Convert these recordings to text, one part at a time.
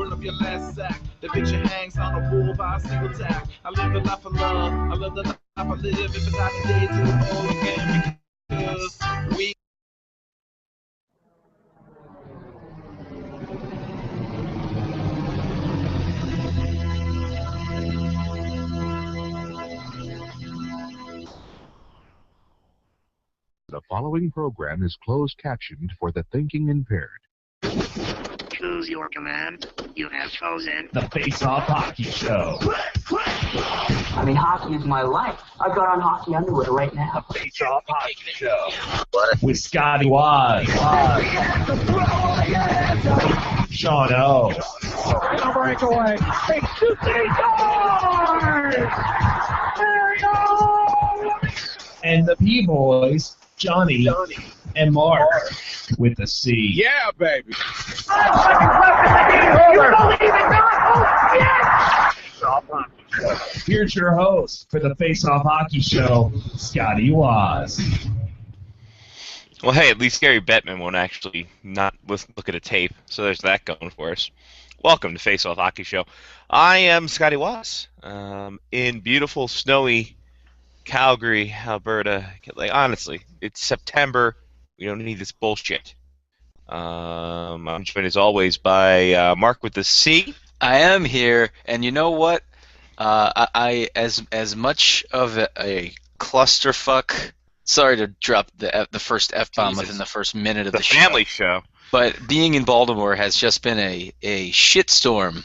burn up your last sack. The picture hangs on the wall by a single tack. I live the life of love, I live the life I live. If I die today, do it all again because we. The following program is closed captioned for the thinking impaired. Choose your command. You have chosen the Face-Off Hockey Show. I mean, hockey is my life. I've got on hockey underwear right now. The Face-Off Hockey Show. With Scotty Waz. Sean O. breakaway. It's the And the P-Boys, Johnny and Mark with the C. Yeah, baby. Here's your host for the Face-Off Hockey Show, Scotty Waz. Well, hey, at least Gary Bettman won't actually not look at a tape, so there's that going for us. Welcome to Face-Off Hockey Show. I am Scotty Waz, in beautiful, snowy Calgary, Alberta. Like, honestly, it's September. We don't need this bullshit. I'm joined as always by Mark with the C. I am here, and you know what? I as much of a clusterfuck. Sorry to drop the first F-bomb within the first minute of the show. Family show. But being in Baltimore has just been a shitstorm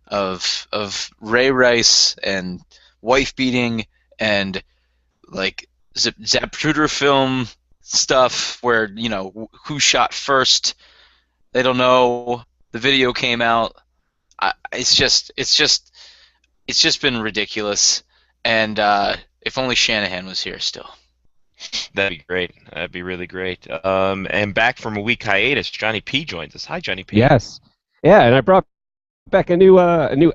of Ray Rice and wife beating and like Zapruder film stuff where, you know, who shot first. They don't know. The video came out. It's just been ridiculous. And if only Shanahan was here still. That'd be great. That'd be really great. And back from a week hiatus, Johnny P joins us. Hi, Johnny P. Yes. Yeah, and I brought back a new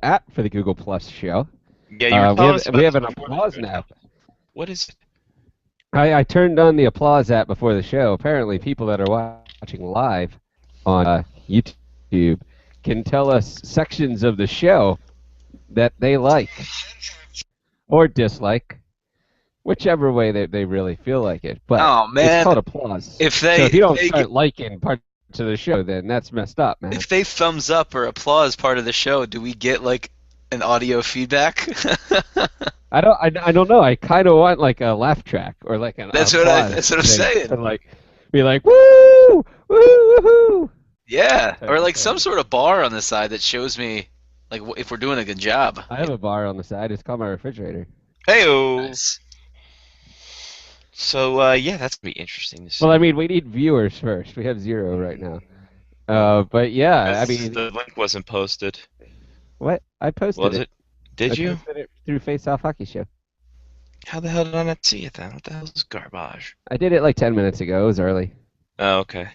app for the Google Plus show. Yeah, we have an applause app. What is it? I turned on the applause app before the show. Apparently, people that are watching live on YouTube can tell us sections of the show that they like or dislike. Whichever way they really feel like it. But oh, man. It's called applause. So if you don't start liking parts of the show, then that's messed up, man. If they thumbs up or applause part of the show, do we get like an audio feedback? I don't know. I kind of want like a laugh track or like an That's applause what I'm saying. To like be like woo, woo, woohoo. Yeah, or like some sort of bar on the side that shows me like if we're doing a good job. I have a bar on the side. It's called my refrigerator. Hey-o. Nice. So, yeah, that's going to be interesting to see. Well, I mean, we need viewers first. We have 0 right now. But yeah, I mean... The link wasn't posted. What? I posted it. Was it? Did you? I posted it through Face-Off Hockey Show. How the hell did I not see it then? What the hell is this garbage? I did it like 10 minutes ago. It was early. Oh, okay.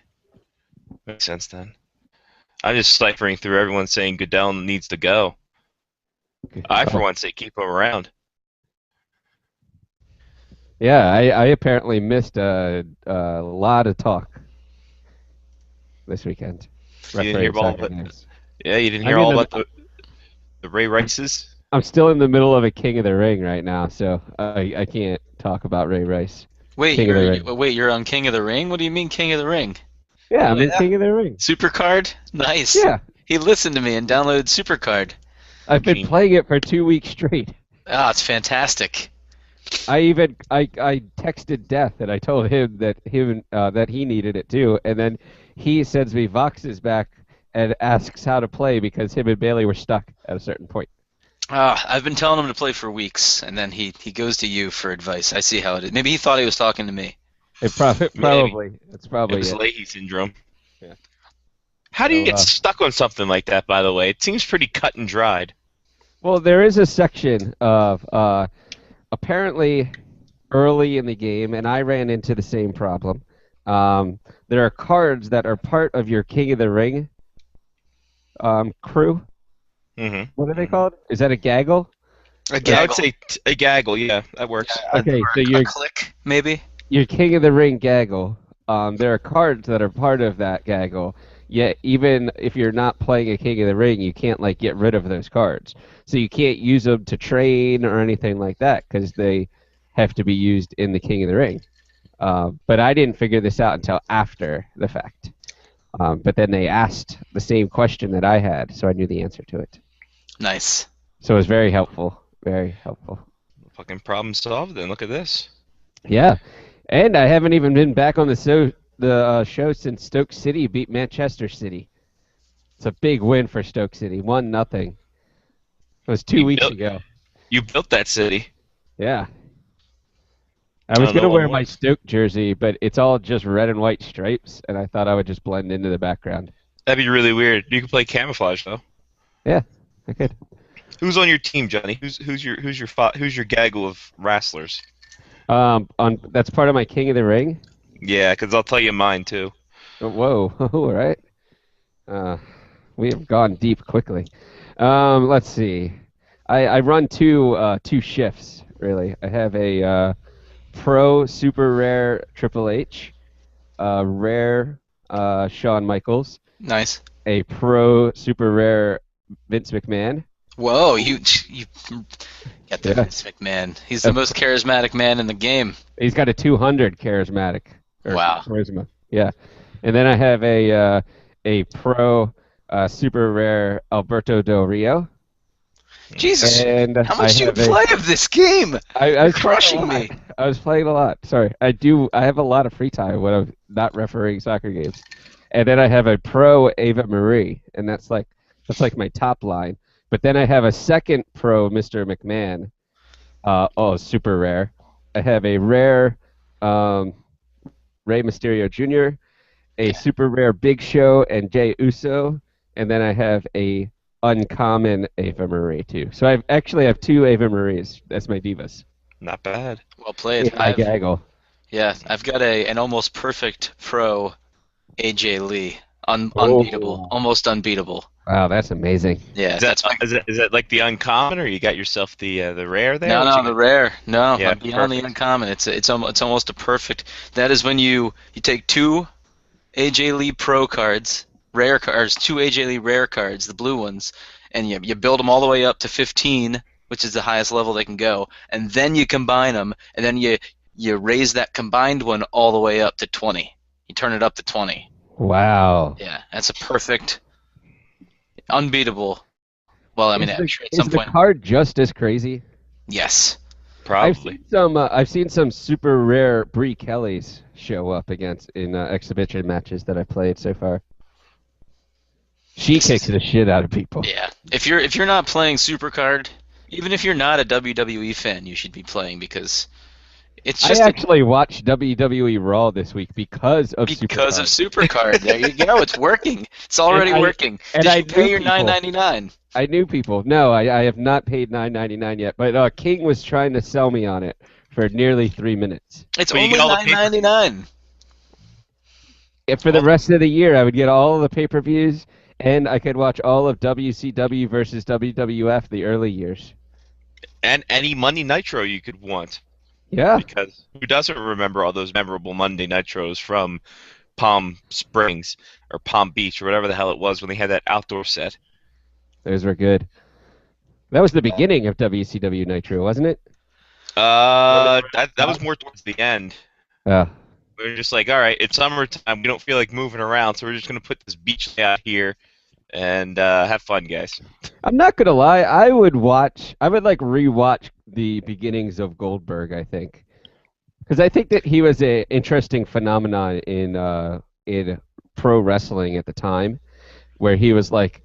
Makes sense then. I'm just ciphering through everyone saying Goodell needs to go. I, for one, say keep him around. Yeah, I apparently missed a lot of talk this weekend. You didn't hear all about you didn't hear all about the Ray Rices? I'm still in the middle of a King of the Ring right now, so I can't talk about Ray Rice. Wait, you're on King of the Ring? What do you mean King of the Ring? Yeah, I'm in King of the Ring. Supercard? Nice. Yeah. He listened to me and downloaded Supercard. I've been playing it for 2 weeks straight. Ah, it's fantastic. I texted Death and I told him that he needed it too, and then he sends me Vox's back and asks how to play because him and Bailey were stuck at a certain point. I've been telling him to play for weeks, and then he goes to you for advice. I see how it is. Maybe he thought he was talking to me. Probably. It's probably it was Leahy syndrome. Yeah. How do you get stuck on something like that, by the way? It seems pretty cut and dried. Well, there is a section of apparently early in the game, and I ran into the same problem. There are cards that are part of your King of the Ring crew. Mm-hmm. What are they called? Is that a gaggle? A gaggle. I would say a gaggle, yeah, that works. Okay, so a click, maybe? Your King of the Ring gaggle. There are cards that are part of that gaggle. Yet even if you're not playing a King of the Ring, you can't like get rid of those cards. So you can't use them to train or anything like that because they have to be used in the King of the Ring. But I didn't figure this out until after the fact. But then they asked the same question that I had, so I knew the answer to it. Nice. So it was very helpful. Very helpful. Fucking problem solved. Then look at this. Yeah, and I haven't even been back on the show since Stoke City beat Manchester City. It's a big win for Stoke City. 1-0. It was 2 weeks ago. You built that city. Yeah. I was going to wear my Stoke jersey, but it's all just red and white stripes, and I thought I would just blend into the background. That'd be really weird. You could play camouflage though. Yeah, I could. Who's on your team, Johnny? Who's your gaggle of wrestlers? That's part of my King of the Ring. Yeah, because I'll tell you mine too. Whoa, all right. We have gone deep quickly. Let's see. I run two shifts really. I have a Pro Super Rare Triple H, Rare Shawn Michaels. Nice. A Pro Super Rare Vince McMahon. Whoa, you got the Vince McMahon. He's the most charismatic man in the game. He's got a 200 charismatic. Wow. Charisma. Yeah. And then I have a Pro Super Rare Alberto Del Rio. Jesus, and how much do you play of this game? I was crushing me. I was playing a lot. Sorry. I have a lot of free time when I'm not refereeing soccer games. And then I have a Pro Ava Marie, and that's like my top line. But then I have a second Pro Mr. McMahon. Super rare. I have a rare Rey Mysterio Jr., a super rare Big Show and Jey Uso, and then I have a uncommon Ava Marie too. So I actually have two Ava Maries. That's my divas. Not bad. Well played. I gaggle. Yeah, I've got an almost perfect Pro AJ Lee. Unbeatable. Almost unbeatable. Wow, that's amazing. Yeah, is that like the uncommon, or you got yourself the rare there? No, the rare. No, yeah, I'm beyond the uncommon. It's almost a perfect. That is when you take two AJ Lee Pro cards, rare cards, two AJ Lee rare cards, the blue ones, and you build them all the way up to 15, which is the highest level they can go, and then you combine them, and then you raise that combined one all the way up to 20. You turn it up to 20. Wow. Yeah, that's a perfect, unbeatable. Well, I mean, I'm sure at some point. Is the card just as crazy? Yes. Probably. I've seen some super rare Brie Kellys show up in exhibition matches that I've played so far. She kicks the shit out of people. Yeah. If you're not playing Supercard, even if you're not a WWE fan, you should be playing because it's just. I actually watched WWE Raw this week because of Supercard. There you go. It's working. It's already working. And Did you pay your $9.99? I knew people. No, I have not paid $9.99 yet. But King was trying to sell me on it for nearly 3 minutes. It's only $9.99. For the rest of the year, I would get all of the pay-per-views, and I could watch all of WCW versus WWF the early years. And any Monday Nitro you could want. Yeah. Because who doesn't remember all those memorable Monday Nitros from Palm Springs or Palm Beach or whatever the hell it was when they had that outdoor set? Those were good. That was the beginning of WCW Nitro, wasn't it? That was more towards the end. Yeah. We were just like, all right, it's summertime. We don't feel like moving around, so we're just going to put this beach out here and have fun, guys. I'm not going to lie. I would rewatch the beginnings of Goldberg, I think. Because I think that he was an interesting phenomenon in pro wrestling at the time, where he was like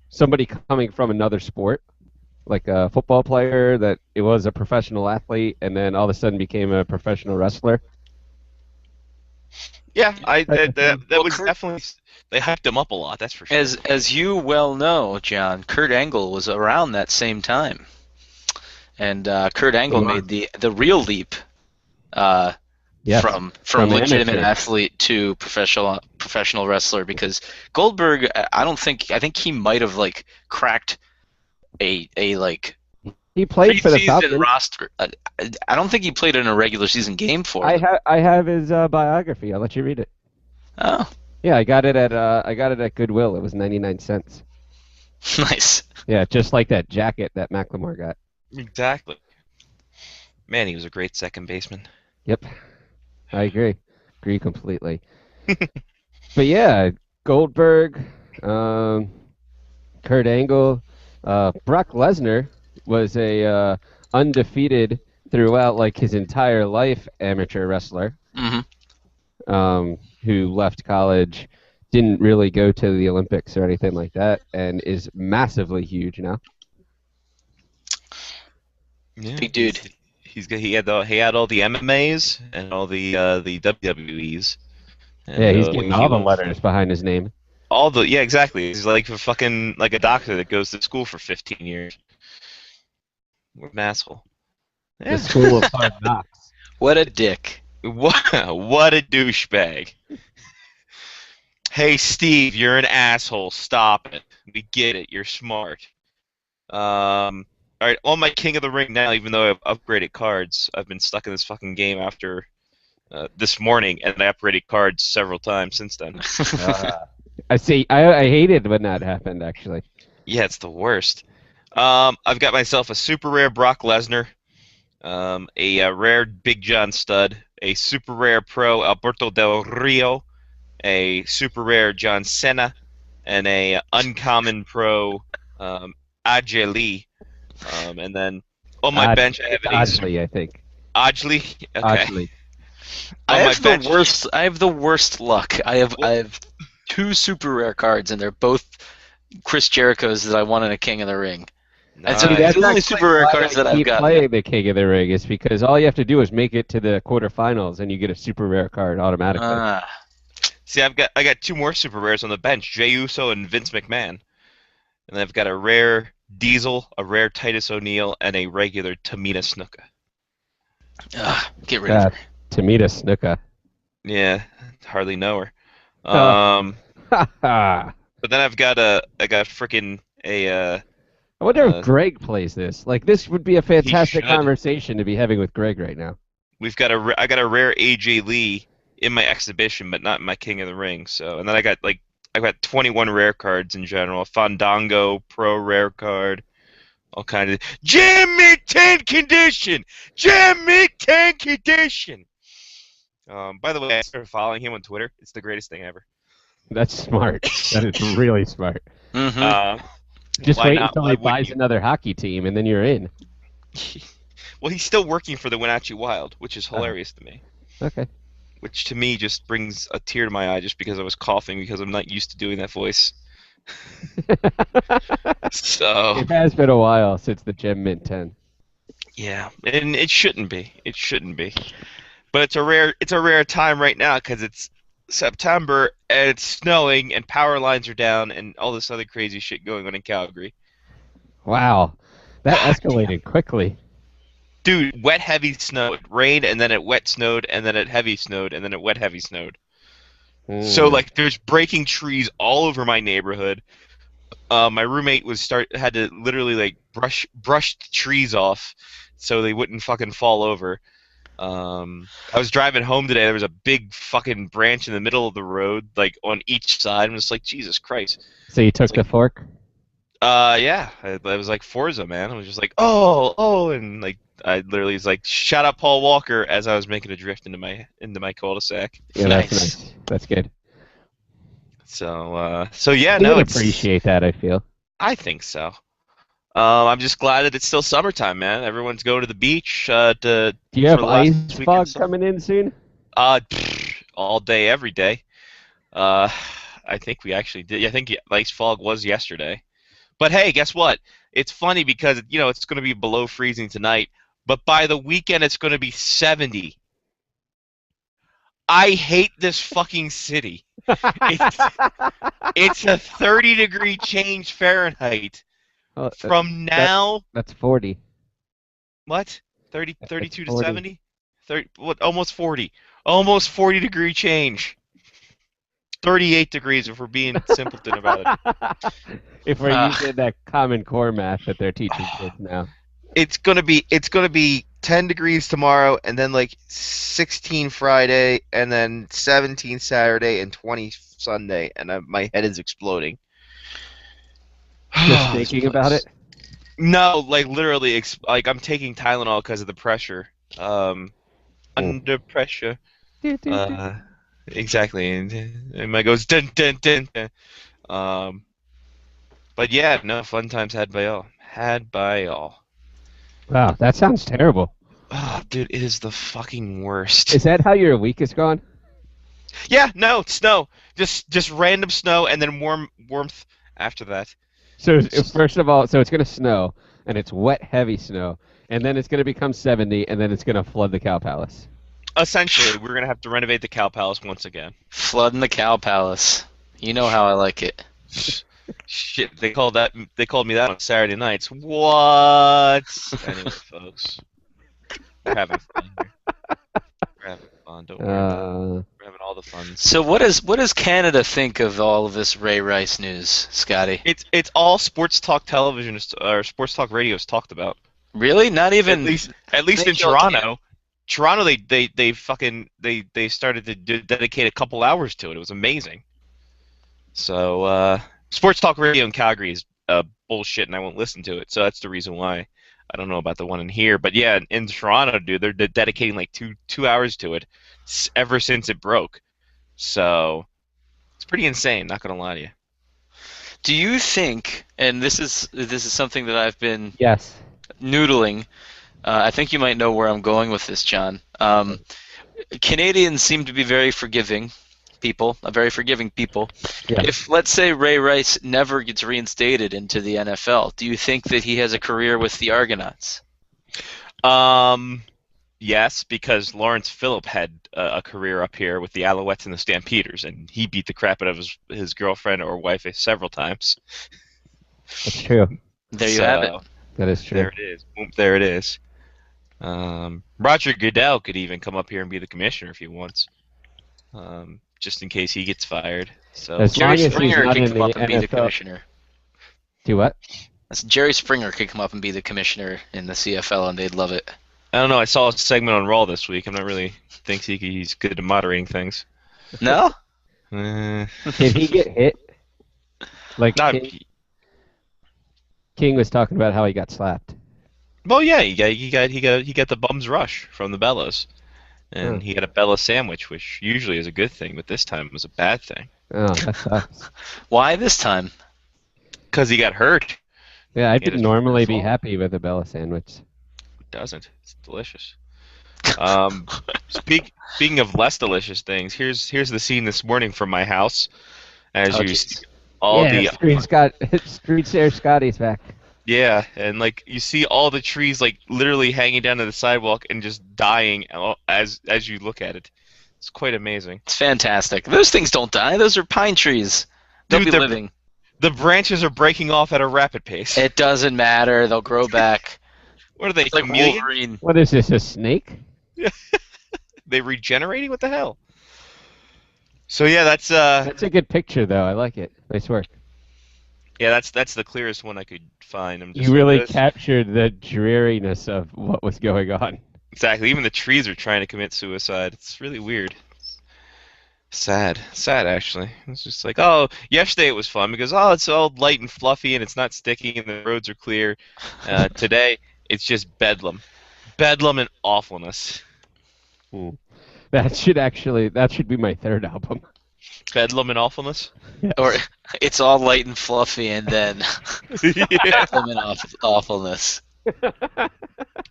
somebody coming from another sport, like a football player that it was a professional athlete and then all of a sudden became a professional wrestler. Yeah, that was definitely, they hyped him up a lot, that's for sure. As you well know, John, Kurt Angle was around that same time. And Kurt Angle made the real leap from legitimate athlete to professional wrestler, because Goldberg, I think he might have cracked a he played for the Falcons roster. I don't think he played in a regular season game for them. I have his biography. I'll let you read it. Oh. Yeah, I got it at Goodwill. It was 99 cents. Nice. Yeah, just like that jacket that Macklemore got. Exactly. Man, he was a great second baseman. Yep, I agree. Agree completely. But yeah, Goldberg, Kurt Angle, Brock Lesnar was a undefeated throughout like his entire life amateur wrestler. Who left college, didn't really go to the Olympics or anything like that, and is massively huge now. Yeah, Big dude. He had all the MMAs and all the WWEs. And, Yeah, he's when getting he all the was- letters behind his name. Yeah, exactly. He's like a fucking like a doctor that goes to school for 15 years. What an asshole. The Yeah. School of Hard Knocks. What a dick. What a douchebag. Hey Steve, you're an asshole. Stop it. We get it. You're smart. Alright, on my King of the Ring now, even though I've upgraded cards, I've been stuck in this fucking game after this morning, and I upgraded cards several times since then. I hated when that happened, actually. Yeah, it's the worst. I've got myself a super rare Brock Lesnar, a rare Big John Studd, a super rare pro Alberto Del Rio, a super rare John Cena, and a uncommon pro Ajay Lee. And then on my bench I have a Oddly, I think. Ajay. Okay. Oddly. I On my have bench- the worst luck. I have two super rare cards, and they're both Chris Jericho's that I won in a King of the Ring. That's Nice. the only actually super rare why cards I that I've keep got. playing the King of the Ring is because all you have to do is make it to the quarterfinals, and you get a super rare card automatically. See, I got two more super rares on the bench: Jey Uso and Vince McMahon. And then I've got a rare Diesel, a rare Titus O'Neil, and a regular Tamina Snuka. Get rid of her. Tamita Snuka. Yeah, hardly know her. Oh. I But then I've got freaking a wonder if Greg plays this. Like, this would be a fantastic should. conversation to be having with Greg right now. I got a rare AJ Lee in my exhibition, but not in my King of the Ring. So, and then I've got 21 rare cards in general. Fandango Pro rare card, all kind of Jimmy 10 condition. Jimmy 10 condition. By the way, I started following him on Twitter. It's the greatest thing ever. That's smart. That is really smart. Just Why wait not? until Why he wouldn't buys you? another hockey team, and then you're in. Well, he's still working for the Wenatchee Wild, which is hilarious to me. Okay. Which to me just brings a tear to my eye just because I was coughing because I'm not used to doing that voice. So It has been a while since the Gem Mint 10. yeah, and it shouldn't be. It shouldn't be. But it's a rare time right now because it's September and it's snowing and power lines are down and all this other crazy shit going on in Calgary. Wow. That escalated quickly. Dude, wet heavy snow. It rained and then it wet snowed and then it heavy snowed and then it wet heavy snowed. So like there's breaking trees all over my neighborhood. My roommate had to literally like brush the trees off so they wouldn't fucking fall over. I was driving home today. There was a big fucking branch in the middle of the road, like on each side. I'm just like, Jesus Christ. So you took the fork? Yeah. I was like Forza, man. I was just like, oh, and like I literally was like, "Shut up, Paul Walker," as I was making a drift into my cul-de-sac. Yeah, Nice. that's nice. That's good. So yeah, We no, would it's. appreciate that, I feel. I think so. I'm just glad that it's still summertime, man. Everyone's going to the beach. Do you have for the last ice weekend fog summer. coming in soon? All day, every day. I think we actually did. I think ice fog was yesterday. But hey, guess what? It's funny because it's going to be below freezing tonight, but by the weekend it's going to be 70. I hate this fucking city. It's a 30-degree change Fahrenheit Oh, from now. that's 40. What? 32 to 40. 70? 30, what? Almost 40. Almost 40-degree change. 38 degrees if we're being simpleton about it. If we're using that Common Core math that they're teaching kids now. It's gonna be 10 degrees tomorrow, and then like 16 Friday, and then 17 Saturday, and 20 Sunday, and my head is exploding. Just thinking about it. No, like literally, like I'm taking Tylenol because of the pressure. Under pressure. Exactly, and my goes dun dun dun dun. But yeah, no, fun times had by all. Had by all. Wow, that sounds terrible. Oh, dude, it is the fucking worst. Is that how your week is gone? Yeah, no, snow. Just random snow and then warmth after that. So first of all, so it's going to snow, and it's wet, heavy snow, and then it's going to become 70, and then it's going to flood the Cow Palace. Essentially, we're going to have to renovate the Cow Palace once again. Flooding the Cow Palace. You know how I like it. Shit, they called me that on Saturday nights. What? Anyway, folks, we're having fun here. We're having fun. Don't worry about it. We're having all the fun. So what does Canada think of all of this Ray Rice news, Scotty? It's all sports talk television or sports talk radio is talked about. Really? Not even at least in Toronto. Toronto, they started to dedicate a couple hours to it. It was amazing. So sports talk radio in Calgary is bullshit, and I won't listen to it. So that's the reason why I don't know about the one in here. But yeah, in Toronto, dude, they're dedicating like two hours to it ever since it broke. So it's pretty insane. Not gonna lie to you. Do you think? And this is something that I've been Yes. noodling. I think you might know where I'm going with this, John. Canadians seem to be very forgiving people. Yeah. If, let's say, Ray Rice never gets reinstated into the NFL, do you think that he has a career with the Argonauts? Yes, because Lawrence Phillip had a career up here with the Alouettes and the Stampeders, and he beat the crap out of his girlfriend or wife several times. That's true. There you have it. That is true. There it is. Boom, there it is. Roger Goodell could even come up here and be the commissioner if he wants, just in case he gets fired. So As long Jerry as he's Springer not could in come the up and be the NFL. commissioner. Do what? Jerry Springer could come up and be the commissioner in the CFL, and they'd love it. I don't know. I saw a segment on Raw this week. I'm not really thinks he's good at moderating things. No? Eh, Can he get hit? Like not. King was talking about how he got slapped. Well, yeah, he got the bum's rush from the Bellas, and he got a Bella sandwich, which usually is a good thing, but this time was a bad thing Oh, that sucks. Why this time? because he got hurt. Yeah, I'd It is normally be fault. happy with a Bella sandwich. It doesn't. It's delicious. Speaking of less delicious things, here's the scene this morning from my house. As Oh, you jeez. see all yeah, Street Share Scotty's back. yeah, and like you see all the trees like literally hanging down to the sidewalk and just dying as you look at it. It's quite amazing. It's fantastic. Those things don't die. Those are pine trees. They'll Dude, be they're- living. The branches are breaking off at a rapid pace. It doesn't matter. They'll grow back. What are they, It's like chameleons? Wolverine. What is this, a snake? They regenerating? What the hell? So yeah, that's That's a good picture, though. I like it. Nice work. that's the clearest one I could find. I'm just You really like this. captured the dreariness of what was going on. Exactly. Even the trees are trying to commit suicide. It's really weird. Sad actually. It's just like, oh, yesterday it was fun because it's all light and fluffy and it's not sticky and the roads are clear. Today it's just bedlam and awfulness. That should be my third album. Bedlam and awfulness. Or it's all light and fluffy, and then Yeah. awfulness.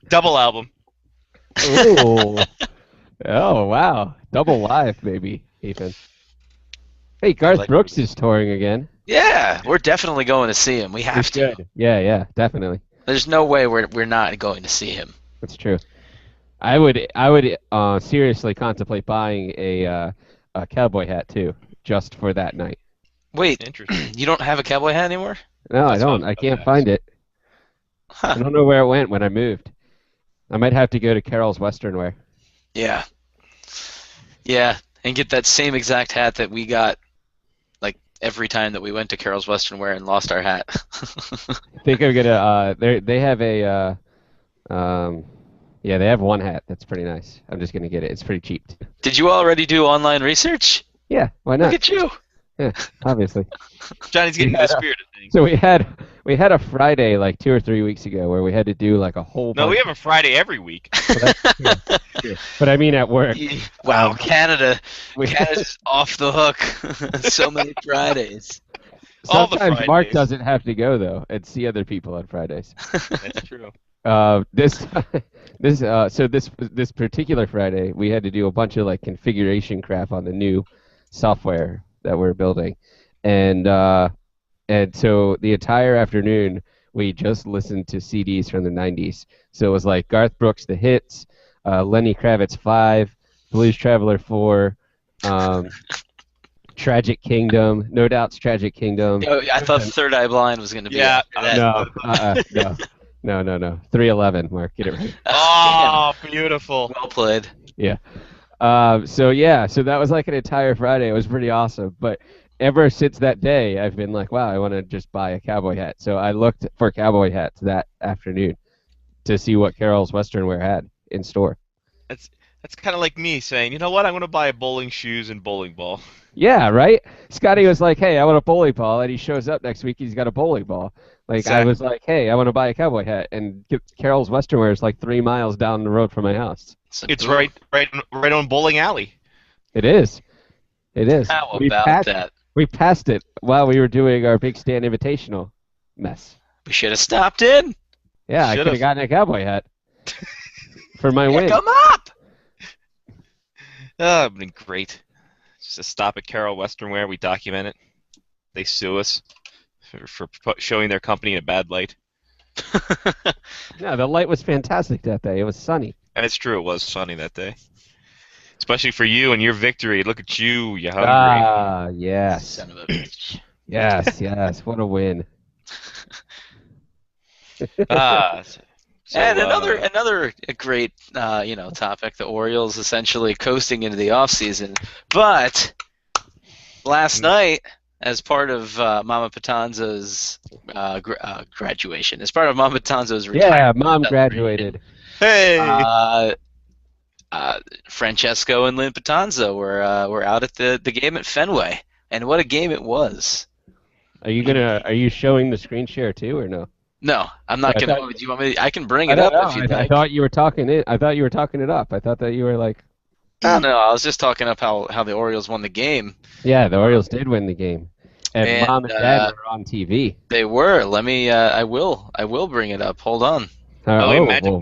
Double album. Ooh. Oh, wow. Double live, baby, Ethan. Hey, Garth Like- Brooks is touring again. Yeah, we're definitely going to see him. We have to. Good. Yeah, definitely. There's no way we're not going to see him. That's true. I would seriously contemplate buying a cowboy hat too, just for that night. Wait, Interesting. you don't have a cowboy hat anymore? No, I That's don't. what I can't I find it. I Huh. don't know where it went when I moved. I might have to go to Carol's Western Wear. Yeah. Yeah, and get that same exact hat that we got, like, every time that we went to Carol's Western Wear and lost our hat. I think I'm gonna. They have a Yeah, they have one hat. That's pretty nice. I'm just gonna get it. It's pretty cheap. Too. Did you already do online research? Yeah, why Look not? at you. Yeah, obviously. Johnny's getting the spirit of things. So we had a Friday like 2 or 3 weeks ago where we had to do like a whole. No, bunch we have a Friday every week. But I mean at work. Wow, Canada's We- off the hook. So many Fridays. All the Sometimes Mark Fridays. doesn't have to go though and see other people on Fridays. That's true. This particular Friday we had to do a bunch of like configuration crap on the new software that we're building, and so the entire afternoon we just listened to CDs from the 90s. So it was like Garth Brooks The Hits, Lenny Kravitz 5, Blues Traveler 4, Tragic Kingdom, No Doubt's Tragic Kingdom. Oh, I thought Third Eye Blind was going to be Yeah, after that. No. No. 311, Mark, get it right. Oh, beautiful. Well played. So that was like an entire Friday. It was pretty awesome. But ever since that day, I've been like, wow, I want to just buy a cowboy hat. So I looked for cowboy hats that afternoon to see what Carol's Western Wear had in store. That's kind of like me saying, you know what, I'm going to buy bowling shoes and bowling ball. Yeah, right? Scotty was like, hey, I want a bowling ball. And he shows up next week, he's got a bowling ball. Like, Exactly. I was like, hey, I want to buy a cowboy hat. And Carol's Western Wear is like 3 miles down the road from my house. It's right on Bowling Alley. It is. It is. How We about passed- that? We passed it while we were doing our Big Stand Invitational mess. We should have stopped in. Yeah, I Should've. could have gotten a cowboy hat for my win. Come up. Oh, it'd been great. Just to stop at Carol Western Wear, we document it. They sue us for showing their company in a bad light. No, the light was fantastic that day. It was sunny. And it's true, it was sunny that day. Especially for you and your victory. Look at you, you hungry. Ah, yes. Son of a bitch. Yes. What a win. So, And another great topic. The Orioles essentially coasting into the offseason. But last night, as part of Mama Patanza's graduation, as part of Mama Patanza's Yeah, retirement, Mom graduated. Hey! Francesco and Lynn Patanza were out at the game at Fenway, and what a game it was. Are you showing the screen share too, or no? No, I'm not I gonna. thought- Do you want me? I can bring it up if you'd I like. thought you were talking it. I thought you were talking it up. I thought that you were like, Oh, no, I was just talking up how the Orioles won the game. yeah, the Orioles did win the game, and Mom and Dad were on TV. They were. Let me. I will bring it up. Hold on. Oh, wait, whoa.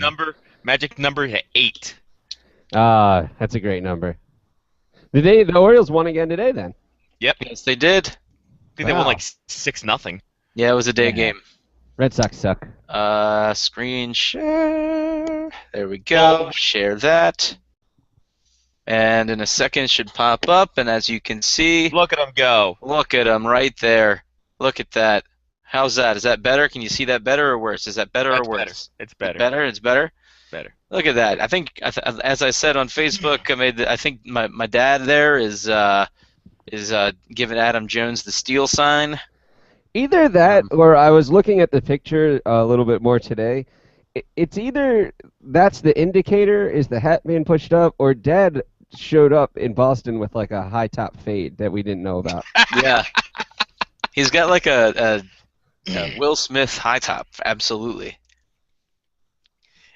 magic number 8. Ah, that's a great number. The Orioles won again today then? Yep. Yes, they did. I think they won Wow. like 6-0. Yeah, it was a day Yeah. game. Red Sox suck. Screen share. There we go. Share that. And in a second it should pop up, and as you can see, Look at them go. look at them right there. Look at that. How's that? Is that better? Can you see that better or worse? Is that better That's or worse? It's better. Better? It's better? Better. Look at that. I think, as I said on Facebook, I think my dad there is giving Adam Jones the steal sign. Either that, or I was looking at the picture a little bit more today. It's either that's the indicator, is the hat being pushed up, or Dad showed up in Boston with like a high top fade that we didn't know about. Yeah. He's got like a Will Smith high top. Absolutely.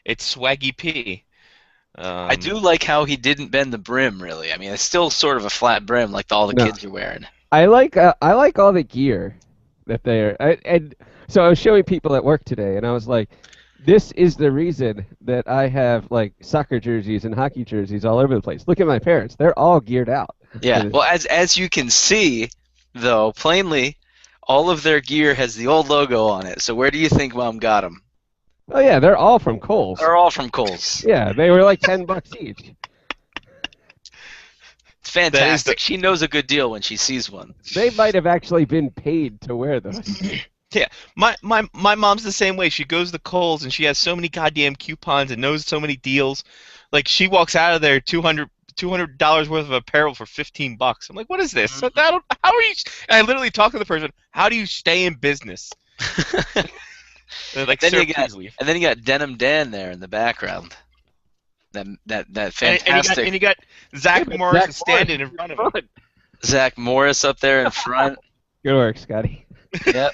It's Swaggy P. I do like how he didn't bend the brim, really. I mean, it's still sort of a flat brim like all the No. kids are wearing. I like all the gear that and so I was showing people at work today, and I was like, this is the reason that I have like soccer jerseys and hockey jerseys all over the place. Look at my parents; they're all geared out. Yeah. Well, as you can see, though, plainly, all of their gear has the old logo on it. So where do you think Mom got them? Oh yeah, they're all from Kohl's. They're all from Kohl's. Yeah, they were like $10 each. It's fantastic. She knows a good deal when she sees one. They might have actually been paid to wear those. Yeah, my mom's the same way. She goes to Kohl's and she has so many goddamn coupons and knows so many deals. Like she walks out of there $200 worth of apparel for $15. I'm like, what is this? So how are you? And I literally talk to the person. How do you stay in business? They're like, Then sir, you got- please leave. And then you got Denim Dan there in the background. That fantastic And you got Zach Yeah, but Morris Zach standing Morris in front of him. Zach Morris up there in front. Good work, Scotty. Yep.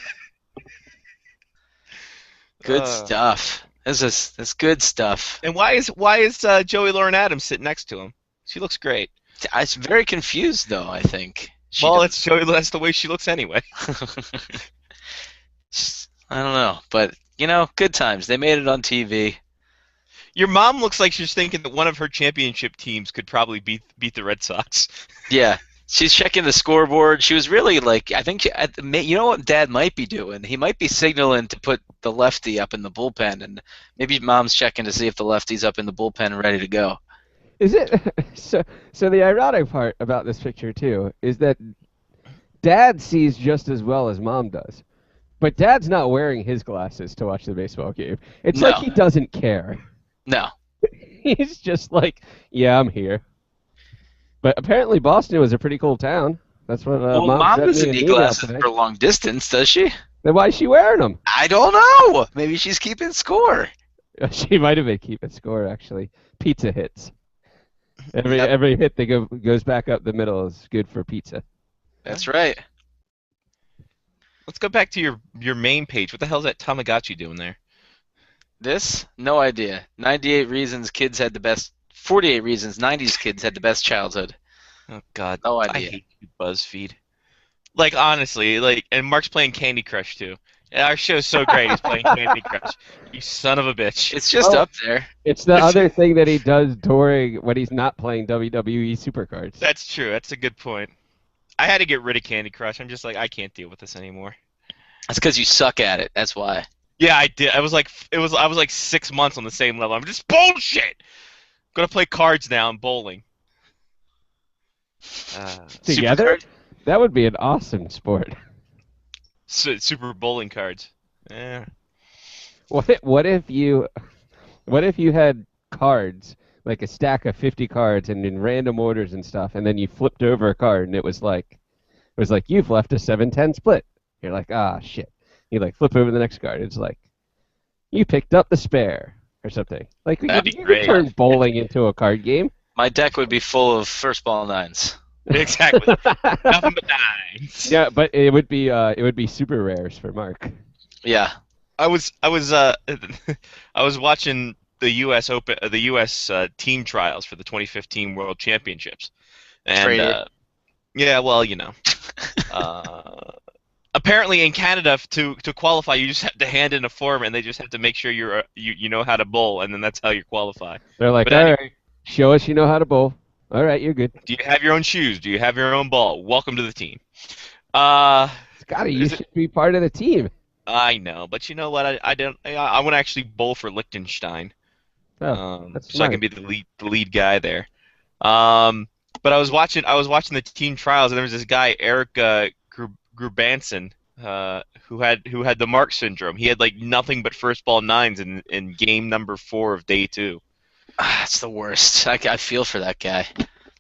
Good Uh, stuff. That's good stuff. And why is Joey Lauren Adams sitting next to him? She looks great. I was very confused though. I think. It's Joey. That's the way she looks anyway. I don't know, but good times. They made it on TV. Your mom looks like she's thinking that one of her championship teams could probably beat the Red Sox. Yeah, she's checking the scoreboard. She was really like, I think, you know what Dad might be doing? He might be signaling to put the lefty up in the bullpen, and maybe Mom's checking to see if the lefty's up in the bullpen and ready to go. Is it so? So the ironic part about this picture too is that Dad sees just as well as Mom does, but Dad's not wearing his glasses to watch the baseball game. It's No. like he doesn't care. No. He's just like, yeah, I'm here. But apparently Boston was a pretty cool town. That's what Well, Mom Mom sent doesn't me an need email glasses today. for long distance, does she? Then why is she wearing them? I don't know. Maybe she's keeping score. She might have been keeping score actually. Pizza hits. Every Yep. every hit that goes back up the middle is good for pizza. That's right. Let's go back to your main page. What the hell is that Tamagotchi doing there? This? No idea. 98 reasons kids had the best. 48 reasons 90s kids had the best childhood. Oh God, No I idea. hate you, BuzzFeed. Like honestly, and Mark's playing Candy Crush too. Yeah, our show's so great. He's playing Candy Crush. You son of a bitch. It's just Oh. up there. It's the other thing that he does during when he's not playing WWE Supercards. That's true. That's a good point. I had to get rid of Candy Crush. I'm just like, I can't deal with this anymore. That's because you suck at it. That's why. Yeah, I did. I was like 6 months on the same level. I'm just bullshit. Gonna play cards now and bowling. Together? That would be an awesome sport. Super bowling cards. Yeah. What if you had cards, like a stack of 50 cards and in random orders and stuff, and then you flipped over a card and it was like you've left a 7-10 split. You're like, ah, shit. You like flip over the next card. It's like you picked up the spare or something. Like That'd be you great. could turn bowling into a card game. My deck would be full of first ball nines. Exactly. Nothing but nines. Yeah, but it would be super rares for Mark. Yeah. I was watching the U.S. Open, the U.S. Team trials for the 2015 World Championships, and Traitor. yeah, well, apparently in Canada to qualify, you just have to hand in a form, and they just have to make sure you know how to bowl, and then that's how you qualify. They're like, But all anyway- right, show us you know how to bowl. All right, you're good. Do you have your own shoes? Do you have your own ball? Welcome to the team. Scotty, you Is it- should be part of the team. I know, but you know what? I want to actually bowl for Liechtenstein. Oh, that's So I smart. can be the lead guy there. But I was watching the team trials, and there was this guy Eric Grubanson who had the Mark syndrome. He had like nothing but first ball nines in game number 4 of day 2. That's the worst. I feel for that guy.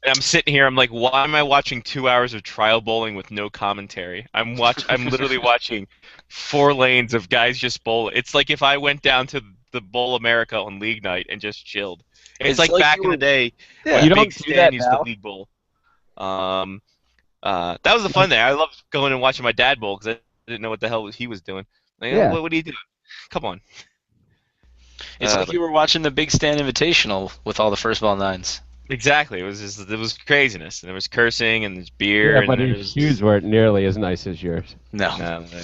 And I'm sitting here, I'm like, why am I watching 2 hours of trial bowling with no commentary? I'm literally watching 4 lanes of guys just bowl. It's like if I went down to the Bowl America on league night and just chilled. It's like back in the day when You Big don't do Stan that used now. to league bowl. That was the fun thing. I loved going and watching my dad bowl because I didn't know what the hell he was doing. Like, Yeah. what are you doing? Come on. It's like you were watching the Big Stand Invitational with all the first ball nines. Exactly. It was craziness. And there was cursing and there's beer. Yeah, and but there his was, shoes weren't nearly as nice as yours. No. No, there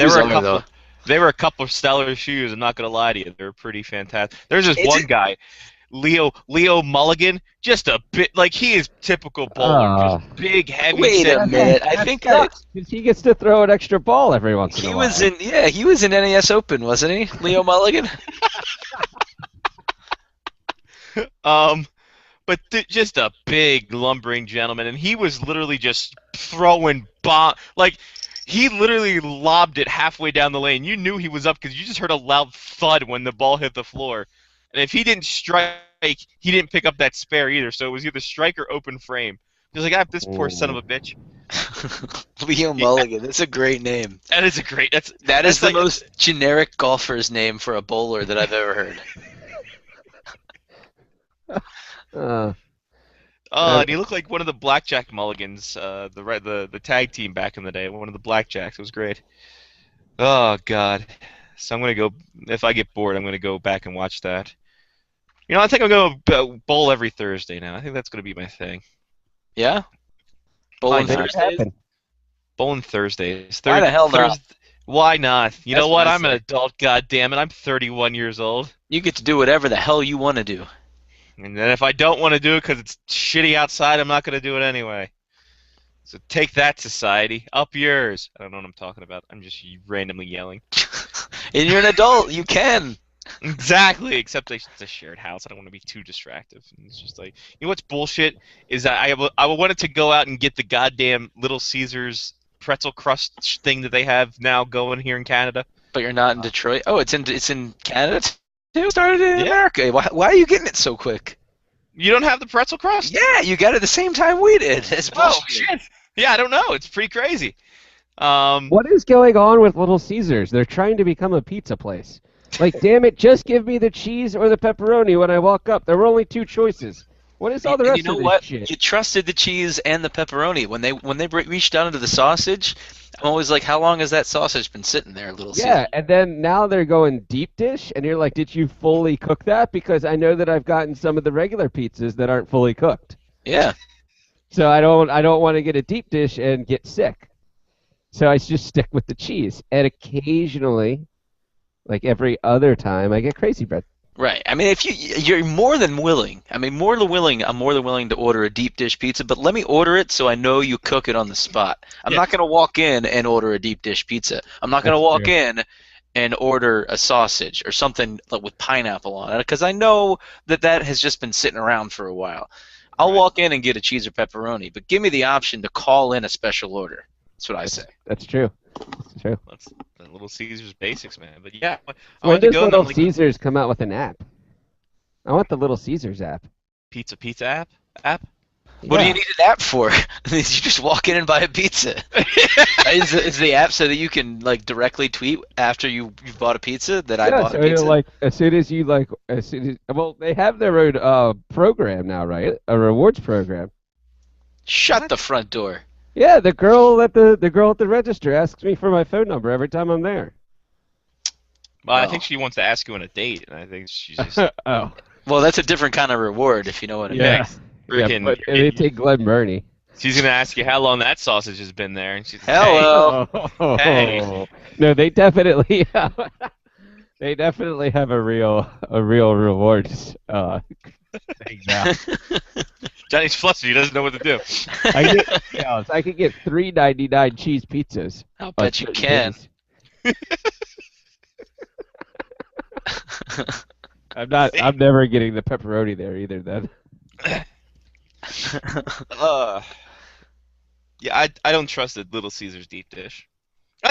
Who's were a owner, couple. though? They were a couple of stellar shoes. I'm not gonna lie to you. They were pretty fantastic. There's this Is one it- guy, Leo Mulligan, just a bit like he is typical bowler, just big, heavy. Wait a set. minute. I think that Because he gets to throw an extra ball every once in he a while. was in NES Open, wasn't he? Leo Mulligan? But just a big lumbering gentleman, and he was literally just throwing bomb. Like he literally lobbed it halfway down the lane. You knew he was up because you just heard a loud thud when the ball hit the floor. And if he didn't strike, he didn't pick up that spare either. So it was either strike or open frame. He was like, this poor son of a bitch. Leo Mulligan. That's a great name. That is a great. That is that's the like- most generic golfer's name for a bowler that I've ever heard. Uh, Oh, and he looked like one of the Blackjack Mulligans, the tag team back in the day. One of the Blackjacks. It was great. Oh God. So I'm gonna go. If I get bored, I'm gonna go back and watch that. You know, I think I'm gonna bowl every Thursday now. I think that's gonna be my thing. Yeah? Why Bowling not? make it Thursdays? happen. Bowling Thursdays. Why the hell not? Why not? You That's know what what? I I'm an say. adult. God damn it! I'm 31 years old. You get to do whatever the hell you want to do. And then if I don't want to do it because it's shitty outside, I'm not gonna do it anyway. So take that, society. Up yours. I don't know what I'm talking about. I'm just randomly yelling. And you're an adult. You can. Exactly, except it's a shared house. I don't want to be too distractive. And it's just like, you know what's bullshit is that I wanted to go out and get the goddamn Little Caesars pretzel crust thing that they have now going here in Canada. But you're not in Detroit. Oh, it's in Canada too. It started in Yeah. America. Why are you getting it so quick? You don't have the pretzel crust? Yeah, you got it the same time we did. It's Oh bullshit. shit! Yeah, I don't know. It's pretty crazy. What is going on with Little Caesars? They're trying to become a pizza place. Like, damn it, just give me the cheese or the pepperoni when I walk up. There were only two choices. What is all the And rest you know of this what? shit? You trusted the cheese and the pepperoni. When they reached down into the sausage, I'm always like, how long has that sausage been sitting there, Little Yeah, Caesar? and then now they're going deep dish, and you're like, did you fully cook that? Because I know that I've gotten some of the regular pizzas that aren't fully cooked. Yeah. So I don't want to get a deep dish and get sick. So I just stick with the cheese. And occasionally, like every other time, I get crazy bread. Right. I mean, if you're more than willing. I mean, I'm more than willing to order a deep dish pizza, but let me order it so I know you cook it on the spot. I'm Yeah. not going to walk in and order a deep dish pizza. I'm not going to That's walk true. in and order a sausage or something like with pineapple on it because I know that has just been sitting around for a while. I'll Right. walk in and get a cheese or pepperoni, but give me the option to call in a special order. That's what I say. That's true. That's true. That's the Little Caesars basics, man. But yeah, I When wanted to does go and Little I'm like, Caesars come out with an app? I want the Little Caesars app. pizza app. What do Yeah. you need an app for? You just walk in and buy a pizza. is the app so that you can like directly tweet after you've bought a pizza that I Yeah, bought so a pizza? like as soon as well, they have their own program now, right? A rewards program. Shut the front door. Yeah, the girl at the register asks me for my phone number every time I'm there. Well, I Oh. think she wants to ask you on a date, and I think she's just Oh, Well, that's a different kind of reward, if you know what I mean. yeah. freaking. But they take Glen Burnie. She's gonna ask you how long that sausage has been there, and she's like, Hello. Oh, Hey. no, they definitely they definitely have a real rewards thing now. Hey, Johnny's flustered. He doesn't know what to do. I could get $3.99 cheese pizzas. I'll on bet you certain can. days. I'm never getting the pepperoni there either. Then. Yeah, I don't trust the Little Caesars deep dish.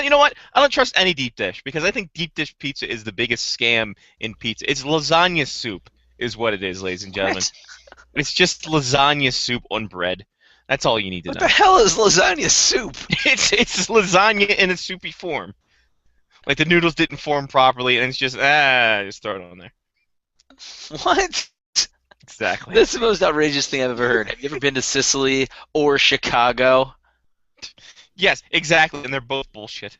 You know what? I don't trust any deep dish because I think deep dish pizza is the biggest scam in pizza. It's lasagna soup, is what it is, ladies and gentlemen. It's just lasagna soup on bread. That's all you need to What know. the hell is lasagna soup? It's lasagna in a soupy form. Like the noodles didn't form properly, and it's just just throw it on there. What? Exactly. That's the most outrageous thing I've ever heard. Have you ever been to Sicily or Chicago? Yes, exactly, and they're both bullshit.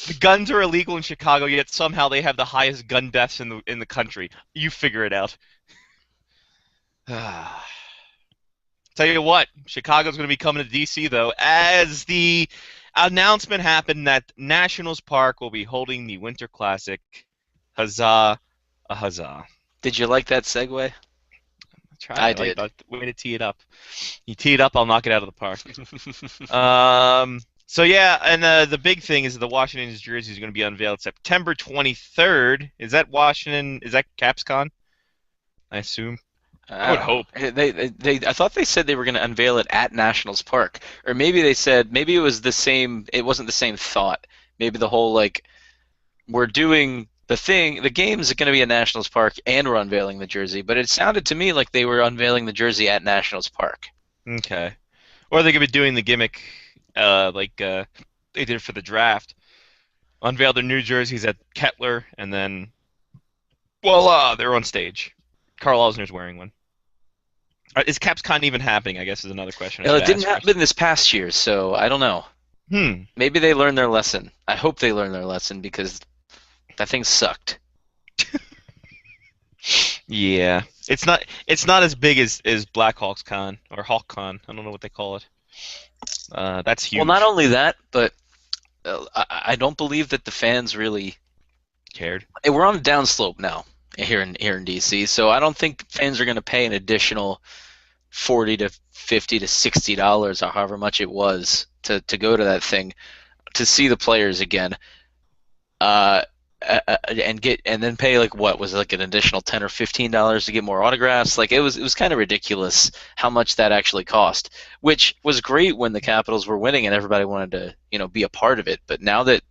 The guns are illegal in Chicago, yet somehow they have the highest gun deaths in the country. You figure it out. Tell you what, Chicago's going to be coming to D.C. though, as the announcement happened that Nationals Park will be holding the Winter Classic. Huzzah! A huzzah! Did you like that segue? I did. Way to tee it up. You tee it up, I'll knock it out of the park. So yeah, and the big thing is the Washington's jersey is going to be unveiled September 23rd. Is that Washington? Is that CapsCon? I assume. I would hope. I thought they said they were going to unveil it at Nationals Park, or maybe they said maybe it was the same. It wasn't the same thought. Maybe the whole like we're doing the game's going to be at Nationals Park and we're unveiling the jersey. But it sounded to me like they were unveiling the jersey at Nationals Park. Okay. Or they could be doing the gimmick, like they did for the draft. Unveil their new jerseys at Kettler, and then Voila, they're on stage. Carl Osner's wearing one. Is CapsCon even happening? I guess is another question. It didn't happen this past year, so I don't know. Maybe they learned their lesson. I hope they learned their lesson because that thing sucked. Yeah, it's not as big as Blackhawks Con or HawkCon. I don't know what they call it. That's huge. Well, not only that, but I don't believe that the fans really cared. We're on a downslope now here in DC, so I don't think fans are going to pay an additional $40 to $50 to $60 or however much it was to go to that thing to see the players again. And then pay like what was it, like an additional $10 or $15 to get more autographs. Like it was kind of ridiculous how much that actually cost, which was great when the Capitals were winning and everybody wanted to be a part of it. But now that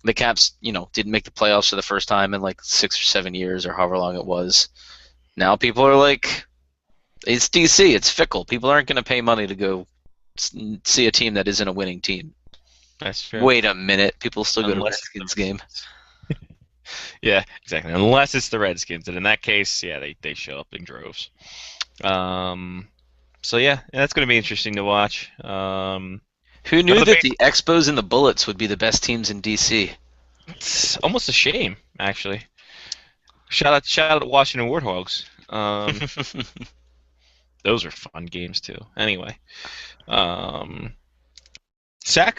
the Caps didn't make the playoffs for the first time in like 6 or 7 years or however long it was, now people are like, it's DC, it's fickle. People aren't going to pay money to go see a team that isn't a winning team. That's true. Wait a minute, people still go to Redskins game. Yeah, exactly. Unless it's the Redskins, and in that case, yeah, they show up in droves. So yeah, that's going to be interesting to watch. Who knew that the Expos and the Bullets would be the best teams in DC? It's almost a shame, actually. Shout out Washington Warthogs. Those are fun games too. Anyway, Saku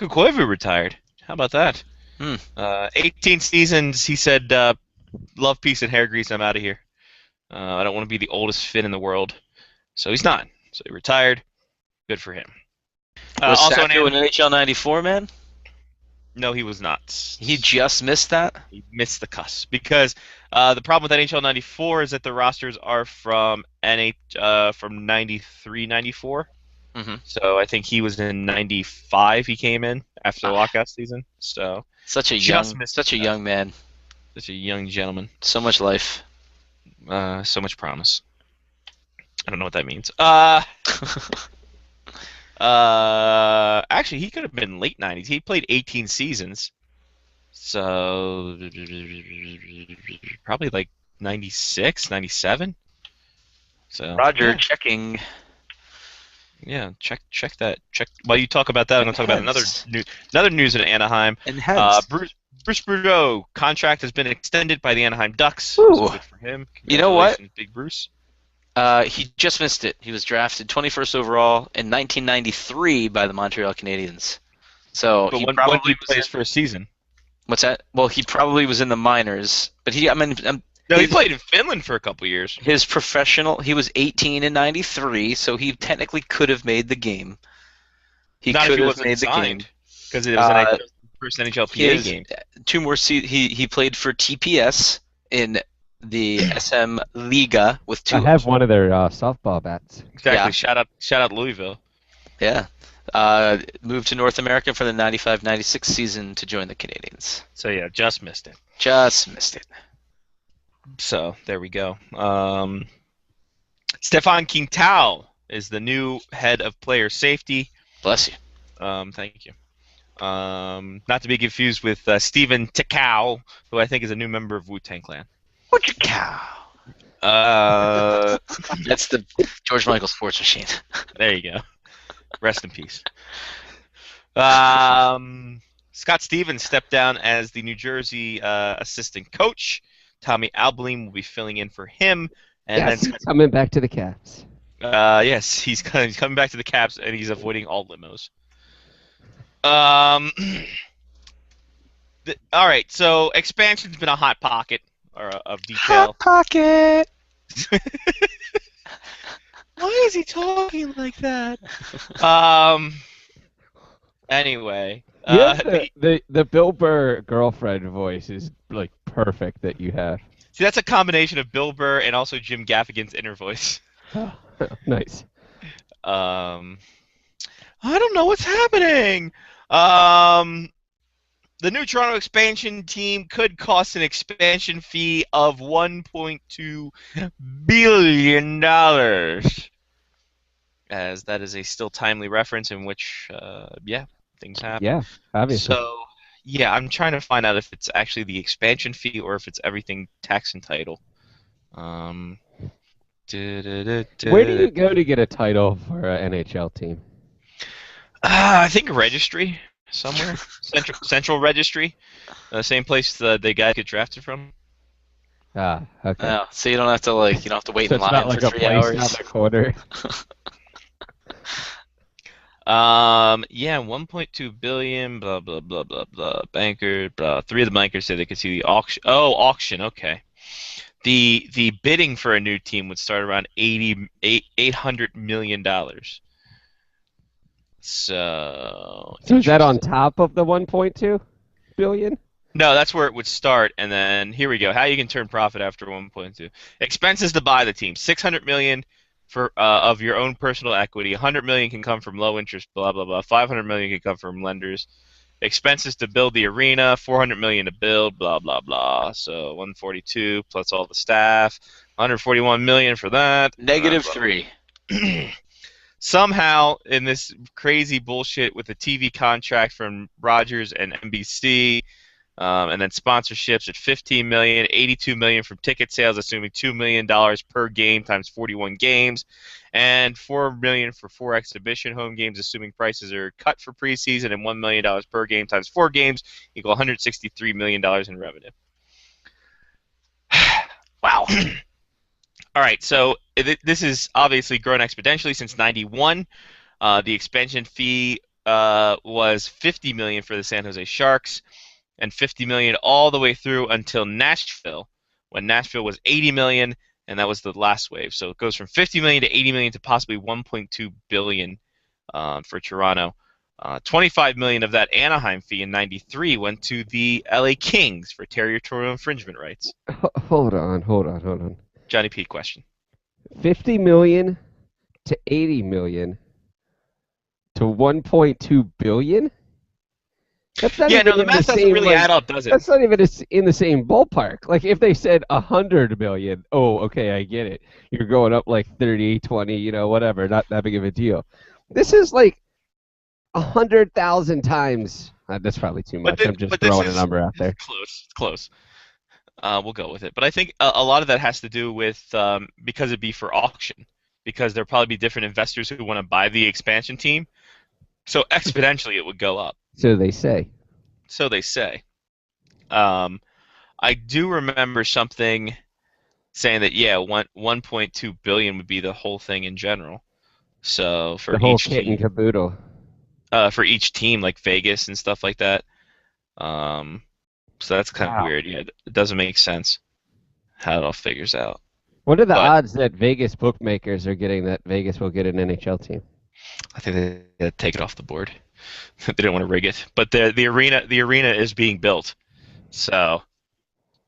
Koivu retired. How about that? 18 seasons. He said, "Love, peace, and hair grease. I'm out of here. I don't want to be the oldest Finn in the world." So he's not. So he retired. Good for him. Was also Saku in NHL '94, man? No, he was not. He just missed that? He missed the cusp because the problem with NHL '94 is that the rosters are from from '93, '94. Mm-hmm. So I think he was in '95. He came in after the lockout season. So such a young man, such a young gentleman. So much life, so much promise. I don't know what that means. Actually, he could have been late '90s. He played 18 seasons, so probably like '96, '97. So Roger, checking. Yeah, check that. Check. While you talk about that, I'm going to talk about another news in Anaheim. Bruce Boudreau contract has been extended by the Anaheim Ducks. So good for him. You know what? Big Bruce. He just missed it. He was drafted 21st overall in 1993 by the Montreal Canadiens. So but he when probably plays for a season. What's that? Well, he probably was in the minors, but he played in Finland for a couple years. His professional, he was 18 in '93, so he technically could have made the game. He could have made the game because it was an first NHLPA game. 2 more he played for TPS in the SM Liga with 2. I have one of their softball bats. Exactly. Yeah. Shout out Louisville. Yeah. Moved to North America for the 95-96 season to join the Canadiens. So yeah, just missed it. Just missed it. So there we go. Stefan Quintal is the new head of player safety. Bless you. Thank you. Not to be confused with Steven Tikau, who I think is a new member of Wu-Tang Clan. Tikau. That's the George Michael sports machine. There you go. Rest in peace. Scott Stevens stepped down as the New Jersey assistant coach. Tommy Albleem will be filling in for him. And yes, then he's coming back to the Caps. Yes, he's coming back to the Caps, and he's avoiding all limos. All right, so expansion's been a hot pocket of detail. Hot pocket. Why is he talking like that? Anyway. The Bill Burr girlfriend voice is like perfect that you have. See, that's a combination of Bill Burr and also Jim Gaffigan's inner voice. Nice. I don't know what's happening. The new Toronto expansion team could cost an expansion fee of $1.2 billion. As that is a still timely reference in which, things happen. Yeah, obviously. So, Yeah, I'm trying to find out if it's actually the expansion fee or if it's everything tax and title. Where do you go to get a title for an NHL team? I think registry somewhere. Central registry. Same place the guys get drafted from. Ah, okay. Yeah, so you don't have to wait So in it's line not like for a 3 place hours. down the corner. Yeah, 1.2 billion. Blah blah blah blah blah. Banker. Blah. 3 of the bankers say they could see the auction. Oh, auction. Okay. The bidding for a new team would start around $800 million. So So is that on top of the 1.2 billion? No, that's where it would start, and then here we go. How you can turn profit after 1.2. Expenses to buy the team: $600 million for of your own personal equity. $100 million can come from low interest. Blah blah blah. $500 million can come from lenders. Expenses to build the arena: $400 million to build. Blah blah blah. So 142 plus all the staff. $141 million for that. -3. Somehow, in this crazy bullshit with the TV contract from Rogers and NBC. And then sponsorships at $15 million, $82 million from ticket sales, assuming $2 million per game times 41 games, and $4 million for 4 exhibition home games, assuming prices are cut for preseason, and $1 million per game times 4 games equal $163 million in revenue. Wow. All right, so this has obviously grown exponentially since '91. The expansion fee was $50 million for the San Jose Sharks, and $50 million all the way through until Nashville, when Nashville was $80 million, and that was the last wave. So it goes from $50 million to $80 million to possibly $1.2 billion for Toronto. $25 million of that Anaheim fee in '93 went to the LA Kings for territorial infringement rights. Hold on. Johnny Pete question. 50 million to 80 million to 1.2 billion? That's not even the in math the doesn't same, really add up, does it? That's not even in the same ballpark. Like, if they said 100 million, oh, okay, I get it. You're going up like 30, 20, whatever, not that big of a deal. This is like 100,000 times. That's probably too much. I'm just throwing a number out there. It's close. We'll go with it. But I think a lot of that has to do with because it'd be for auction, because there'll probably be different investors who want to buy the expansion team. So exponentially it would go up. So they say. So they say. I do remember something saying that 1.2 billion would be the whole thing in general. So for the whole each kit team, and caboodle. For each team, like Vegas and stuff like that. So that's kind of weird. Yeah, it doesn't make sense how it all figures out. What are the odds that Vegas bookmakers are getting that Vegas will get an NHL team? I think they gotta take it off the board. They don't want to rig it, but the arena is being built, so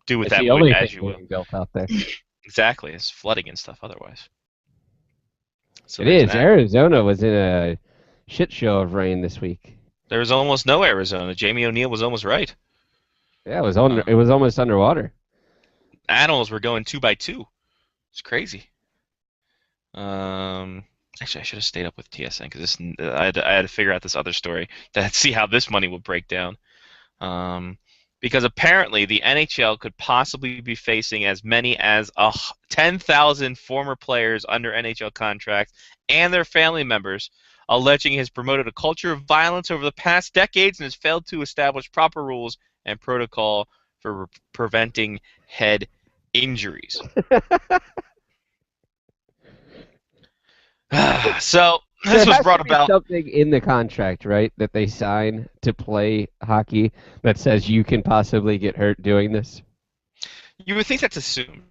do with that as you will. Being built out there. Exactly, it's flooding and stuff otherwise. So it is. Arizona was in a shit show of rain this week. There was almost no Arizona. Jamie O'Neill was almost right. Yeah, it was almost underwater. Animals were going 2 by 2. It's crazy. Actually, I should have stayed up with TSN because I had to figure out this other story to see how this money will break down. Because apparently the NHL could possibly be facing as many as 10,000 former players under NHL contracts and their family members, alleging he has promoted a culture of violence over the past decades and has failed to establish proper rules and protocol for preventing head injuries. So this was brought about. Something in the contract, right, that they sign to play hockey that says you can possibly get hurt doing this. You would think that's assumed.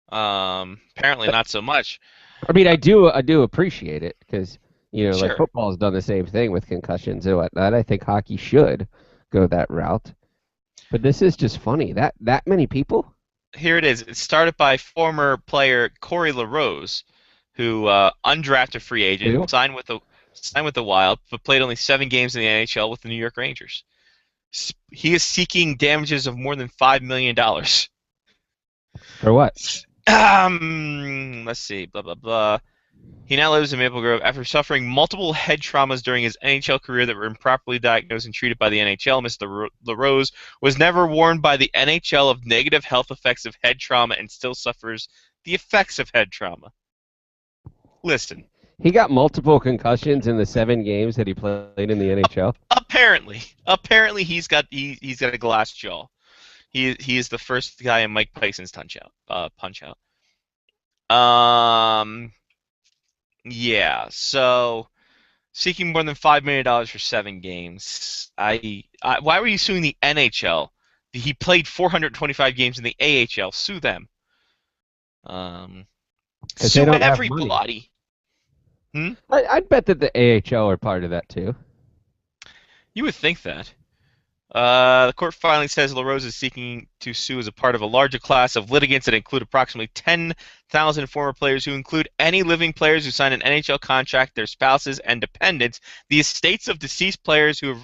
Apparently not so much. I mean, I do appreciate it because Sure. like football's done the same thing with concussions and whatnot. I think hockey should go that route, but this is just funny. That many people. Here it is. It started by former player Corey LaRose, who undrafted free agent, signed with the Wild, but played only 7 games in the NHL with the New York Rangers. He is seeking damages of more than $5 million. For what? Let's see. Blah blah blah. He now lives in Maple Grove after suffering multiple head traumas during his NHL career that were improperly diagnosed and treated by the NHL. Mr. LaRose was never warned by the NHL of negative health effects of head trauma and still suffers the effects of head trauma. Listen. He got multiple concussions in the 7 games that he played in the NHL. Apparently, he's got a glass jaw. He is the first guy in Mike Tyson's punch out. Yeah. So, seeking more than $5 million for 7 games. Why were you suing the NHL? He played 425 games in the AHL. Sue them. Sue everybody. I'd bet that the AHL are part of that too. You would think that. The court finally says LaRose is seeking to sue as a part of a larger class of litigants that include approximately 10,000 former players, who include any living players who signed an NHL contract, their spouses and dependents, the estates of deceased players who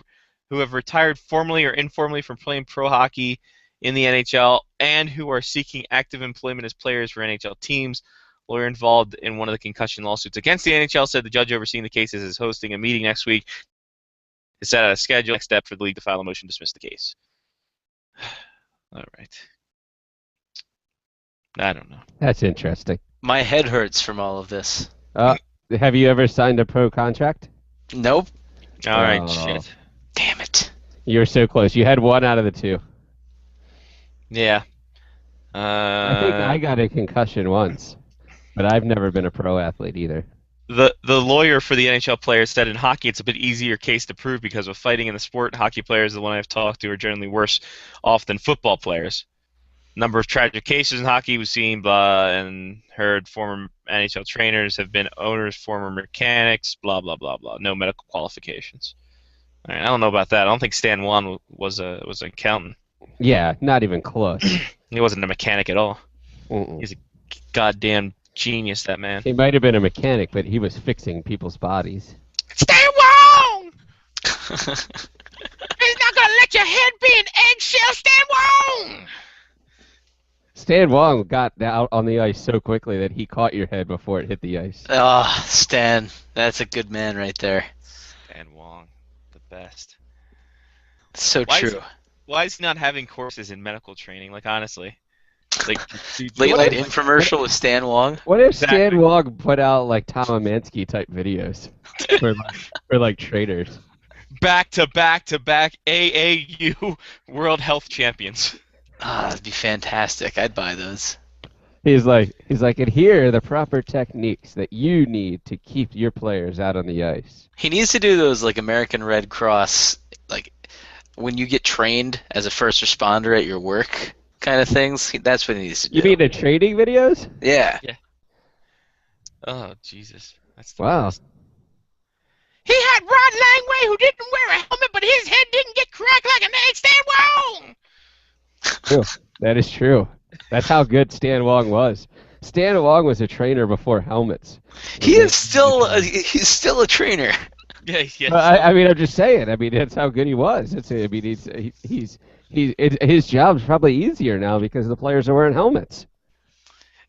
have retired formally or informally from playing pro hockey in the NHL, and who are seeking active employment as players for NHL teams. Lawyer involved in one of the concussion lawsuits against the NHL said the judge overseeing the cases is hosting a meeting next week to set out a schedule. Next step for the league to file a motion to dismiss the case. All right. I don't know. That's interesting. My head hurts from all of this. Have you ever signed a pro contract? Nope. All right, shit. Damn it. You were so close. You had 1 out of the 2. Yeah. I think I got a concussion once, but I've never been a pro athlete either. The lawyer for the NHL players said in hockey it's a bit easier case to prove because of fighting in the sport. Hockey players, the one I've talked to, are generally worse off than football players. Number of tragic cases in hockey we've seen and heard. Former NHL trainers have been owners, former mechanics, blah, blah, blah, blah. No medical qualifications. All right, I don't know about that. I don't think Stan Juan was an accountant. Yeah, not even close. He wasn't a mechanic at all. Mm-mm. He's a goddamn genius, that man. He might have been a mechanic, but he was fixing people's bodies. Stan Wong! He's not gonna let your head be an eggshell, Stan Wong! Stan Wong got out on the ice so quickly that he caught your head before it hit the ice. Oh, Stan. That's a good man right there. Stan Wong, the best. So true. Why is he not having courses in medical training? Like, honestly. Like, Late night infomercial with Stan Wong. What if Stan Wong put out like Tom Amansky type videos for like traders? Back to back to back AAU World Health Champions. Ah, that'd be fantastic. I'd buy those. He's like, and here are the proper techniques that you need to keep your players out on the ice. He needs to do those like American Red Cross, like when you get trained as a first responder at your work kind of things. That's what he needs to do. You mean the training videos? Yeah. Oh, Jesus. That's the Wow. worst. He had Rod Langway, who didn't wear a helmet, but his head didn't get cracked like an egg. Stan Wong! True. That is true. That's how good Stan Wong was. Stan Wong was a trainer before helmets. He's still a trainer. Yeah, yeah. I mean, I'm just saying. I mean, that's how good he was. His job's probably easier now because the players are wearing helmets.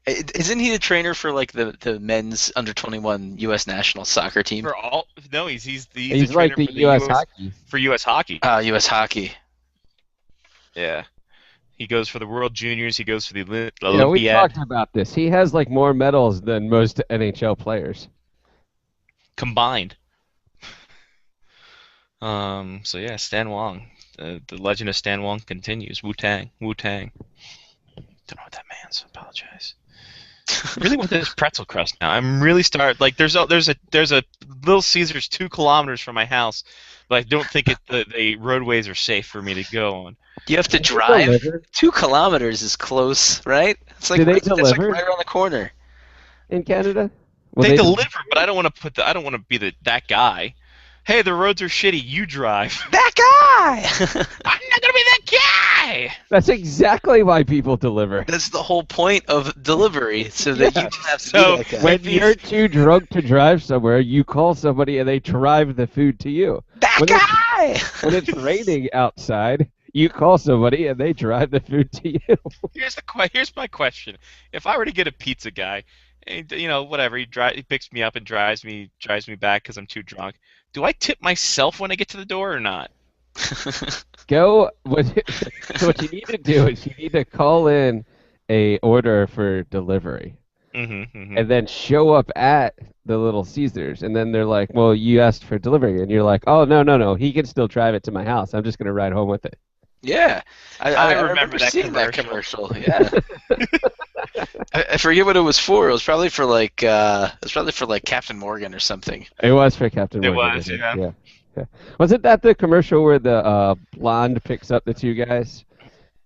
Isn't he the trainer for like the men's under-21 U.S. national soccer team? He's like the U.S. hockey. For U.S. hockey. U.S. hockey. Yeah. He goes for the World Juniors. He goes for the Olympiad. Yeah, we talked about this. He has like more medals than most NHL players combined. So yeah, Stan Wong. The legend of Stan Wong continues. Wu-Tang. Wu-Tang. Don't know what that means. Apologize. I really want this pretzel crust now. I'm really there's a Little Caesars 2 kilometers from my house, but I don't think the roadways are safe for me to go on. You have to drive. 2 kilometers is close, right? It's like, that's like right around the corner. In Canada? They deliver, but I don't want to be that guy. Hey, the roads are shitty. You drive. That guy! I'm not gonna be that guy. That's exactly why people deliver. That's the whole point of delivery, so that you just have to be that guy. When you're too drunk to drive somewhere, you call somebody and they drive the food to you. That guy! When it's raining outside, you call somebody and they drive the food to you. Here's my question: if I were to get a pizza guy, And, whatever. He picks me up and drives me back because I'm too drunk. Do I tip myself when I get to the door or not? So what you need to do is you need to call in a order for delivery, and then show up at the Little Caesars, and then they're like, "Well, you asked for delivery," and you're like, "Oh, no, he can still drive it to my house. I'm just gonna ride home with it." Yeah, I remember that seeing commercial. that commercial. Yeah, I forget what it was for. It was probably for like Captain Morgan or something. It was for Captain Morgan. It was, yeah. Wasn't that the commercial where the blonde picks up the two guys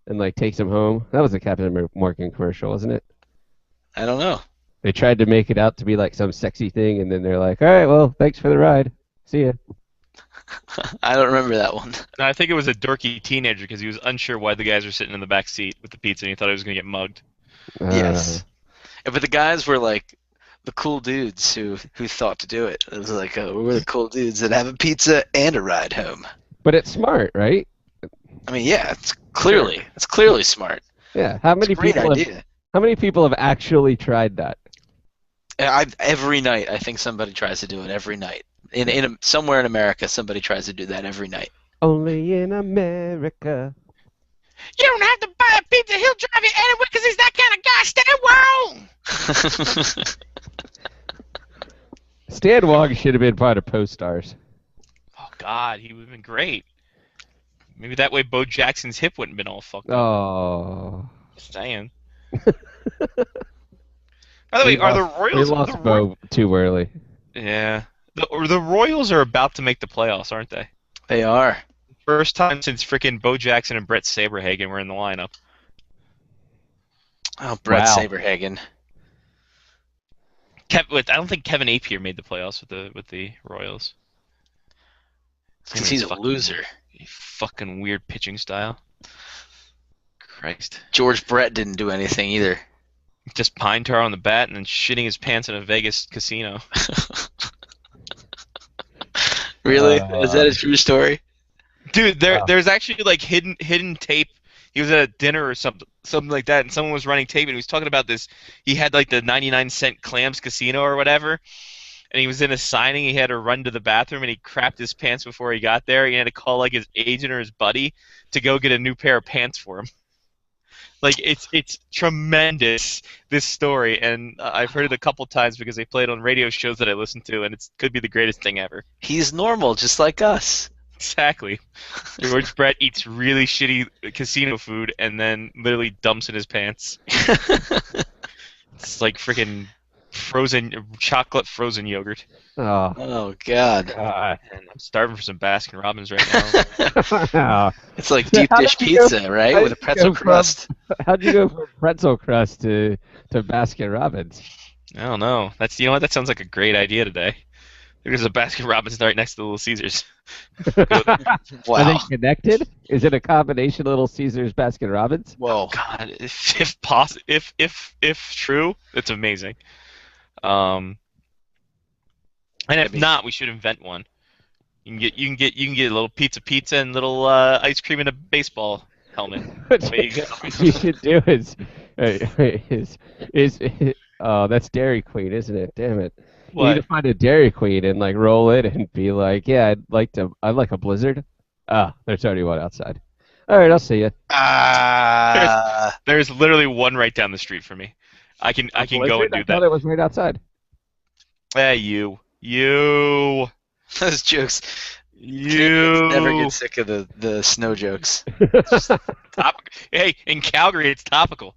and like takes them home? That was a Captain Morgan commercial, wasn't it? I don't know. They tried to make it out to be like some sexy thing, and then they're like, "All right, well, thanks for the ride. See ya." I don't remember that one. No, I think it was a dorky teenager because he was unsure why the guys were sitting in the back seat with the pizza, and he thought he was going to get mugged. Yes. Yeah, but the guys were like the cool dudes who thought to do it. It was like, we're the cool dudes that have a pizza and a ride home. But it's smart, right? I mean, yeah, it's clearly smart. Yeah. How many It's a great people? idea. How many people have actually tried that? Every night, I think somebody tries to do it every night. Somewhere in America, somebody tries to do that every night. Only in America. You don't have to buy a pizza. He'll drive you anywhere because he's that kind of guy. Stay wrong. Stan Wong should have been part of PostStars. Oh, God, he would have been great. Maybe that way Bo Jackson's hip wouldn't have been all fucked up. Oh. Just saying. By the way, are the Royals... We lost Bo too early. Yeah. The Royals are about to make the playoffs, aren't they? They are. First time since frickin' Bo Jackson and Brett Saberhagen were in the lineup. Oh, Brett Wow. Saberhagen. I don't think Kevin Appier made the playoffs with the Royals. Because he's a loser. Fucking weird pitching style. Christ. George Brett didn't do anything either. Just pine tar on the bat and then shitting his pants in a Vegas casino. Really? Is that a true story? Dude, there's actually like hidden tape. He was at a dinner or something like that, and someone was running tape, and he was talking about this. He had like the 99-cent Clams Casino or whatever, and he was in a signing. He had to run to the bathroom, and he crapped his pants before he got there. He had to call like his agent or his buddy to go get a new pair of pants for him. Like it's tremendous, this story, and I've heard it a couple times because they play it on radio shows that I listen to, and it could be the greatest thing ever. He's normal, just like us. Exactly. George Brett eats really shitty casino food and then literally dumps in his pants. It's like freaking chocolate frozen yogurt. Oh. Oh, God. And I'm starving for some Baskin Robbins right now. It's like deep dish pizza, right? With a pretzel crust. How'd you go from pretzel crust to Baskin Robbins? I don't know. You know what? That sounds like a great idea today. There's a Baskin Robbins right next to Little Caesars. Wow. Are they connected? Is it a combination of Little Caesars, Baskin Robbins? Whoa. God, if true, it's amazing. And if not, we should invent one. You can get a little pizza and little ice cream in a baseball helmet. What you should do is that's Dairy Queen, isn't it? Damn it. You need to find a Dairy Queen and like roll it and be like, yeah, I'd like a Blizzard. There's already one outside. All right, I'll see you. There's literally one right down the street for me. I can go and do I thought that. it was right outside. You. Those jokes. You Never get sick of the snow jokes. Hey, in Calgary, it's topical.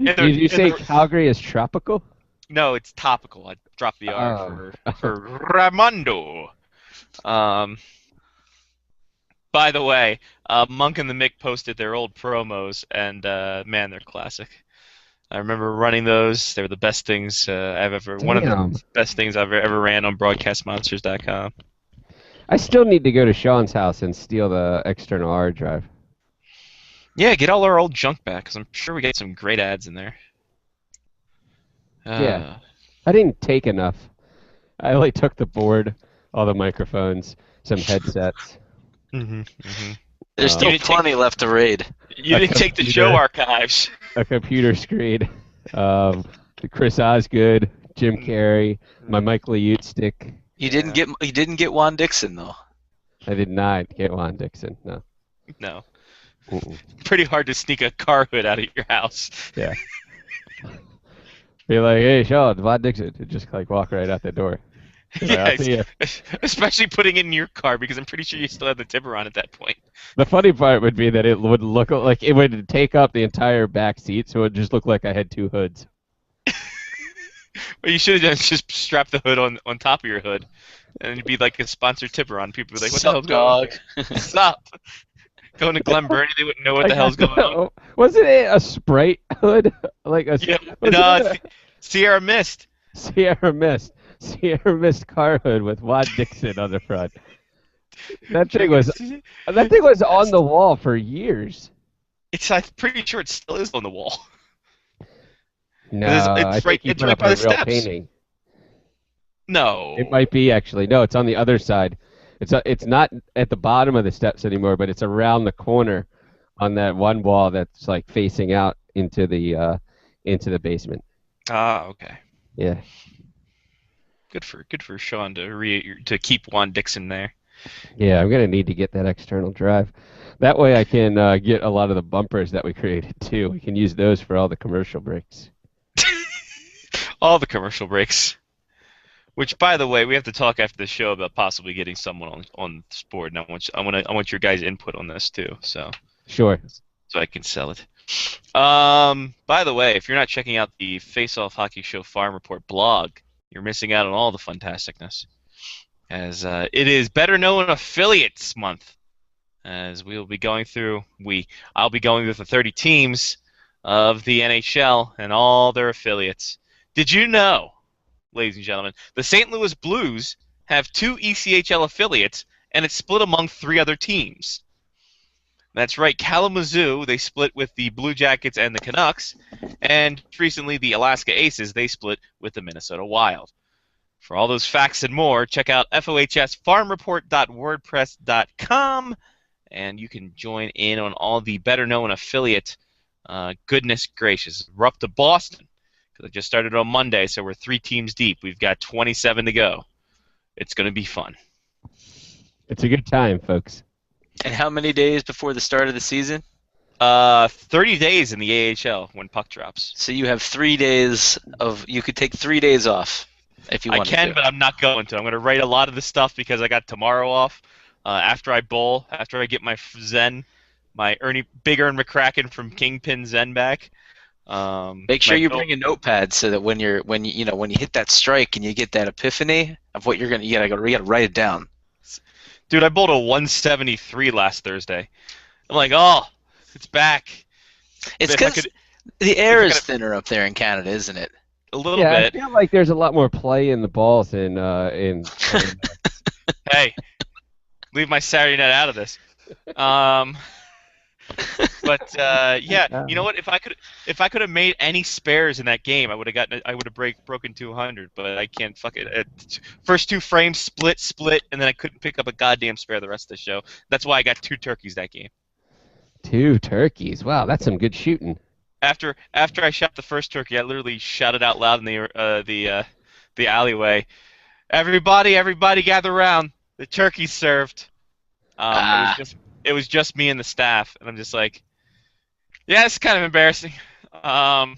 Did you say Calgary is tropical? No, it's topical. I dropped the R for Ramondo. By the way, Monk and the Mick posted their old promos, and man, they're classic. I remember running those. They were the best things I've ever. Damn. One of the best things I've ever ran on BroadcastMonsters.com. I still need to go to Sean's house and steal the external hard drive. Yeah, get all our old junk back, because I'm sure we got some great ads in there. Yeah. I didn't take enough. I only took the board, all the microphones, some headsets. There's still plenty left to raid. You didn't take the show archives. A computer screen. Chris Osgood, Jim Carrey, my Mike Liute stick. You didn't get Juan Dixon though. I did not get Juan Dixon. No. No. Mm-mm. Pretty hard to sneak a car hood out of your house. Yeah. Be like, hey, Sean, Juan Dixon. And just like walk right out the door. Like, I'll see ya. Especially putting it in your car because I'm pretty sure you still have the tipper on at that point. The funny part would be that it would look like it would take up the entire back seat, so it would just look like I had two hoods. Well, you should have just strapped the hood on top of your hood, and it'd be like a sponsored tipper on. People would be like, "What the hell's going on?" Stop. Going to Glen Burnie, they wouldn't know what the hell's going on. Wasn't it a Sprite hood? Like a Sierra Mist. Sierra Mist car hood with Juan Dixon on the front. That thing was on the wall for years. I'm pretty sure it still is on the wall. No, it's right by the steps. Painting. No. It might be actually. No, it's on the other side. It's not at the bottom of the steps anymore, but it's around the corner on that one wall that's like facing out into the basement. Ah, okay. Yeah. Good for Sean to keep Juan Dixon there. Yeah, I'm gonna need to get that external drive. That way I can get a lot of the bumpers that we created too. We can use those for all the commercial breaks. All the commercial breaks. Which, by the way, we have to talk after the show about possibly getting someone on this board. And I want your guys' input on this too. So sure. So I can sell it. By the way, if you're not checking out the Face Off Hockey Show Farm Report blog, you're missing out on all the fantasticness. As it is Better Known Affiliates Month. As I'll be going through the 30 teams of the NHL and all their affiliates. Did you know, ladies and gentlemen, the St. Louis Blues have 2 ECHL affiliates, and it's split among 3 other teams? That's right, Kalamazoo, they split with the Blue Jackets and the Canucks, and recently the Alaska Aces, they split with the Minnesota Wild. For all those facts and more, check out fohsfarmreport.wordpress.com, and you can join in on all the better-known affiliate goodness gracious. We're up to Boston, because I just started on Monday, so we're 3 teams deep. We've got 27 to go. It's going to be fun. It's a good time, folks. And how many days before the start of the season? 30 days in the AHL when puck drops. So you have 3 days you could take 3 days off if you want to. I can, but I'm not going to. I'm going to write a lot of the stuff because I got tomorrow off. After I bowl, after I get my Zen, my Big Ern McCracken from Kingpin Zen back. Make sure you bring a notepad so that when you hit that strike and you get that epiphany of what you gotta write it down. Dude, I bowled a 173 last Thursday. I'm like, oh, it's back. It's because the air is thinner up there in Canada, isn't it? A little bit. I feel like there's a lot more play in the balls in Hey, leave my Saturday night out of this. But yeah, you know what? If I could have made any spares in that game, I would have broken 200. But I can't. Fuck it. First 2 frames split, and then I couldn't pick up a goddamn spare the rest of the show. That's why I got 2 turkeys that game. 2 turkeys. Wow, that's some good shooting. After I shot the first turkey, I literally shouted out loud in the alleyway, "Everybody, gather around! The turkey's served." It was just me and the staff, and I'm just like, yeah, it's kind of embarrassing. All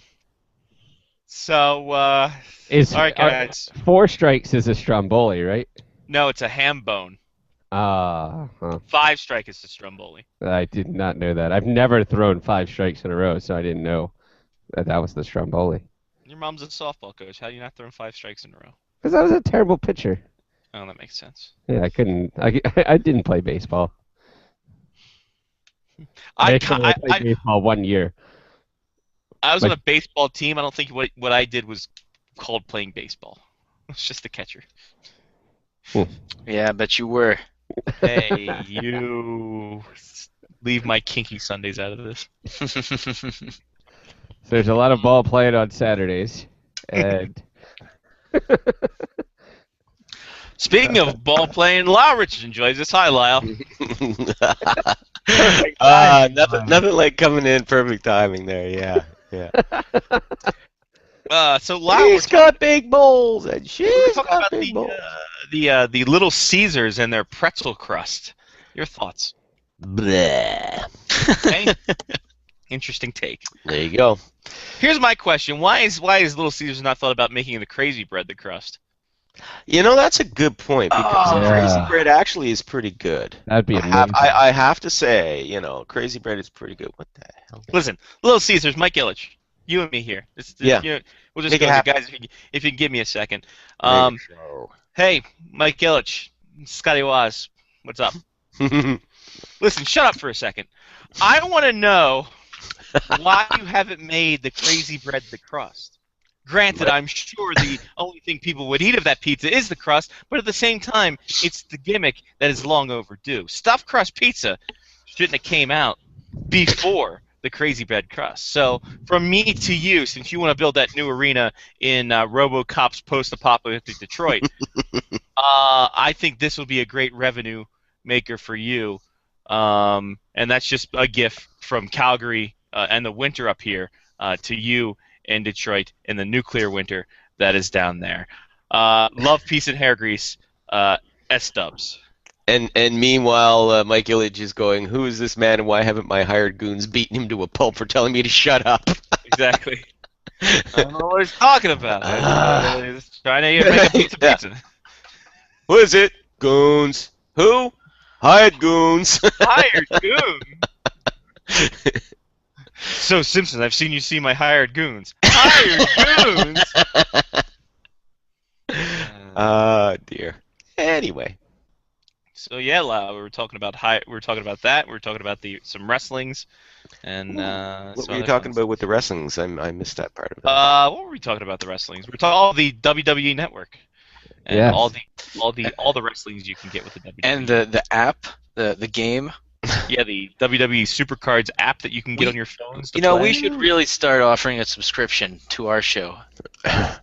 right, guys. 4 strikes is a Stromboli, right? No, it's a ham bone. 5 strike is a Stromboli. I did not know that. I've never thrown 5 strikes in a row, so I didn't know that was the Stromboli. Your mom's a softball coach. How do you not throw 5 strikes in a row? Because I was a terrible pitcher. Oh, that makes sense. Yeah, I couldn't. I didn't play baseball. I played baseball 1 year. I was on a baseball team. I don't think what I did was called playing baseball. It's just the catcher. Yeah, I bet you were. Hey, you leave my kinky Sundays out of this. So there's a lot of ball playing on Saturdays, and speaking of ball playing, Lyle Richards enjoys this. Hi, Lyle. Nothing like coming in perfect timing there. Yeah. So Lau, He's got big bowls, and she's we're talking got about big bowls. the Little Caesars and their pretzel crust. Your thoughts? Bleh. Okay. Interesting take. There you go. Here's my question: Why is Little Caesars not thought about making the crazy bread the crust? You know, that's a good point because Oh. crazy Yeah. bread actually is pretty good. That'd be I have, amazing. I have to say, you know, crazy bread is pretty good. What the hell? Listen, Little Caesars, Mike Ilitch, you and me here. Yeah. We'll just Make go it here, happen. guys. If you can give me a second. Show. Hey, Mike Ilitch, Scotty Waz, what's up? Listen, shut up for a second. I want to know why you haven't made the crazy bread the crust. Granted, I'm sure the only thing people would eat of that pizza is the crust, but at the same time, it's the gimmick that is long overdue. Stuffed crust pizza shouldn't have came out before the crazy bread crust. So, from me to you, since you want to build that new arena in RoboCop's post-apocalyptic Detroit, I think this will be a great revenue maker for you. And that's just a gift from Calgary and the winter up here to you in Detroit in the nuclear winter that is down there. Love, peace, and hair grease. S-Dubs. And meanwhile, Mike Ilitch is going, who is this man and why haven't my hired goons beaten him to a pulp for telling me to shut up? Exactly. I don't know what he's talking about. He's trying to make a pizza. Yeah. Who is it? Goons. Who? Hired goons. Hired goon. So, Simpson, I've seen you see my hired goons. Hired goons? Dear. Anyway. So yeah, Lau, we were talking about that. We were talking about some wrestlings, and What some were you other talking things. about with the wrestlings? I missed that part of it. What were we talking about the wrestlings? We're talking all the WWE Network, and Yes. all the wrestlings you can get with the WWE. And the app, the game. Yeah, the WWE Supercards app that you can get on your phones. To You know, play. we should really start offering a subscription to our show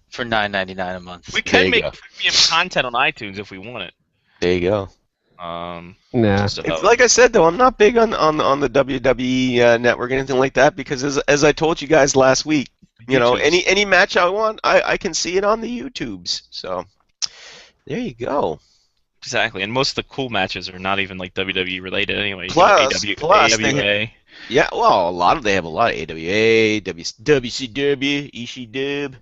for $9.99 a month. We There can you make go. premium content on iTunes if we want it. There you go. Nah. Just It's about- like I said though, I'm not big on the WWE network or anything like that because as I told you guys last week, you know, YouTubes. any match I want, I can see it on the YouTubes. So there you go. Exactly, and most of the cool matches are not even like WWE related anyway. You Plus- got plus they- AWA. Yeah, well, they have a lot of AWA, WCW, ECW,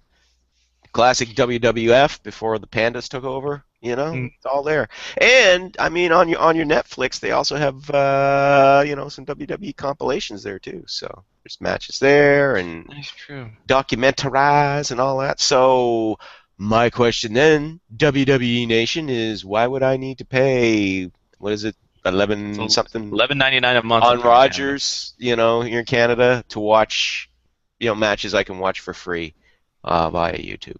classic WWF before the Pandas took over. You know, it's all there. And I mean, on your Netflix, they also have some WWE compilations there too. So there's matches there and That's true. documentarize and all that. So my question then, WWE Nation, is why would I need to pay? What is it, 11 something? $11.99 a month On in Rogers, you know, here in Canada, to watch, you know, matches I can watch for free via YouTube.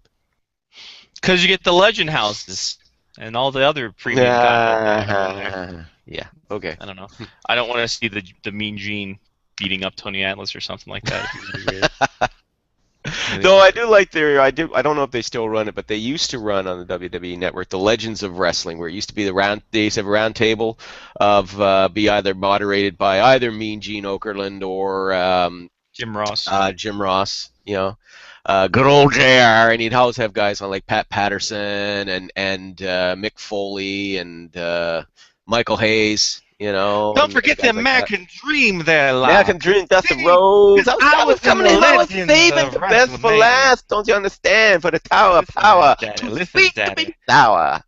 Because you get the Legend Houses and all the other premium content. on there. Yeah. Okay. I don't know. I don't want to see the Mean Gene beating up Tony Atlas or something like that. It'd be really weird. Though I do like I don't know if they still run it, but they used to run on the WWE Network the Legends of Wrestling, where it used to be they used to have a round table of be either moderated by either Mean Gene Okerlund or Jim Ross. Jim Ross, you know. Good old JR, and he'd always have guys on like Pat Patterson and Mick Foley and Michael Hayes, you know. Don't and forget the guys like that. American Dream there, lad. American Dream, Dustin Rhodes. I was coming in, I was legends saving of the best for WrestleMania. last. Don't you understand? For the Tower of Listen, Power. Daddy, To listen, speak Daddy. to be Tower.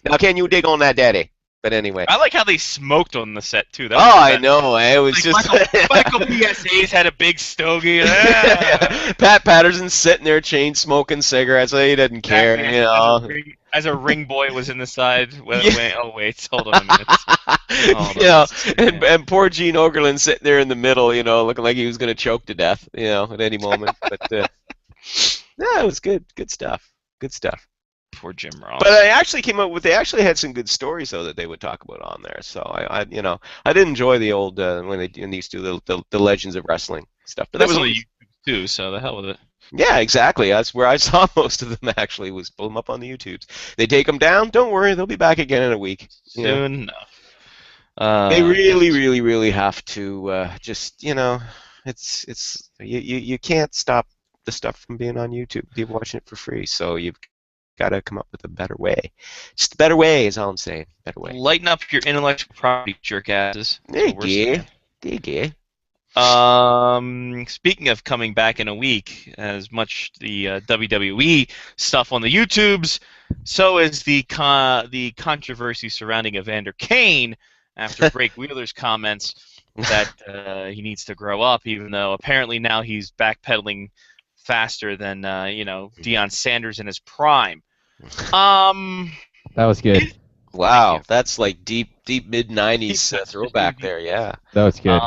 Now, can you dig on that, Daddy? But anyway. I like how they smoked on the set too. That Oh, was I that- know. It was Like just Michael PSA's had a big stogie. Yeah. Pat Patterson's sitting there, chain smoking cigarettes. He doesn't care, you know. As a ring boy was in the side. Yeah. Oh wait, hold on a minute. Oh, You know, that's- and poor Gene Okerlund sitting there in the middle, you know, looking like he was going to choke to death, you know, at any moment. But yeah, it was good. Good stuff. Good stuff. Poor Jim Ross. But I actually came up with. They actually had some good stories though that they would talk about on there. So I did enjoy the old when they used to do the Legends of Wrestling stuff. But that That's was on the YouTube too, so the hell with it. yeah, exactly. That's where I saw most of them. Actually, was pull them up on the YouTubes. They take them down. Don't worry, they'll be back again in a week. You know? Soon enough. They really have to just, you know, it's you can't stop the stuff from being on YouTube, people watching it for free. So you've got to come up with a better way. Just a better way is all I'm saying. Better way. Lighten up your intellectual property, jerk asses. There you go. Speaking of coming back in a week, as much the WWE stuff on the YouTubes, so is the controversy surrounding Evander Kane after Drake Wheeler's comments that he needs to grow up, even though apparently now he's backpedaling faster than Deion Sanders in his prime. That was good. Wow, that's like deep mid '90s throwback there. Yeah, That was good.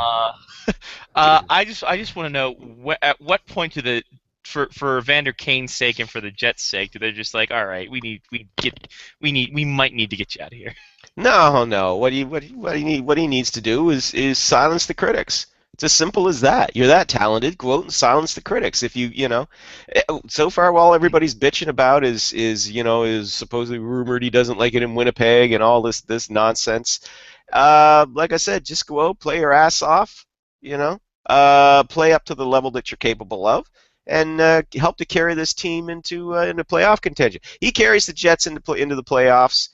I just want to know at what point for Evander Kane's sake and for the Jets' sake, do they just like, all right, we might need to get you out of here? No. What he needs to do is silence the critics. It's as simple as that. You're that talented. Go out and silence the critics. If you know, so far while everybody's bitching about is supposedly rumored he doesn't like it in Winnipeg and all this nonsense. Like I said, just go out, play your ass off. Play up to the level that you're capable of, and help to carry this team into playoff contention. He carries the Jets into the playoffs.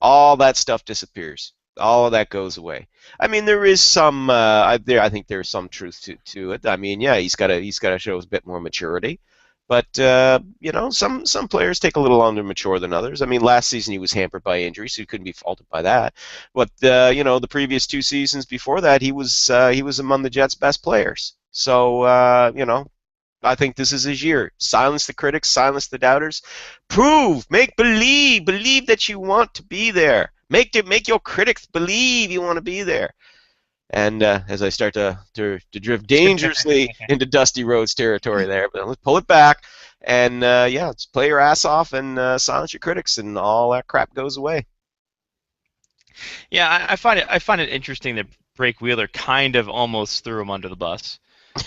All that stuff disappears. All of that goes away. I mean, there is some. I think there's some truth to it. I mean, yeah, he's got to show a bit more maturity. But some players take a little longer to mature than others. I mean, last season he was hampered by injury, so he couldn't be faulted by that. But the previous 2 seasons before that, he was among the Jets' best players. So I think this is his year. Silence the critics, silence the doubters. Make believe that you want to be there. Make your critics believe you want to be there. And as I start to drift dangerously into Dusty Rhodes territory there, but let's pull it back and let's play your ass off and silence your critics, and all that crap goes away. Yeah, I find it interesting that Drake Wheeler kind of almost threw him under the bus,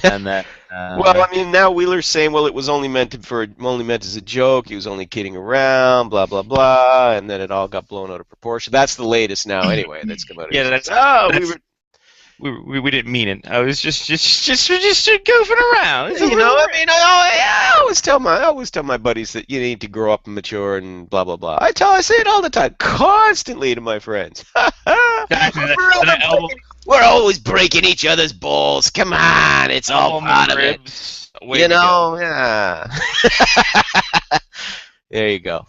and that. Well, I mean, now Wheeler's saying, well, it was only meant as a joke. He was only kidding around, blah blah blah, and then it all got blown out of proportion. That's the latest now, anyway. That's come out. Yeah, we didn't mean it. I was just goofing around. I always tell my buddies that you need to grow up and mature and blah blah blah. I say it all the time, constantly to my friends. We're always breaking each other's balls. Come on, it's all part of it. Yeah. There you go.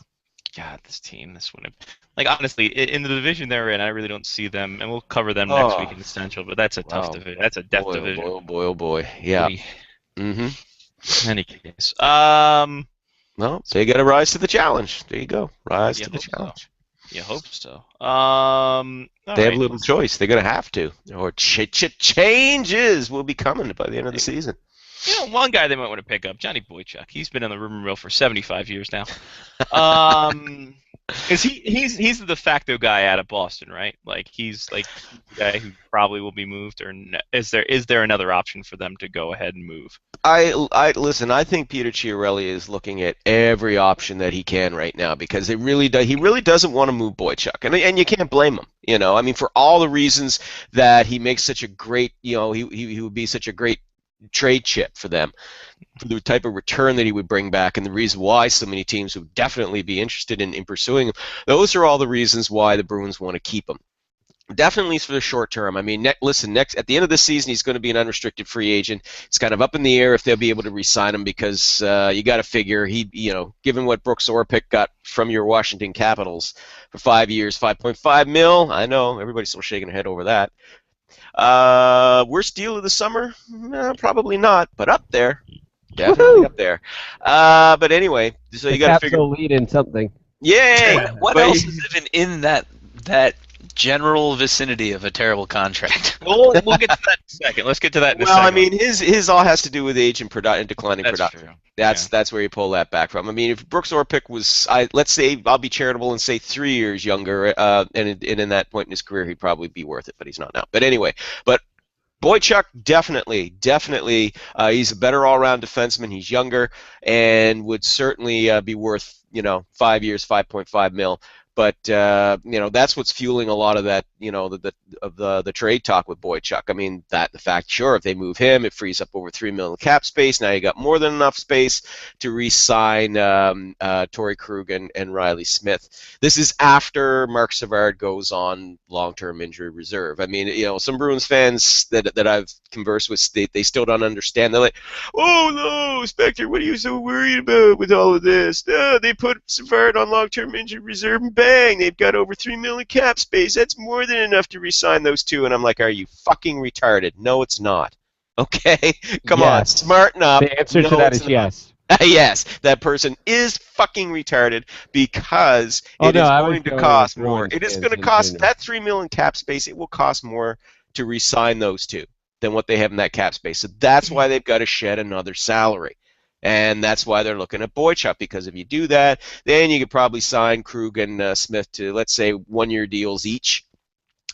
God, this one. Like, honestly, in the division they're in, I really don't see them, and we'll cover them next week in the Central, but that's a tough division. That's a depth division. Oh boy. Yeah. In any case. Well, so you got to rise to the challenge. There you go. Rise to the challenge. So. You hope so. They have a little choice. They're going to have to. Or changes will be coming by the end of the season. One guy they might want to pick up, Johnny Boychuk. He's been on the rumor mill for 75 years now. Because he's the de facto guy out of Boston, right? Like, he's like the guy who probably will be moved, or is there another option for them to go ahead and move? Listen, I think Peter Chiarelli is looking at every option that he can right now, because he really doesn't want to move Boychuk, and you can't blame him. I mean, for all the reasons that he makes such a great, he would be such a great trade chip for them, for the type of return that he would bring back, and the reason why so many teams would definitely be interested in pursuing him. Those are all the reasons why the Bruins want to keep him. Definitely for the short term. I mean, at the end of the season, he's going to be an unrestricted free agent. It's kind of up in the air if they'll be able to re-sign him, because you got to figure given what Brooks Orpik got from your Washington Capitals for 5 years, $5.5 million. I know everybody's still shaking their head over that. Worst deal of the summer? Probably not, but up there. Definitely up there. But anyway, so you got to figure. Lead in something. Yay! What else is even in that general vicinity of a terrible contract? We'll get to that in a second. Let's get to that in a second. Well, I mean, his all has to do with age and declining production. True. That's where you pull that back from. I mean, if Brooks Orpik was, let's say, I'll be charitable and say 3 years younger, and in that point in his career, he'd probably be worth it, but he's not now. But anyway, Boychuk, definitely, he's a better all-around defenseman. He's younger and would certainly be worth, 5 years, $5.5 million. But that's what's fueling a lot of that, the trade talk with Boychuk. I mean, the fact, sure, if they move him, it frees up over $3 million cap space. Now you got more than enough space to re-sign Torrey Krug and Riley Smith. This is after Mark Savard goes on long-term injury reserve. I mean, some Bruins fans that I've conversed with, they still don't understand. They're like, "Oh no, Spectre, what are you so worried about with all of this? They put Savard on long-term injury reserve and bang, they've got over $3 million cap space. That's more than enough to re-sign those two." And I'm like, are you fucking retarded? No, it's not. Okay? Come on, smarten up. The answer to that is yes. Yes, that person is fucking retarded because it is going to cost more. It is going to cost that $3 million cap space. It will cost more to re-sign those two than what they have in that cap space. So that's why they've got to shed another salary. And that's why they're looking at Boychuk, because if you do that, then you could probably sign Krug and Smith to, let's say, 1-year deals each.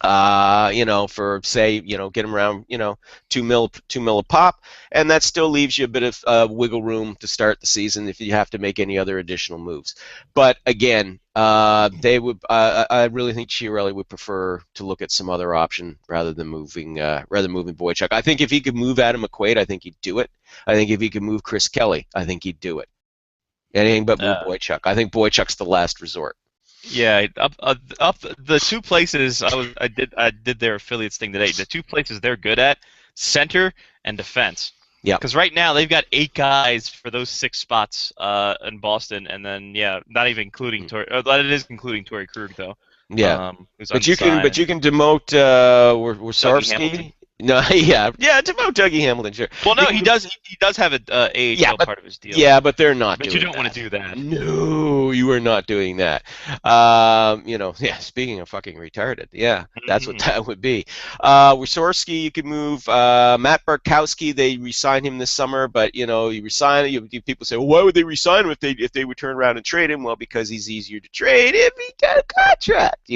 For say, get them around, $2 million a pop, and that still leaves you a bit of wiggle room to start the season if you have to make any other additional moves. But again, they would. I really think Chiarelli would prefer to look at some other option rather than moving Boychuk. I think if he could move Adam McQuaid, I think he'd do it. I think if he could move Chris Kelly, I think he'd do it. Anything but move Boychuk. I think Boychuk's the last resort. Yeah, up the two places I did their affiliates thing today. The two places they're good at, center and defense. Yeah. Because right now they've got 8 guys for those 6 spots in Boston, and then not even including Torrey. It is including Torrey Krug though. Yeah. But you can demote Warshawski. No, demote Dougie Hamilton, sure. Well, no, he does have a AHL part of his deal. Yeah, but they're not doing that. But you don't want to do that. No, you are not doing that. Speaking of fucking retarded, that's what that would be. Warshawski, you could move. Matt Barkowski, they re-signed him this summer, but, you resign him. People say, well, why would they re-sign him if they would turn around and trade him? Well, because he's easier to trade if he got a contract,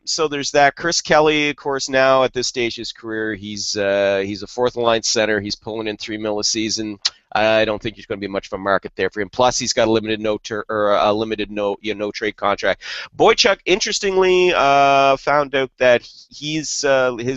So there's that. Chris Kelly, of course, now at this stage of his career, he's a fourth line center. He's pulling in $3 million a season. I don't think there's going to be much of a market there for him. Plus, he's got a limited no trade contract. Boychuk, interestingly, found out that his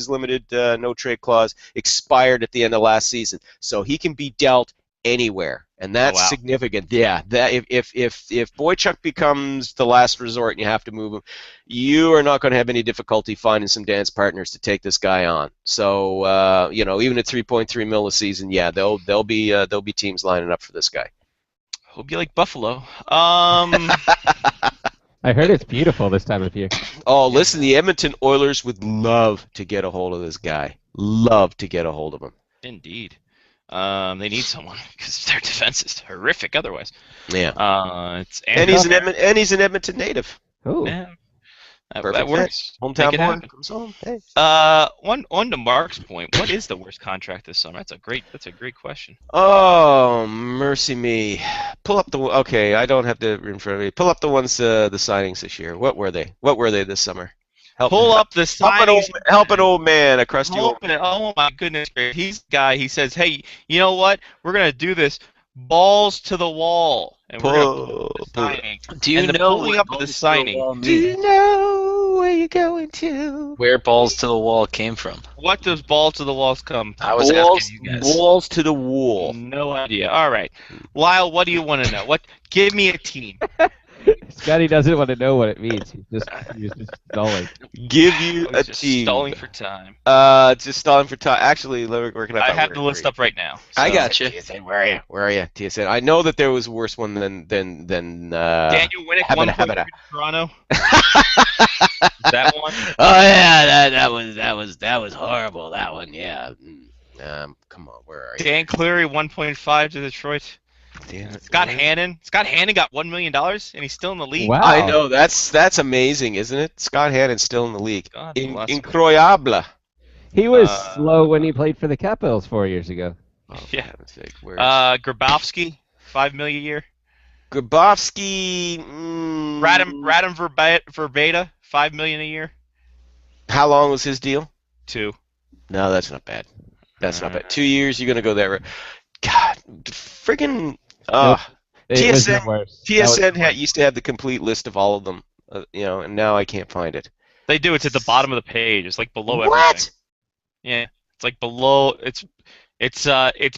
limited no trade clause expired at the end of last season, so he can be dealt anywhere. And that's significant. Yeah, that if Boychuk becomes the last resort and you have to move him, you are not going to have any difficulty finding some dance partners to take this guy on. So even at $3.3 million a season, there'll be teams lining up for this guy. Hope you like Buffalo. I heard it's beautiful this time of year. Oh, listen, the Edmonton Oilers would love to get a hold of this guy. Love to get a hold of him. Indeed. They need someone because their defense is horrific otherwise. Yeah. He's an Edmonton native. Oh. Yeah. Perfect. That works. Hometown boy comes home. Hey. On to Mark's point, what is the worst contract this summer? That's a great question. Oh, mercy me. Pull up I don't have to in front of me. Pull up the ones the signings this year. What were they this summer? Pull up the signings. Help an old man, a crusty old man. Oh my goodness, he's the guy. He says, "Hey, you know what? We're gonna do this. Balls to the wall." And we're gonna pull the signing. Do you know pulling up the signing? Do you know where you're going to? Where balls to the wall came from? What does balls to the walls come? I was asking you guys. Balls to the wall. No idea. All right, Lyle, what do you want to know? Give me a team. Scotty doesn't want to know what it means. He's just stalling. Give you a team. Stalling for time. Just stalling for time. Actually, we're gonna. I have the list up right now. So. I got you. TSN, where are you? TSN. I know that there was a worse one than Daniel Winnick, 1.3 Toronto. That one. Oh yeah, that was horrible. That one, yeah. Come on, where are you? Dan Cleary, 1.5 to Detroit. Scott Hannon got $1 million, and he's still in the league. Wow. I know, that's amazing, isn't it? Scott Hannon's still in the league. Incroyable. He was slow when he played for the Capitals 4 years ago. Oh, yeah. Grabowski, $5 million a year. Grabowski. Radim Verbata, $5 million a year. How long was his deal? 2. No, that's not bad. That's not bad. 2 years, you're gonna go there. God, friggin'. It was the TSN worst. used to have the complete list of all of them, and now I can't find it. They do. It's at the bottom of the page. It's like below everything. What? Yeah, it's like below. It's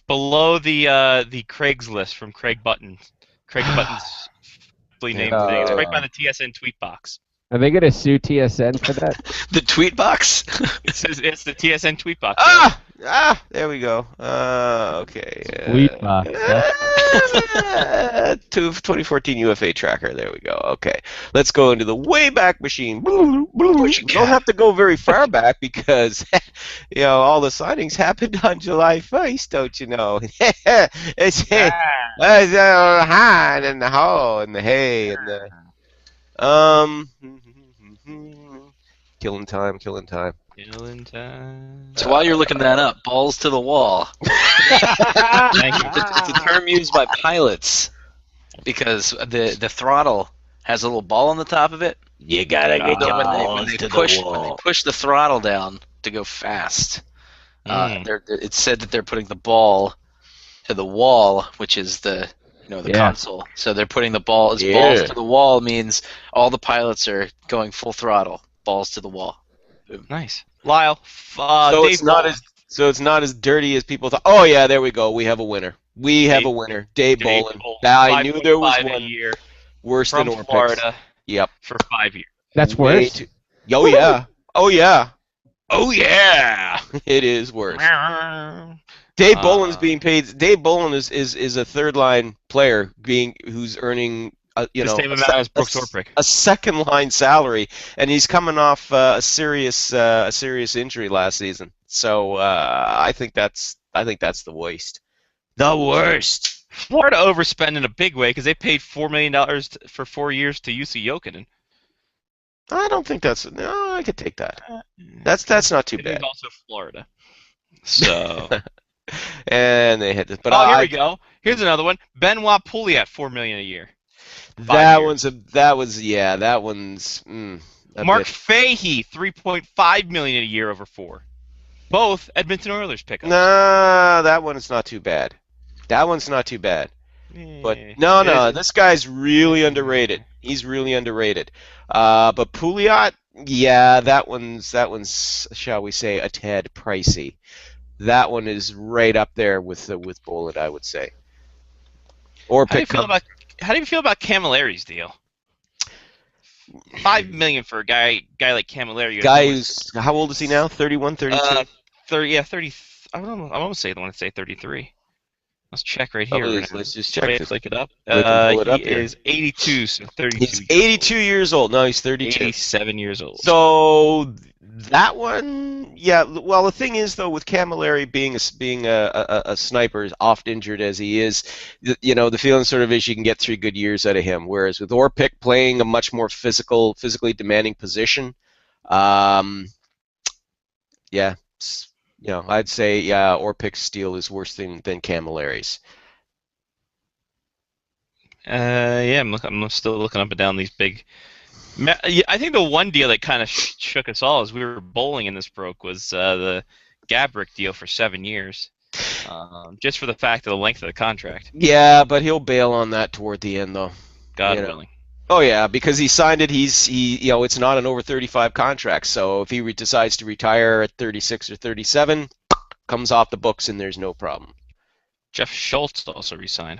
below the Craigslist from Craig Button. Craig Button's fully named thing. It's right by the TSN tweet box. Are they gonna sue TSN for that? The tweet box? It's the TSN tweet box. There we go. Okay. Tweet box. 2014 UFA tracker. There we go. Okay. Let's go into the Wayback Machine. We don't have to go very far back because, all the signings happened on July 1st, don't you know? It's hand and the hoe and the hay and the killing time. Killing time. So while you're looking that up, balls to the wall. Thank you. It's a term used by pilots because the throttle has a little ball on the top of it. You gotta get your when balls they to push the wall. the throttle down to go fast. It's said that they're putting the ball to the wall, which is the console. So they're putting the balls to the wall means all the pilots are going full throttle, balls to the wall. Nice. Lyle. So Dave it's not as dirty as people thought. Oh yeah, there we go. We have a winner. Dave Bolin. I knew there was one. Year worse from than Orpix. Florida. Yep. For 5 years. That's worse. Oh yeah. Oh yeah. Oh yeah. It is worse. Dave Bolin's being paid. Dave Bolin is a third line player who's earning the same amount as Brooks Orpik. A second line salary, and he's coming off a serious injury last season. So I think that's the worst. The worst. Florida overspent in a big way because they paid $4 million for 4 years to Jussi Jokinen. I don't think that's. No, I could take that. That's not too bad. It's also Florida. So. And they had this. But here we go. Here's another one. Benoit Pouliot, $4 million a year. That one's. Mark Fahey, $3.5 million a year over 4. Both Edmonton Oilers pickups. Nah, that one is not too bad. But no, this guy's really underrated. He's really underrated. But Pouliot, yeah, that one's shall we say a tad pricey. That one is right up there with Bolin, I would say. Or how do you feel about Camilleri's deal? $5 million for a guy like Camilleri. Guy who's how old is he now? 31, 32? 30. I don't know. I want to say 33. Let's check right here. Let's just check. Let's look it up. He is 82, so 32. He's 82 years old. No, he's 32. 87 years old. So that one, yeah. Well, the thing is, though, with Camilleri being a sniper, oft injured as he is, the feeling sort of is you can get 3 good years out of him. Whereas with Orpik playing a much more physically demanding position, yeah. I'd say Orpik's steal is worse than Camilleri's. I'm still looking up and down these big. I think the one deal that kind of shook us all as we were bowling and this broke was the Gabrick deal for 7 years, just for the fact of the length of the contract. Yeah, but he'll bail on that toward the end, though. God willing. Oh yeah, because he signed it. It's not an over 35 contract. So if he decides to retire at 36 or 37, comes off the books and there's no problem. Jeff Schultz also resigned.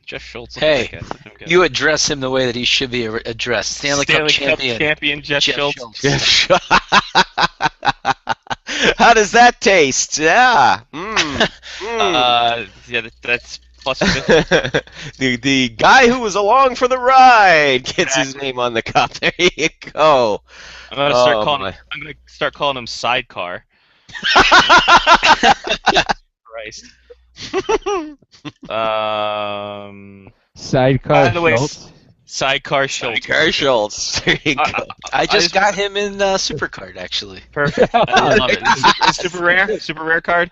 Jeff Schultz. Hey, you address him the way that he should be addressed. Stanley Cup champion Jeff Schultz. How does that taste? Yeah. That's plus 50. the guy who was along for the ride gets his name on the cup. There you go. I'm gonna start calling him Sidecar. Christ. Sidecar Schultz. Sidecar Schultz. Sidecar Schultz. There you go. I just got him in Supercard, actually. Perfect. I love it. It's super rare. Super rare card.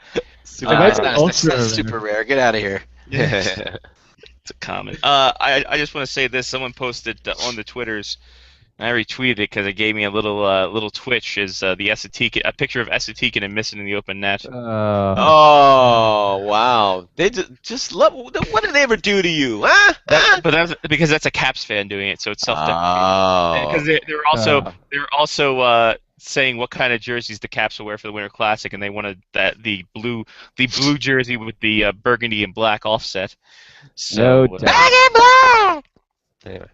That's super rare. Get out of here. It's a common. I just want to say this. Someone posted on the Twitters I retweeted it because it gave me a little twitch. Is the Esatecan, a picture of Esatecan and missing in the open net? Oh wow! They just love. What did they ever do to you? Huh? But that's because that's a Caps fan doing it, so it's self-deprecating. Oh. Because they're also saying what kind of jerseys the Caps will wear for the Winter Classic, and they wanted the blue jersey with the burgundy and black offset. So, No doubt. Anyway.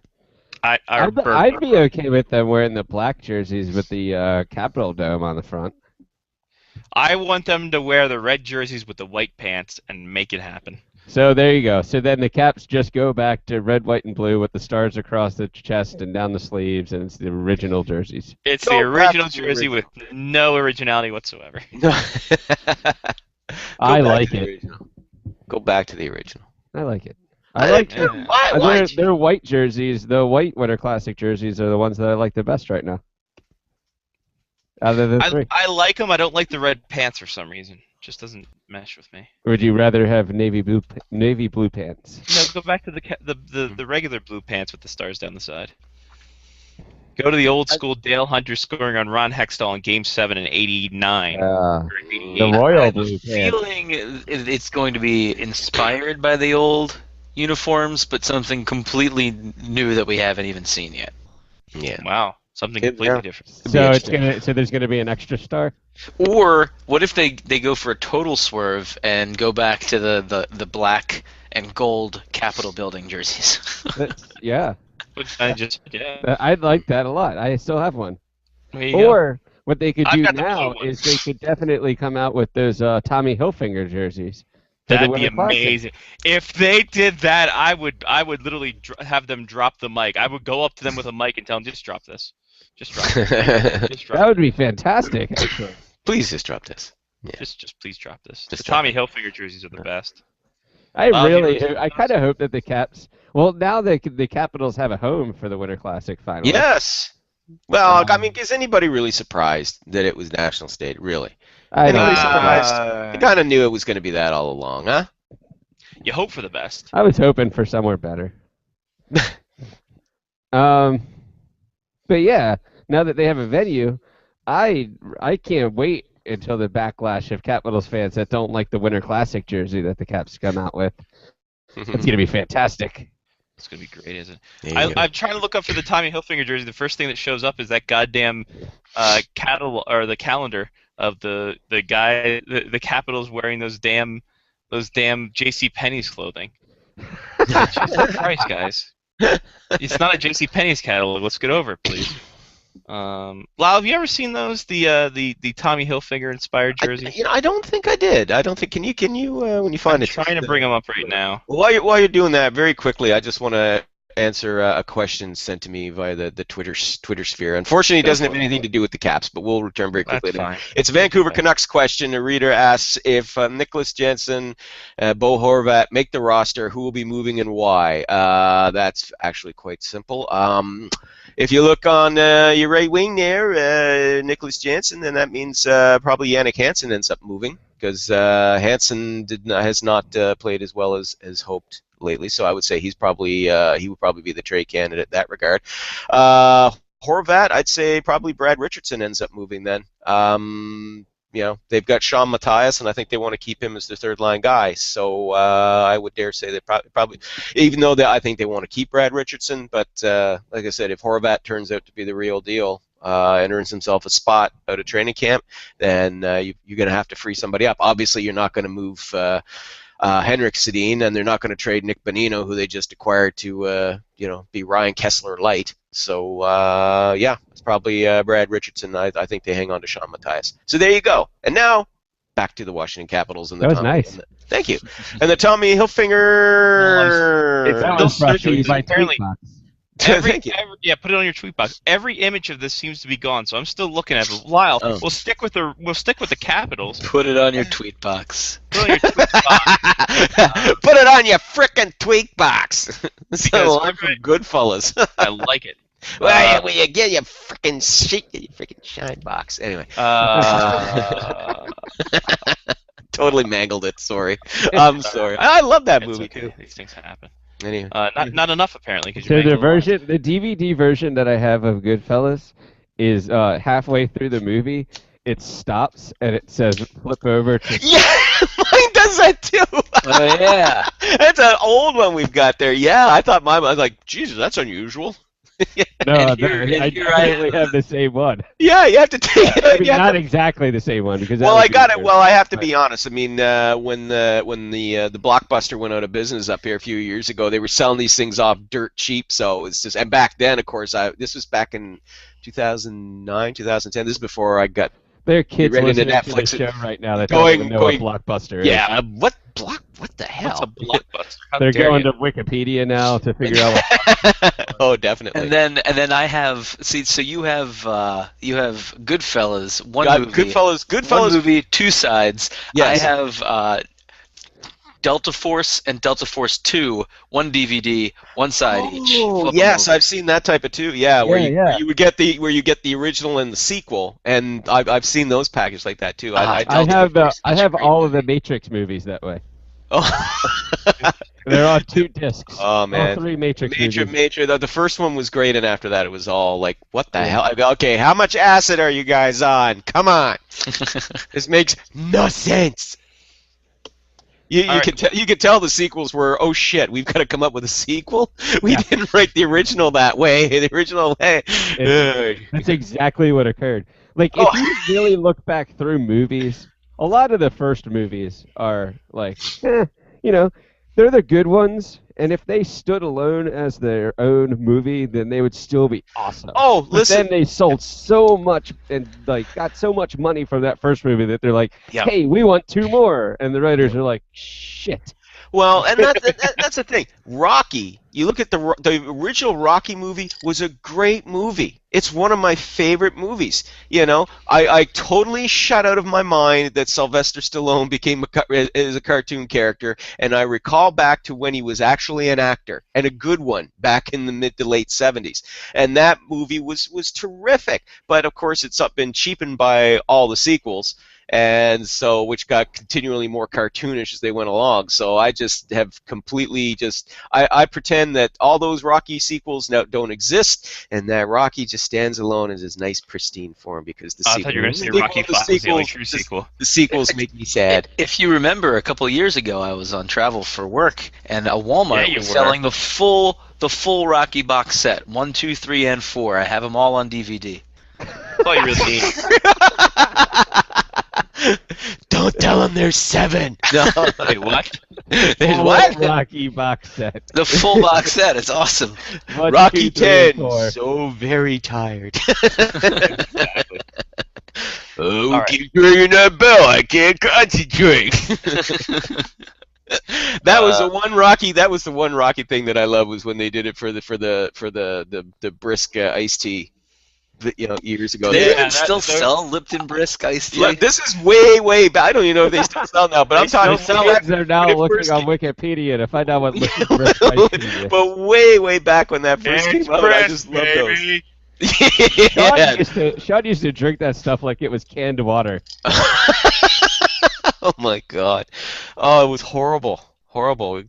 I'd be okay with them wearing the black jerseys with the Capitol Dome on the front. I want them to wear the red jerseys with the white pants and make it happen. So there you go. So then the Caps just go back to red, white, and blue with the stars across the chest and down the sleeves, and it's the original jerseys. It's the original jersey with no originality whatsoever. I like it. Go back to the original. I like it. I like it. Why? They're white jerseys. The white Winter Classic jerseys are the ones that I like the best right now. Out of the three. I like them. I don't like the red pants for some reason. Just doesn't mesh with me. Would you rather have navy blue pants? No, go back to the regular blue pants with the stars down the side. Go to the old school Dale Hunter scoring on Ron Hextall in Game 7 in '89. The royal blue pants. Feeling it's going to be inspired by the old uniforms, but something completely new that we haven't even seen yet. Yeah. Wow, something completely different. So there's gonna be an extra star. Or what if they go for a total swerve and go back to the black and gold Capitol building jerseys? Yeah. Yeah. I'd like that a lot. I still have one. There you Or what they could I've do got the now blue is they could definitely come out with those Tommy Hilfiger jerseys. for the That'd be Winter Classic. amazing. If they did that, I would literally have them drop the mic. I would go up to them with a mic and tell them, just drop this. Just drop it. Just drop That would be fantastic, actually. Please just drop this. Yeah. Just please drop this. Just The Tommy Hilfiger jerseys are the best. I kind of hope that the Caps. Well, now the Capitals have a home for the Winter Classic finally. Yes. Well, I mean, is anybody really surprised that it was National Stadium? Really? Anybody surprised? You kind of knew it was going to be that all along, huh? You hope for the best. I was hoping for somewhere better. But yeah, now that they have a venue, I can't wait until the backlash of Capitals fans that don't like the Winter Classic jersey that the Caps come out with. It's going to be fantastic. It's going to be great, isn't it? I'm trying to look up for the Tommy Hilfiger jersey. The first thing that shows up is that goddamn the calendar of the guy, the Capitals wearing those damn J.C. Penney's clothing. Jesus Christ, guys! It's not a J.C. Penney's catalog. Let's get over it, please. Lau, have you ever seen those? The Tommy Hilfiger inspired jerseys? I don't think I did. I don't think. Can you when you find it? I'm trying to bring them up right now. While you're doing that, very quickly, I just want to answer a question sent to me via the Twitter sphere. Unfortunately, it doesn't have anything to do with the Caps, but we'll return very quickly. That's fine. It's a Vancouver Canucks question. A reader asks if Nicholas Jensen, Bo Horvat make the roster, who will be moving and why? That's actually quite simple. If you look on your right wing there, Nicholas Jensen, then that means probably Jannik Hansen ends up moving because Hansen has not played as well as hoped lately. So I would say he would probably be the trade candidate in that regard. Horvat, I'd say probably Brad Richardson ends up moving then. They've got Sean Matthias, and I think they want to keep him as their third-line guy. So I would dare say they probably, even though I think they want to keep Brad Richardson, but like I said, if Horvat turns out to be the real deal and earns himself a spot out of training camp, then you're going to have to free somebody up. Obviously, you're not going to move Henrik Sedin, and they're not going to trade Nick Bonino, who they just acquired to be Ryan Kessler light. So it's probably Brad Richardson. I think they hang on to Sean Matthias. So there you go. And now back to the Washington Capitals and the that was nice. Thank you. And the Tommy Hilfiger. That was brought to you by apparently. Tweetbox. Thank you. Put it on your tweet box. Every image of this seems to be gone, so I'm still looking at it. Lyle, we'll stick with the Capitals. Put it on your tweet box. Put it on your tweet box. Put it on your frickin' tweet box. Because I'm from Goodfellas. I like it. Well, you get your frickin' shit, your frickin' shine box. Anyway. Totally mangled it. Sorry. I'm sorry. I love that movie too. These things happen. Anyway. Not enough apparently. Cause So you're the making a lot. the DVD version that I have of Goodfellas is halfway through the movie. It stops and it says flip over to. Yeah, mine does that too. Oh yeah. That's an old one we've got there. Yeah, I thought mine. I was like, Jesus, that's unusual. No, And here- I and here I definitely have the same one. Yeah, you have to take it. I mean, you have not to- exactly the same one because. that Well, would I be got it. weird. Well, I have to be honest. I mean, when the Blockbuster went out of business up here a few years ago, they were selling these things off dirt cheap. So it's just, and back then, of course, this was back in 2009, 2010. This is before I got. There are kids ready to listening to the Netflix it. show right now that Going- don't even know going- what Blockbuster is. Yeah, what the hell? What's a blockbuster? How They're dare going you. to Wikipedia now to figure out what. Oh, definitely. And then I have so you have Goodfellas, one Got movie. Goodfellas. One movie, two sides. Yes. I have Delta Force and Delta Force 2, one DVD, one side each. Oh, Flip 'em yes, over. I've seen that type of too. Yeah, where Yeah, you would get the original and the sequel, and I've seen those packaged like that too. I have all of the Matrix movies that way. Oh, They're on 2 discs. oh All man. 3 Matrix movies. Major. The first one was great, and after that, it was all like, "What the hell?" I go, "Okay, how much acid are you guys on? Come on, this makes no sense." You All can tell the sequels were, oh shit, we've got to come up with a sequel. We didn't write the original that way. The original way. That's exactly what occurred. Like, Oh. if you really look back through movies, a lot of the first movies are like, they're the good ones, and if they stood alone as their own movie, then they would still be awesome. Oh, But listen. then they sold so much and got so much money from that first movie that they're like, Yeah. hey, we want 2 more, and the writers are like, shit. Well, and that's the thing. Rocky. You look at the original Rocky movie was a great movie. It's one of my favorite movies. You know, I totally shut out of my mind that Sylvester Stallone became as a cartoon character, and I recall back to when he was actually an actor, and a good one, back in the mid to late 70s. And that movie was terrific. But of course, it's been cheapened by all the sequels. And so, which got continually more cartoonish as they went along. So I just have completely I pretend that all those Rocky sequels now don't exist, and that Rocky just stands alone as this nice pristine form because the I sequels. thought you were going to say Rocky 5 was the only true sequel. The sequels make me sad. If you remember, a couple of years ago, I was on travel for work, and a Walmart Yeah, you was were. selling the full Rocky box set, 1, 2, 3, and 4. I have them all on DVD. That's all you really need. Don't tell them there's 7. No. Wait, what? There's Full what? Rocky box set. The full box set. It's awesome. 1, Rocky 2, 3, and 10. 4. So very tired. Exactly. Oh, All right. keep ringing that bell. I can't concentrate. That was the one Rocky. That was the one Rocky thing that I love was when they did it for the brisk iced tea, years ago. They Yeah, even that- still those- sell Lipton Brisk iced tea. Look, this is way back. I don't even know if they still sell now, but I'm talking Kids are now when it looking first on Wikipedia to find out what Lipton Brisk iced tea is. but way back when that first came out, I just loved those. Yeah. Sean used to drink that stuff like it was canned water. Oh my god. Oh, it was horrible.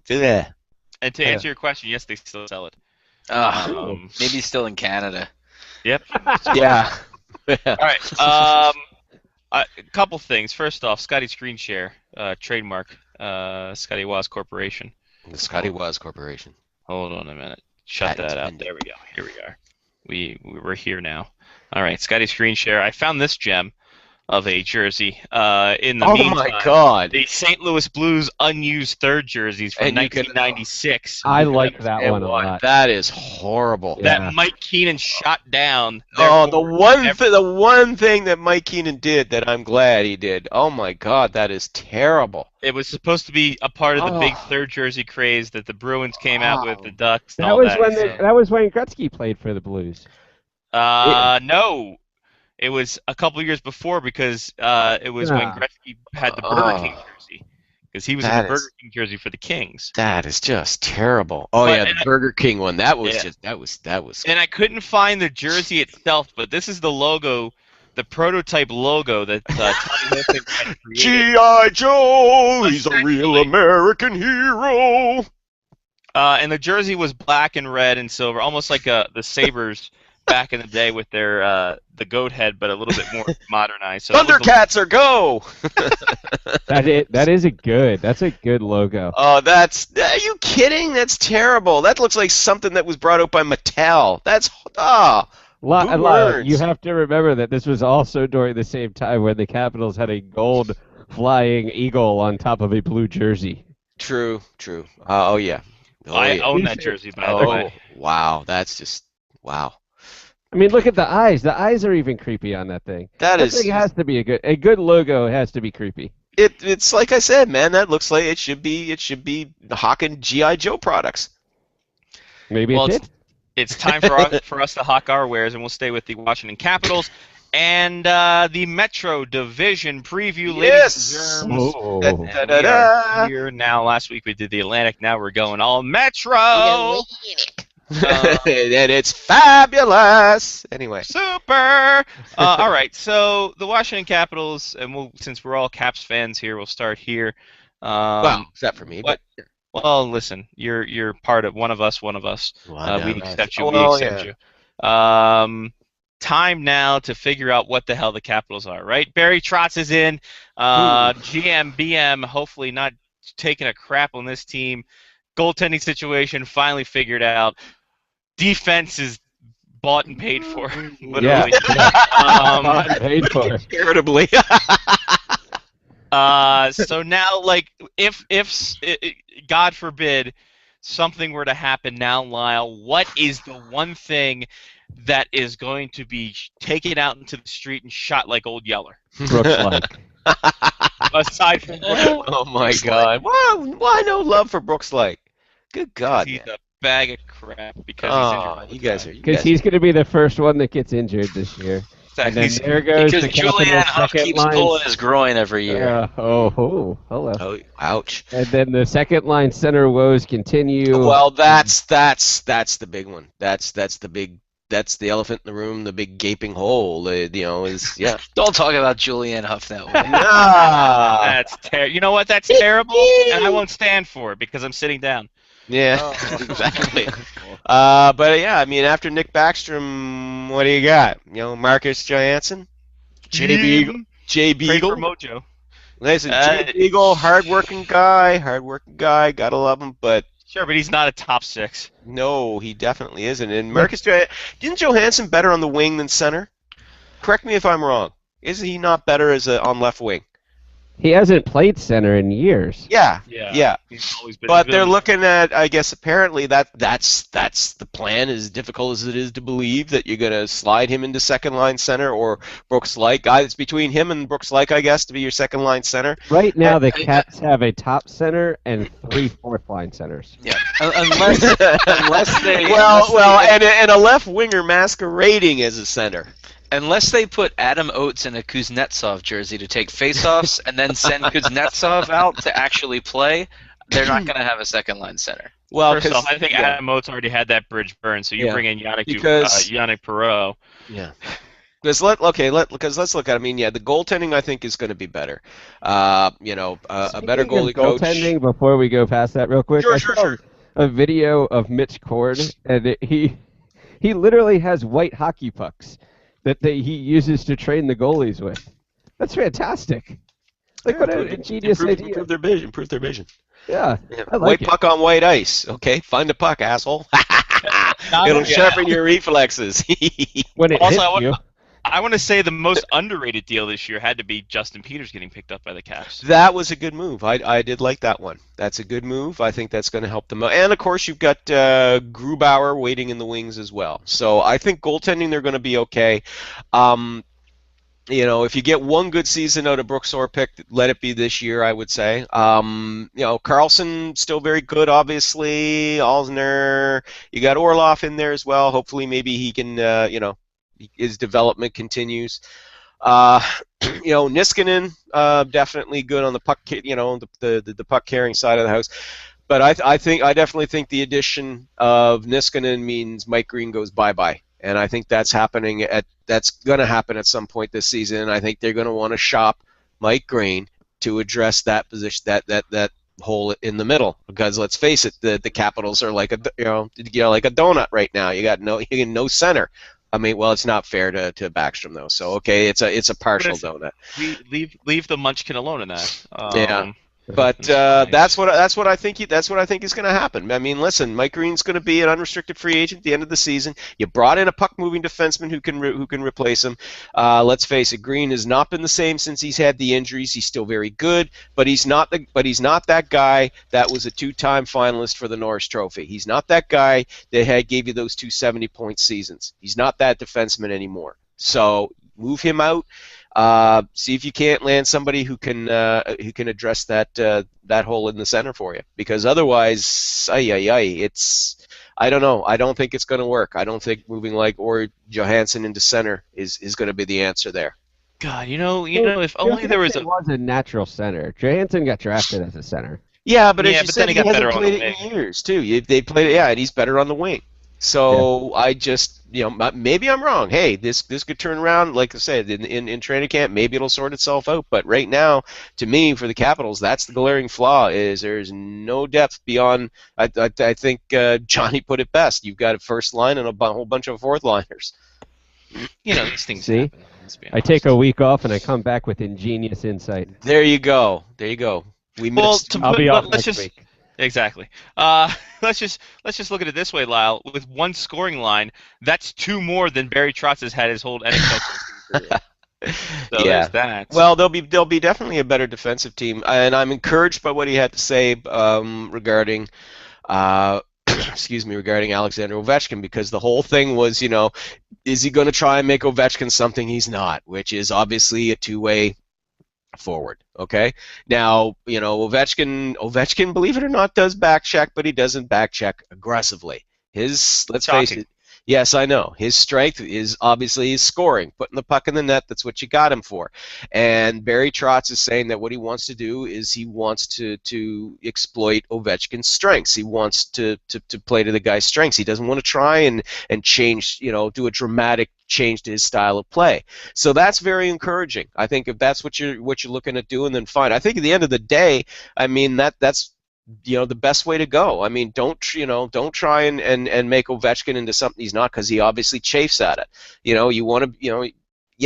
Yeah. And to answer your question, yes, they still sell it. Maybe still in Canada. Yep. Yeah. All right. A couple things. First off, Scotty Screen Share, trademark, Scotty Waz Corporation. The Scotty Waz Corporation. Hold on a minute. Shut Patents that out. pending. There we go. Here we are. We're here now. All right, Scotty Screen Share. I found this gem of a jersey. In the Oh meantime, my god. the St. Louis Blues unused third jerseys from And you can- 1996. I like that one a what? lot. That is horrible. Yeah. That Mike Keenan shot down. Oh, Therefore, the one thing that Mike Keenan did that I'm glad he did. Oh my god, that is terrible. It was supposed to be a part of the big Oh. third jersey craze that the Bruins came out with, the Ducks. And That all was that. when So- that was when Gretzky played for the Blues. No, it was a couple years before because it was when Yeah. Gretzky had the Burger Oh. King jersey because he was in That the Burger is- King jersey for the Kings. That is just terrible. Oh But- yeah, the Burger King one. That was Yeah. just that was And I couldn't find the jersey itself, but this is the logo, the prototype logo that Tommy Hilfiger had created. G.I. Joe, he's a real Essentially. American hero. And the jersey was black and red and silver, almost like the Sabres back in the day with their the goat head, but a little bit more modernized. So Thundercats are go! That's a good logo. Oh, are you kidding? That's terrible. That looks like something that was brought out by Mattel. That's, You have to remember that this was also during the same time when the Capitals had a gold flying eagle on top of a blue jersey. True. Oh, yeah. I own that jersey, by the way. Wow. That's just, wow. I mean, look at the eyes. The eyes are even creepy on that thing. That thing has to be a good logo. Has to be creepy. It's like I said, man. That looks like it should be hawking GI Joe products. Maybe it did. It's time for us to hawk our wares, and we'll stay with the Washington Capitals and the Metro Division preview, ladies and germs. We are here now. Last week we did the Atlantic. Now we're going all Metro. And it's fabulous. Anyway. Super. All right. So the Washington Capitals, and since we're all Caps fans here, we'll start here. Well, except for me. But well, listen, you're part of one of us. Well, we accept you. We accept you. Time now to figure out what the hell the Capitals are. Right. Barry Trotz is in. GM BM hopefully not taking a crap on this team. Goaltending situation finally figured out. Defense is bought and paid for. Literally. Bought and paid for. Charitably. So now, like, if God forbid something were to happen now, Lyle, what is the one thing that is going to be taken out into the street and shot like Old Yeller? Brooks Lake. Aside from Brooks, oh my God! Why no love for Brooks Lake? Good God! He's a bag of crap because he's injured. Because he's going to be the first one that gets injured this year. Exactly. And then there goes because the Julian Huff keeps line. pulling his groin every year. Hello. Oh, ouch! And then the second line center woes continue. Well, that's the big one. That's the elephant in the room. The big gaping hole. Is yeah. Don't talk about Julian Huff that way. That's You know what? That's terrible, and I won't stand for it because I'm sitting down. Yeah, exactly. But yeah, I mean, after Nick Backstrom, what do you got? Marcus Johansson, Jay Beagle. Mojo. Listen, Jay Beagle, hardworking guy, gotta love him, but sure, but he's not a top six. No, he definitely isn't. And Marcus didn't Johansson better on the wing than center? Correct me if I'm wrong. Is he not better on left wing? He hasn't played center in years. Yeah. He's always been. But they're looking at, I guess, apparently that's the plan. As difficult as it is to believe that you're going to slide him into second line center or Brooks Lake. It's between him and Brooks Lake, I guess, to be your second line center. Right now, the Cats have a top center and 3 fourth line centers. Yeah, unless they and a left winger masquerading as a center. Unless they put Adam Oates in a Kuznetsov jersey to take faceoffs and then send Kuznetsov out to actually play, they're not going to have a second-line center. Well, first off, I think Adam Oates already had that bridge burned, so you bring in Yannick Perreault. Yeah. Let's look at it. I mean, the goaltending I think is going to be better. A better goalie coach. Goaltending. Before we go past that, real quick, Sure. A video of Mitch Cord, and he literally has white hockey pucks that he uses to train the goalies with. That's fantastic. Like, what a genius idea. Improve their vision. Yeah. I like white it. puck on white ice. Okay, find the puck, asshole. It'll sharpen your reflexes. When it also, hits you. I want to say the most underrated deal this year had to be Justin Peters getting picked up by the Caps. That was a good move. I did like that one. That's a good move. I think that's going to help them out. And, of course, you've got Grubauer waiting in the wings as well. So I think goaltending, they're going to be okay. If you get one good season out of Brooks Orpik, let it be this year, I would say. Carlson, still very good, obviously. Alzner. You got Orlov in there as well. Hopefully maybe he can, his development continues. Niskanen, definitely good on the puck, the puck carrying side of the house. But I definitely think the addition of Niskanen means Mike Green goes bye-bye. And I think that's going to happen at some point this season. And I think they're going to want to shop Mike Green to address that position, that hole in the middle, because let's face it, the Capitals are like a like a donut right now. You got no center. I mean, well, it's not fair to Backstrom though. So okay, it's a partial donut. Leave the Munchkin alone in that. Yeah. But that's what I think is going to happen. I mean, listen, Mike Green's going to be an unrestricted free agent at the end of the season. You brought in a puck-moving defenseman who can replace him. Let's face it, Green has not been the same since he's had the injuries. He's still very good, but he's not that guy that was a two-time finalist for the Norris Trophy. He's not that guy that gave you those 2 70-point seasons. He's not that defenseman anymore. So move him out. See if you can't land somebody who can address that hole in the center for you, because otherwise, I don't know. I don't think it's going to work. I don't think moving like or Johansson into center is going to be the answer there. God, if only there was a natural center. Johansson got drafted as a center. Yeah, but as you said, then he got better hasn't on played the it in years too. They played it, and he's better on the wing. So I just, maybe I'm wrong. Hey, this could turn around. Like I said, in training camp, maybe it'll sort itself out. But right now, to me, for the Capitals, that's the glaring flaw. Is there's no depth beyond. I think Johnny put it best. You've got a first line and a whole bunch of fourth liners. These things See? happen. Let's be I honest. take a week off and I come back with ingenious insight. There you go. We missed. I'll be off let's next just week. exactly. Let's just look at it this way, Lyle. With one scoring line, that's 2 more than Barry Trotz has had his whole NHL career. So there's that. Well, they'll be definitely a better defensive team, and I'm encouraged by what he had to say regarding. Regarding Alexander Ovechkin, because the whole thing was, is he going to try and make Ovechkin something he's not, which is obviously a two-way forward. Okay. Now, Ovechkin, believe it or not, does back check, but he doesn't back check aggressively. Let's face it. Yes, I know. His strength is obviously his scoring, putting the puck in the net. That's what you got him for. And Barry Trotz is saying that what he wants to do is he wants to exploit Ovechkin's strengths. He wants to play to the guy's strengths. He doesn't want to try and change, do a dramatic change to his style of play. So that's very encouraging. I think if that's what you're looking at doing, then fine. I think at the end of the day, I mean that's the best way to go. I mean, don't try and make Ovechkin into something he's not, because he obviously chafes at it. You want to,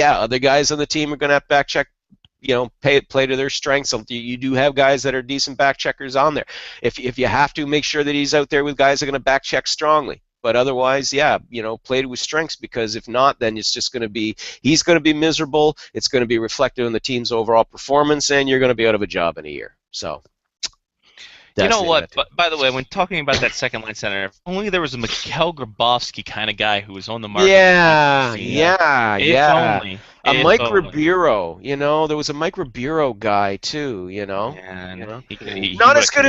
other guys on the team are going to have back check, play to their strengths. So you do have guys that are decent back checkers on there. If you have to, make sure that he's out there with guys that are going to back check strongly. But otherwise, play to his strengths, because if not, then it's just going to be, he's going to be miserable. It's going to be reflected on the team's overall performance, and you're going to be out of a job in a year. So. You know what? But by the way, when talking about that second line center, if only there was a Mikhail Grabovski kind of guy who was on the market. Yeah. Only. Mike Ribeiro, there was a Mike Ribeiro guy too, Yeah, not as good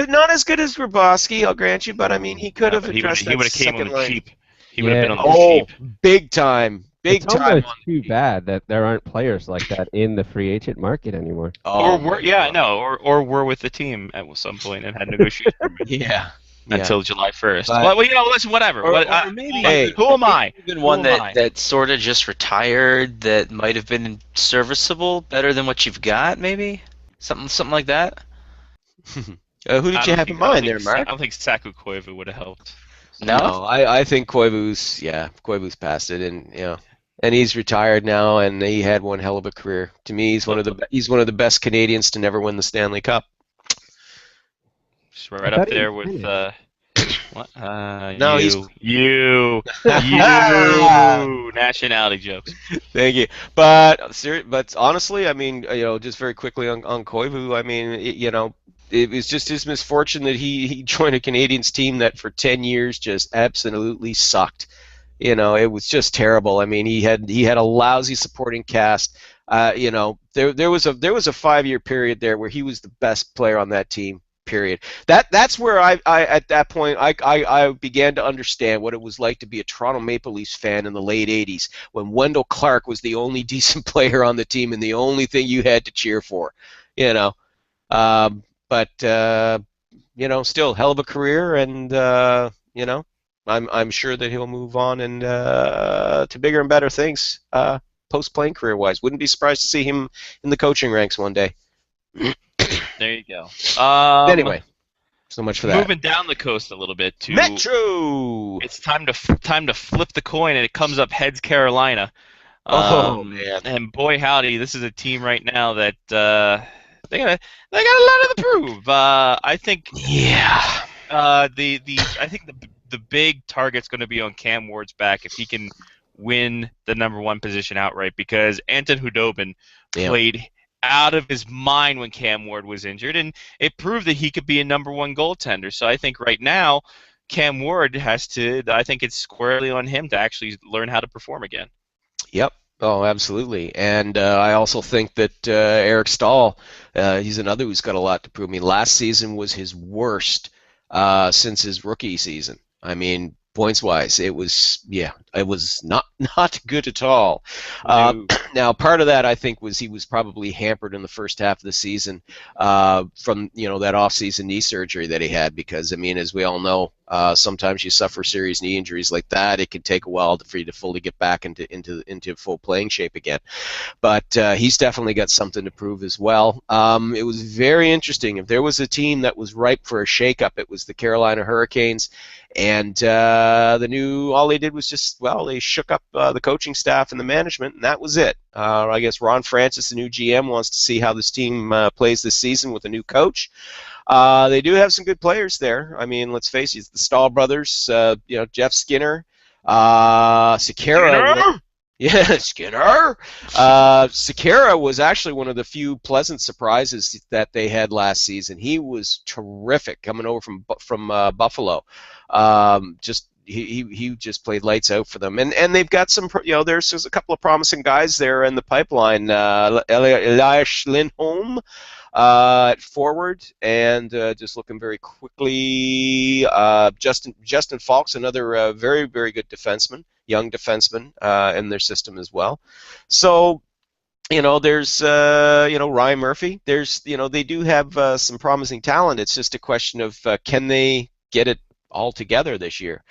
as Grabovski, I'll grant you, but I mean he could have addressed that. He would have came on the line. cheap. He would have been on the cheap. Big time. It's almost too bad that there aren't players like that in the free agent market anymore. Or were with the team at some point and had negotiated. Until July 1st. But, listen, whatever. Or maybe who am I? Even one that sort of just retired that might have been serviceable, better than what you've got, maybe something like that. Who did you have in mind there, Mark? I don't think Saku Koivu would have helped. No, I think Koivu's past it, and he's retired now, and he had one hell of a career. To me, he's one of the best Canadians to never win the Stanley Cup. Just right up there with what? You nationality jokes. Thank you, but honestly, I mean, just very quickly on Koivu, I mean, it was just his misfortune that he joined a Canadiens team that for 10 years just absolutely sucked. It was just terrible. I mean, he had a lousy supporting cast. There was a 5-year period there where he was the best player on that team. Period. That's where I at that point I began to understand what it was like to be a Toronto Maple Leafs fan in the late '80s, when Wendell Clark was the only decent player on the team and the only thing you had to cheer for. But still hell of a career, and I'm sure that he'll move on and to bigger and better things post-playing career-wise. Wouldn't be surprised to see him in the coaching ranks one day. There you go. Anyway, So much for that. Moving down the coast a little bit to Metro. It's time to flip the coin, and it comes up heads Carolina. Man! And boy, howdy, this is a team right now that they got a lot to prove. I think. Yeah. I think the big target's going to be on Cam Ward's back if he can win the number 1 position outright, because Anton Hudobin played out of his mind when Cam Ward was injured, and it proved that he could be a number 1 goaltender. So I think right now Cam Ward I think it's squarely on him to actually learn how to perform again. Yep. Oh, absolutely. And I also think that Eric Stahl, he's another who's got a lot to prove. I mean, last season was his worst since his rookie season. I mean, points-wise, it was not good at all. Now, part of that, I think, was he was probably hampered in the first half of the season from that off-season knee surgery that he had, because, I mean, as we all know, sometimes you suffer serious knee injuries like that. It can take a while for you to fully get back into full playing shape again. But he's definitely got something to prove as well. It was very interesting. If there was a team that was ripe for a shakeup, it was the Carolina Hurricanes. And all they did was they shook up the coaching staff and the management, and that was it. I guess Ron Francis, the new GM, wants to see how this team plays this season with a new coach. They do have some good players there. I mean, let's face it, the Stahl brothers, Jeff Skinner, Sekera. Yeah, Skinner. Sekera was actually one of the few pleasant surprises that they had last season. He was terrific coming over from Buffalo. He just played lights out for them, and they've got some. There's a couple of promising guys there in the pipeline. Elias Lindholm at forward, and just looking very quickly, Justin Falk's another very, very good defenseman, young defenseman in their system as well. So, there's Ryan Murphy. There's they do have some promising talent. It's just a question of can they get it all together this year?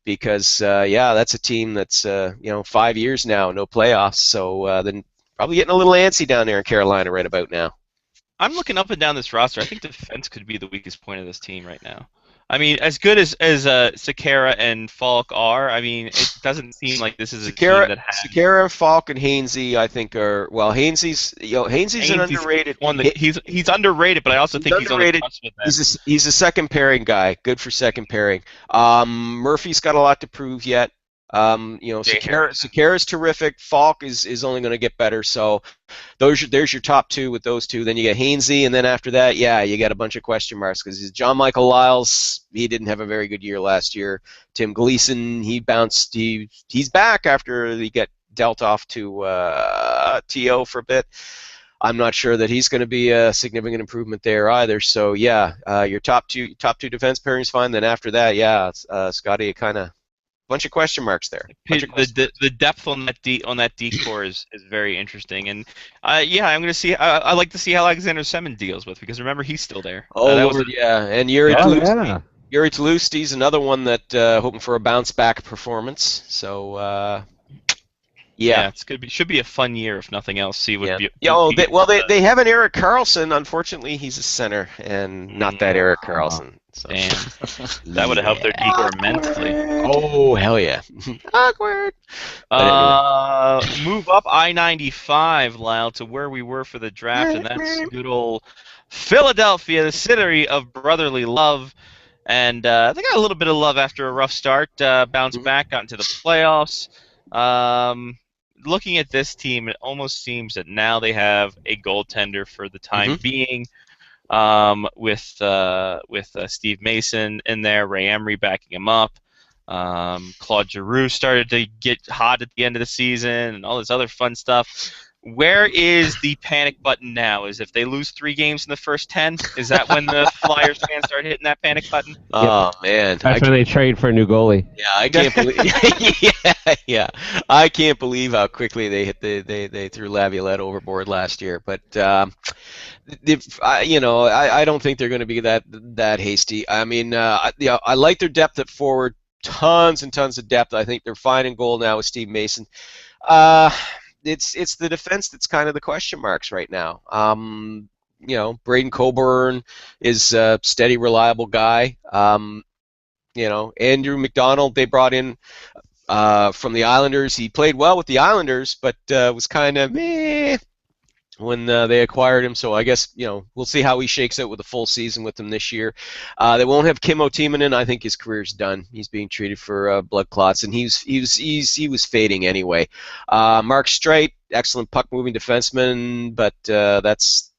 Because that's a team that's 5 years now, no playoffs. So then probably getting a little antsy down there in Carolina right about now. I'm looking up and down this roster. I think defense could be the weakest point of this team right now. I mean, as good as Sekera and Falk are, I mean, it doesn't seem like this is a team that has... Sekera, Falk, and Hainsey, I think, are... Well, Hainsey's an underrated... one that he's underrated, but I also think he's underrated. He's a second pairing guy. Good for second pairing. Murphy's got a lot to prove yet. Sekera's terrific. Falk is only going to get better. So there's your top two with those two. Then you get Hainsey, and then after that, you got a bunch of question marks because John Michael Lyles, he didn't have a very good year last year. Tim Gleason, he bounced. He's back after he got dealt off to TO for a bit. I'm not sure that he's going to be a significant improvement there either. So your top two defense pairings fine. Then after that, Scotty, kind of. Bunch of question marks there. The depth on that D-core is very interesting, and I'm going to see. I like to see how Alexander Semin deals with, because remember he's still there. And Yuri Tlusti. Yuri Tlusti's another one that hoping for a bounce back performance. So it's should be a fun year if nothing else. See what. They have an Erik Karlsson. Unfortunately, he's a center and not that Erik Karlsson. So. That would have helped their D-core immensely. Oh, hell yeah. Awkward. Move up I-95, Lyle, to where we were for the draft, and that's good old Philadelphia, the city of brotherly love. And they got a little bit of love after a rough start, bounced back, got into the playoffs. Looking at this team, it almost seems that now they have a goaltender for the time being. With Steve Mason in there, Ray Emery backing him up. Claude Giroux started to get hot at the end of the season, and all this other fun stuff. Where is the panic button now? Is if they lose 3 games in the first 10? Is that when the Flyers fans start hitting that panic button? Oh man! That's when they trade for a new goalie. Yeah, I can't believe. I can't believe how quickly they hit they threw Laviolette overboard last year. But I don't think they're going to be that hasty. I mean, I like their depth at forward. Tons and tons of depth. I think they're fine in goal now with Steve Mason. It's the defense that's kind of the question marks right now. Braden Coburn is a steady, reliable guy. Andrew McDonald they brought in from the Islanders. He played well with the Islanders, but was kind of meh when they acquired him. So I guess we'll see how he shakes out with a full season with them this year. They won't have Kimmo Timonen. I think his career's done. He's being treated for blood clots, and he was fading anyway. Mark Streit, excellent puck moving defenseman, but that's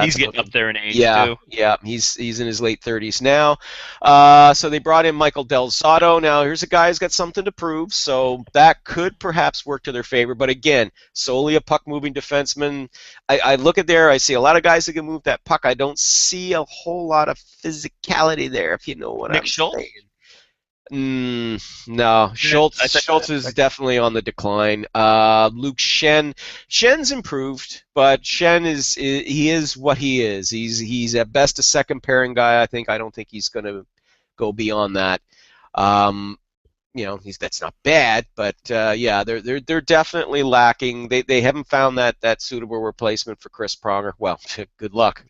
he's getting up there in age too. Yeah, he's in his late 30s now. So they brought in Michael Del Zotto. Now here's a guy who's got something to prove, so that could perhaps work to their favor. But again, solely a puck-moving defenseman. I look at there, I see a lot of guys that can move that puck. I don't see a whole lot of physicality there, if you know what I'm saying. No, Schultz is definitely on the decline. Luke Shen's improved, but Shen is what he is. He's at best a second pairing guy. I don't think he's going to go beyond that. That's not bad, but they're definitely lacking. They haven't found that suitable replacement for Chris Pronger. Well, good luck.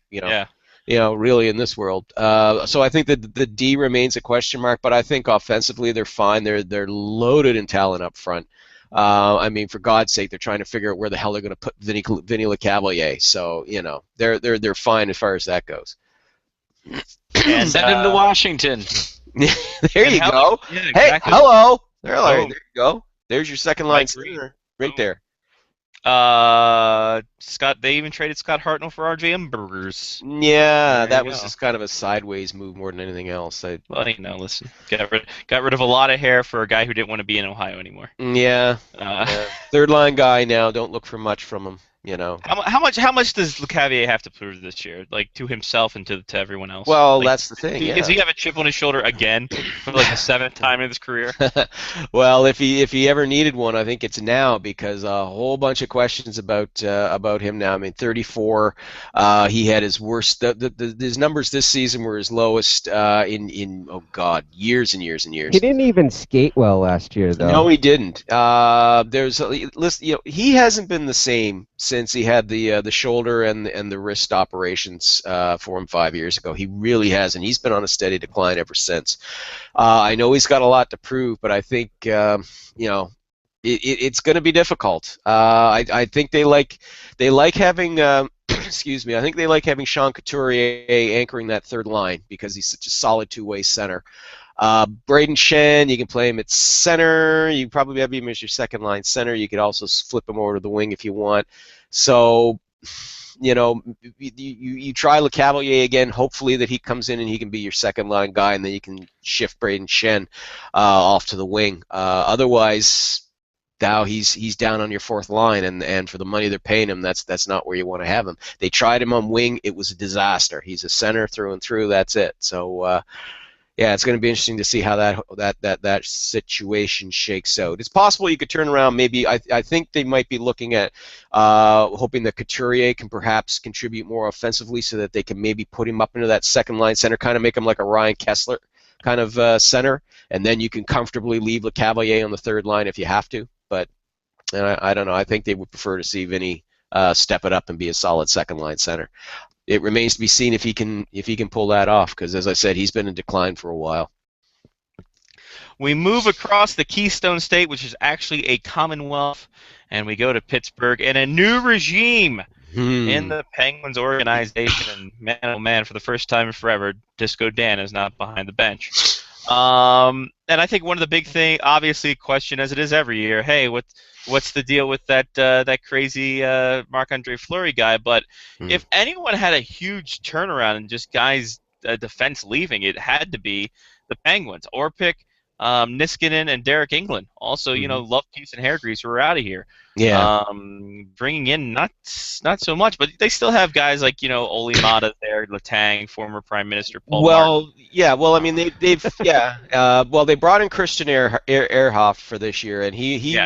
Really in this world. So I think that the D remains a question mark, but I think offensively they're fine. They're loaded in talent up front. For God's sake, they're trying to figure out where the hell they're going to put Vinny LeCavalier. So they're fine as far as that goes. And send him to Washington. There you go. Yeah, exactly. Hey, hello. There you go. There's your second line center right there. Scott. They even traded Scott Hartnell for RJ Umbergers. Yeah, that was just kind of a sideways move more than anything else. Listen, got rid of a lot of hair for a guy who didn't want to be in Ohio anymore. Yeah. Third line guy now. Don't look for much from him. How much does LeCavalier have to prove this year, like to himself and to everyone else? Well, that's the thing. Does he have a chip on his shoulder again for like the 7th time in his career? Well, if he ever needed one, I think it's now, because a whole bunch of questions about him now. 34. He had his worst. His numbers this season were his lowest in years and years and years. He didn't even skate well last year, though. No, he didn't. He hasn't been the same since he had the shoulder and the wrist operations for him 5 years ago. He really hasn't. He's been on a steady decline ever since. I know he's got a lot to prove, but I think it's going to be difficult. I think they like having excuse me. I think they like having Sean Couturier anchoring that third line because he's such a solid two-way center. Braden Shen, you can play him at center. You probably have him as your second line center. You could also flip him over to the wing if you want. So, you try LeCavalier again. Hopefully that he comes in and he can be your second line guy, and then you can shift Braden Shen off to the wing. Otherwise, now he's down on your fourth line, and for the money they're paying him, that's not where you want to have him. They tried him on wing. It was a disaster. He's a center through and through. That's it. So. Yeah, it's going to be interesting to see how that situation shakes out. It's possible you could turn around. Maybe I think they might be looking at hoping that Couturier can perhaps contribute more offensively, so that they can maybe put him up into that second line center, kind of make him like a Ryan Kessler kind of center, and then you can comfortably leave LeCavalier on the third line if you have to. But I don't know. I think they would prefer to see Vinny step it up and be a solid second line center. It remains to be seen if he can pull that off, because, as I said, he's been in decline for a while. We move across the Keystone State, which is actually a Commonwealth, and we go to Pittsburgh and a new regime in the Penguins organization. And man, oh man, for the first time in forever, Disco Dan is not behind the bench. And I think one of the big thing, obviously, question as it is every year. Hey, what's the deal with that crazy Marc-Andre Fleury guy? But if anyone had a huge turnaround and just guys defense leaving, it had to be the Penguins. Orpik, Niskanen, and Derek England. Also, Love Peace and Hair Grease were out of here. Yeah. Bringing in not so much, but they still have guys like Oli Mata there, Letang, former Prime Minister Paul. Well, yeah. Well, I mean they've yeah. Well, they brought in Christian Ehrhoff for this year, and he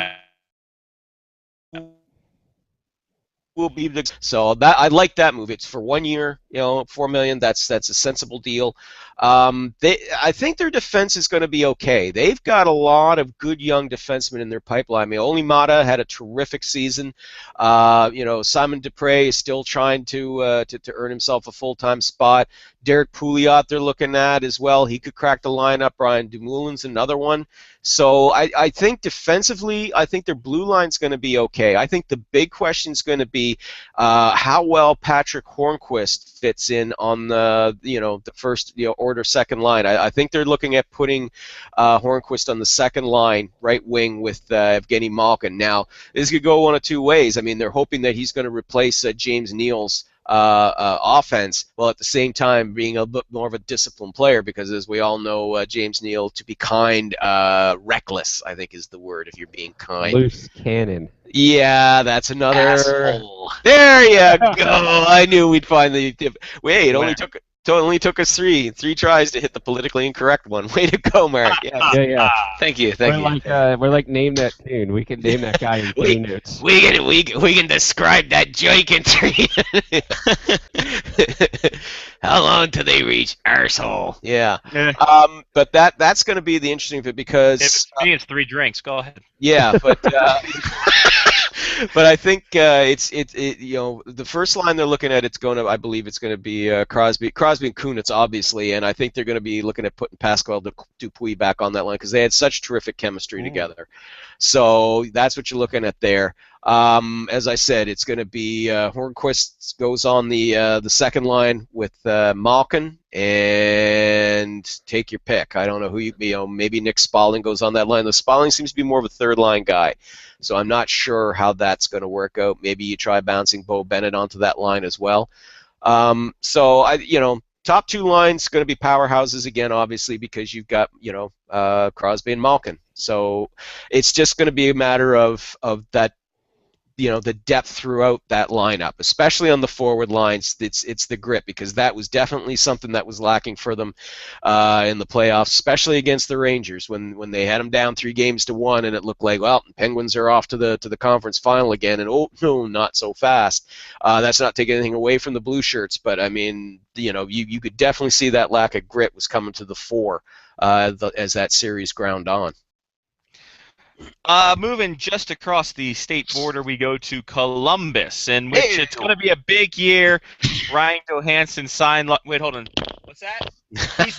will be the. So that I like that move. It's for 1 year. $4 million. That's a sensible deal. I think their defense is going to be okay. They've got a lot of good young defensemen in their pipeline. I mean, Oli Mata had a terrific season. Simon Dupre is still trying to earn himself a full-time spot. Derek Pouliot they're looking at as well. He could crack the lineup. Brian Dumoulin's another one. So I think defensively, I think their blue line's going to be okay. I think the big question is going to be how well Patrick Hornquist fits in on the first order second line. I think they're looking at putting Hornquist on the second line, right wing, with Evgeny Malkin. Now this could go one of two ways. I mean, they're hoping that he's going to replace James Neal's offense, while at the same time being a bit more of a disciplined player, because as we all know, James Neal, to be kind, reckless, I think is the word, if you're being kind. Loose cannon. Yeah, that's another. Asshole. There you go. I knew we'd find the. Wait, it only took us three tries to hit the politically incorrect one. Way to go, Mark. Yeah. Yeah. Thank you. We're like name that tune. We can name that guy in 3 notes. We can describe that joint tree. How long till they reach arsehole? Yeah. But that's going to be the interesting bit, because If it's me, it's 3 drinks. Go ahead. yeah, but but I think the first line they're looking at, I believe it's going to be Crosby and Kunitz, obviously, and I think they're going to be looking at putting Pascal Dupuis back on that line, because they had such terrific chemistry together. So that's what you're looking at there. As I said, it's going to be Hornquist goes on the second line with Malkin, and take your pick. I don't know who maybe Nick Spaulding goes on that line. The Spaulding seems to be more of a third line guy, so I'm not sure how that's going to work out. Maybe you try bouncing Bo Bennett onto that line as well. Top 2 lines going to be powerhouses again, obviously, because you've got Crosby and Malkin. So it's just going to be a matter of that. The depth throughout that lineup, especially on the forward lines. It's the grit, because that was definitely something that was lacking for them in the playoffs, especially against the Rangers when they had them down 3-1, and it looked like, well, Penguins are off to the conference final again, and oh no, not so fast. That's not taking anything away from the Blue Shirts, but I mean, you could definitely see that lack of grit was coming to the fore as that series ground on. Moving just across the state border, we go to Columbus, in which it's going to be a big year. Ryan Johansson signed. Wait, hold on. What's that? He's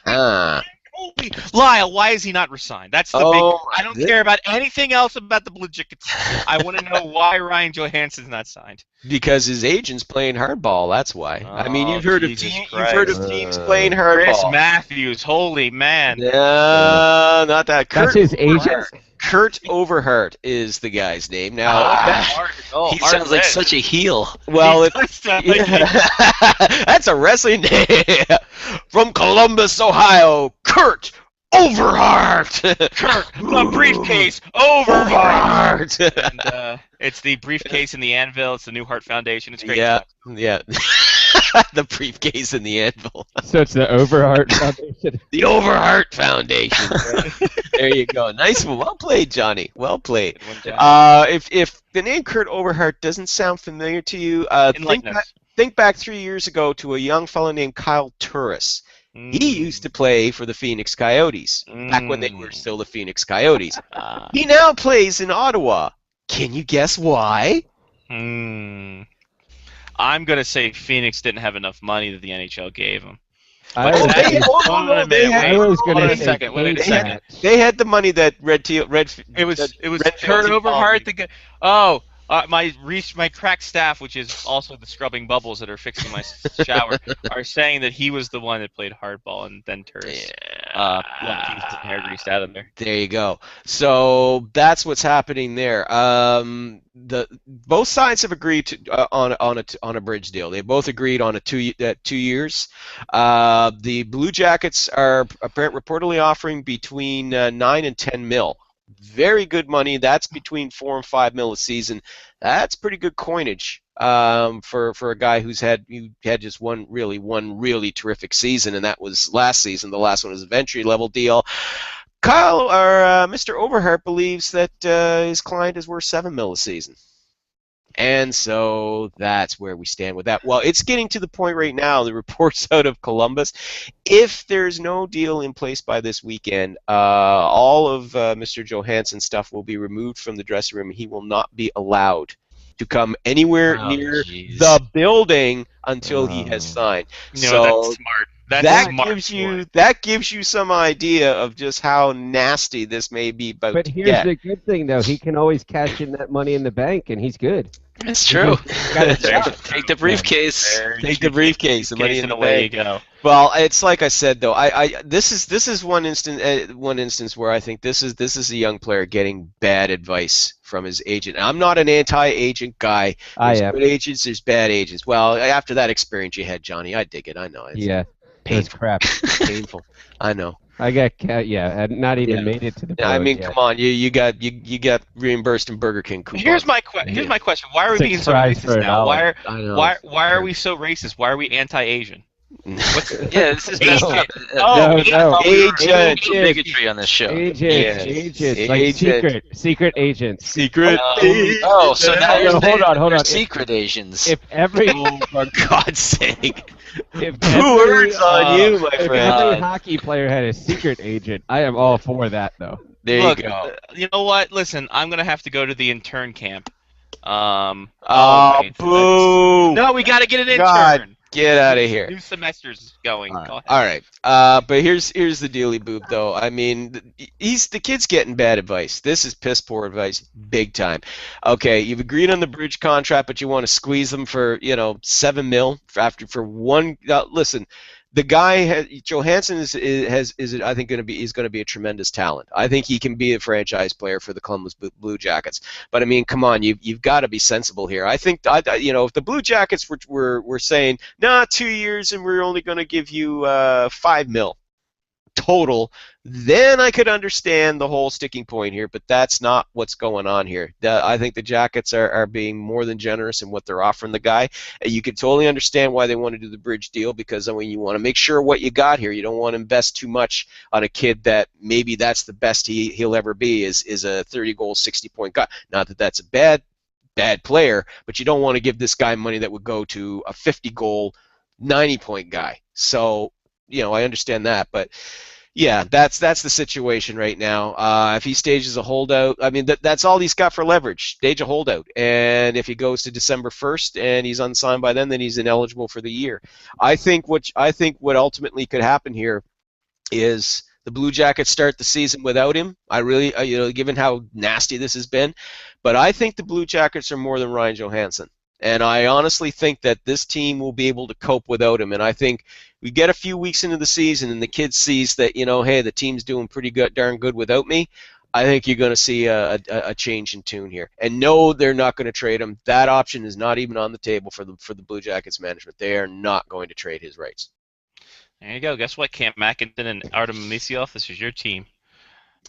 not. Holy Lyle, why is he not resigned? That's the big. I don't care about anything else about the Blue Jackets. I want to know why Ryan Johansson's not signed. Because his agent's playing hardball. That's why. I mean, you've heard of teams playing hardball. Chris Matthews, holy man. Yeah, not that. That's his agent. Kurt Overhart is the guy's name. Now, he sounds like such a heel. Well, that's a wrestling name. From Columbus, Ohio, Kurt Overhart. Kurt, the briefcase, Overhart. And it's the briefcase and the anvil. It's the New Heart Foundation. It's great. Yeah. The briefcase and the anvil. So it's the Overhart Foundation. The Overhart Foundation. There you go. Nice one. Well played, Johnny. Well played. If the name Kurt Overhart doesn't sound familiar to you, think back 3 years ago to a young fellow named Kyle Turris. He used to play for the Phoenix Coyotes back when they were still the Phoenix Coyotes. He now plays in Ottawa. Can you guess why? I'm going to say Phoenix didn't have enough money that the NHL gave them. I was going to say wait a second. They had the money that Red. It was Kurt Overhart. My crack staff, which is also the scrubbing bubbles that are fixing my shower, are saying that he was the one that played hardball, and then Turris hair greased out of there. There you go. So that's what's happening there. Both sides have agreed to, on a bridge deal. They both agreed on 2 years. The Blue Jackets are reportedly offering between 9 and 10 mil. Very good money. That's between 4 and 5 mil a season. That's pretty good coinage for a guy who had just one really terrific season, and that was last season. The last one was a entry level deal. Mr. Overhart believes that his client is worth 7 mil a season. And so that's where we stand with that. Well, it's getting to the point right now, the reports out of Columbus, if there's no deal in place by this weekend, all of Mr. Johansson's stuff will be removed from the dressing room. He will not be allowed to come anywhere near the building until he has signed. So that's smart. That gives you some idea of just how nasty this may be about But to here's get. the good thing, though. He can always cash in that money in the bank, and he's good. It's true. Got a job. Take the briefcase. Take the briefcase, the money in And the away bank. you go. Well, it's like I said though. This is one instance where I think this is a young player getting bad advice from his agent. And I'm not an anti-agent guy. There's good agents, there's bad agents. Well, after that experience you had, Johnny, I dig it. I know. It's painful. Crap. Painful. I know. I got I'd not even made it to the. I mean, yet. come on, you got reimbursed in Burger King coupon. Here's my question. Why are we being so racist now? Why are we so racist? Why are we anti-Asian? This is messed up. Agent. Bigotry on this show. Agents, like secret agents. Secret. So now you're hold on. Secret Asians. If every for God's sake. If words on you, my if friend. every hockey player had a secret agent, I am all for that, though. There Look, you go. You know what? Listen, I'm gonna have to go to the intern camp. Boo! No, we gotta get an intern. God, get out of here. New semester's going. Go ahead. All right. But here's the dealy boob though. I mean, the kid's getting bad advice. This is piss poor advice, big time. Okay, you've agreed on the bridge contract, but you want to squeeze them for $7 million for one. Listen, the guy Johansson is I think going to be a tremendous talent. I think he can be a franchise player for the Columbus Blue Jackets. But I mean, come on, you've got to be sensible here. I think if the Blue Jackets were saying 2 years and we're only going to give you $5 million total, then I could understand the whole sticking point here, but that's not what's going on here. I think the Jackets are being more than generous in what they're offering the guy. You can totally understand why they want to do the bridge deal, because you want to make sure what you got here. You don't want to invest too much on a kid that maybe that's the best he'll ever be is a 30-goal, 60-point guy. Not that that's a bad player, but you don't want to give this guy money that would go to a 50-goal, 90-point guy. So I understand that, but yeah, that's the situation right now. If he stages a holdout, I mean that's all he's got for leverage. Stage a holdout, and if he goes to December 1st and he's unsigned by then he's ineligible for the year. I think what ultimately could happen here is the Blue Jackets start the season without him. I really, given how nasty this has been, but I think the Blue Jackets are more than Ryan Johansson. And I honestly think that this team will be able to cope without him. And I think we get a few weeks into the season and the kid sees that, hey, the team's doing pretty darn good without me. I think you're going to see a change in tune here. And no, they're not going to trade him. That option is not even on the table for the Blue Jackets management. They are not going to trade his rights. There you go. Guess what, Camp Mackinson and Artem Amisyov? This is your team.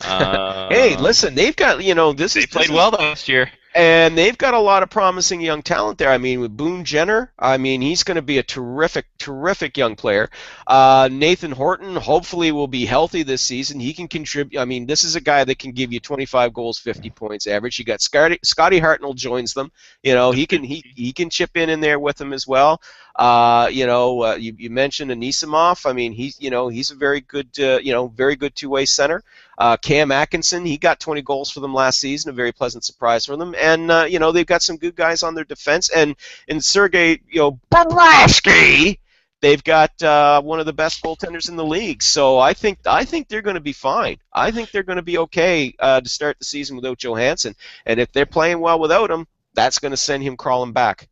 Hey, listen, they've got, they played well last year. And they've got a lot of promising young talent there. I mean, with Boone Jenner, he's going to be a terrific young player. Nathan Horton hopefully will be healthy this season. He can contribute. I mean, this is a guy that can give you 25 goals, 50 points average. You got Scotty Hartnell joins them. He can chip in there with them as well. You mentioned Anisimov. I mean, he's a very good two-way center. Cam Atkinson, he got 20 goals for them last season, a very pleasant surprise for them. And they've got some good guys on their defense. And in Sergei, Bobrovsky, they've got one of the best goaltenders in the league. So I think they're going to be fine. I think they're going to be okay to start the season without Johansson. And if they're playing well without him, that's going to send him crawling back.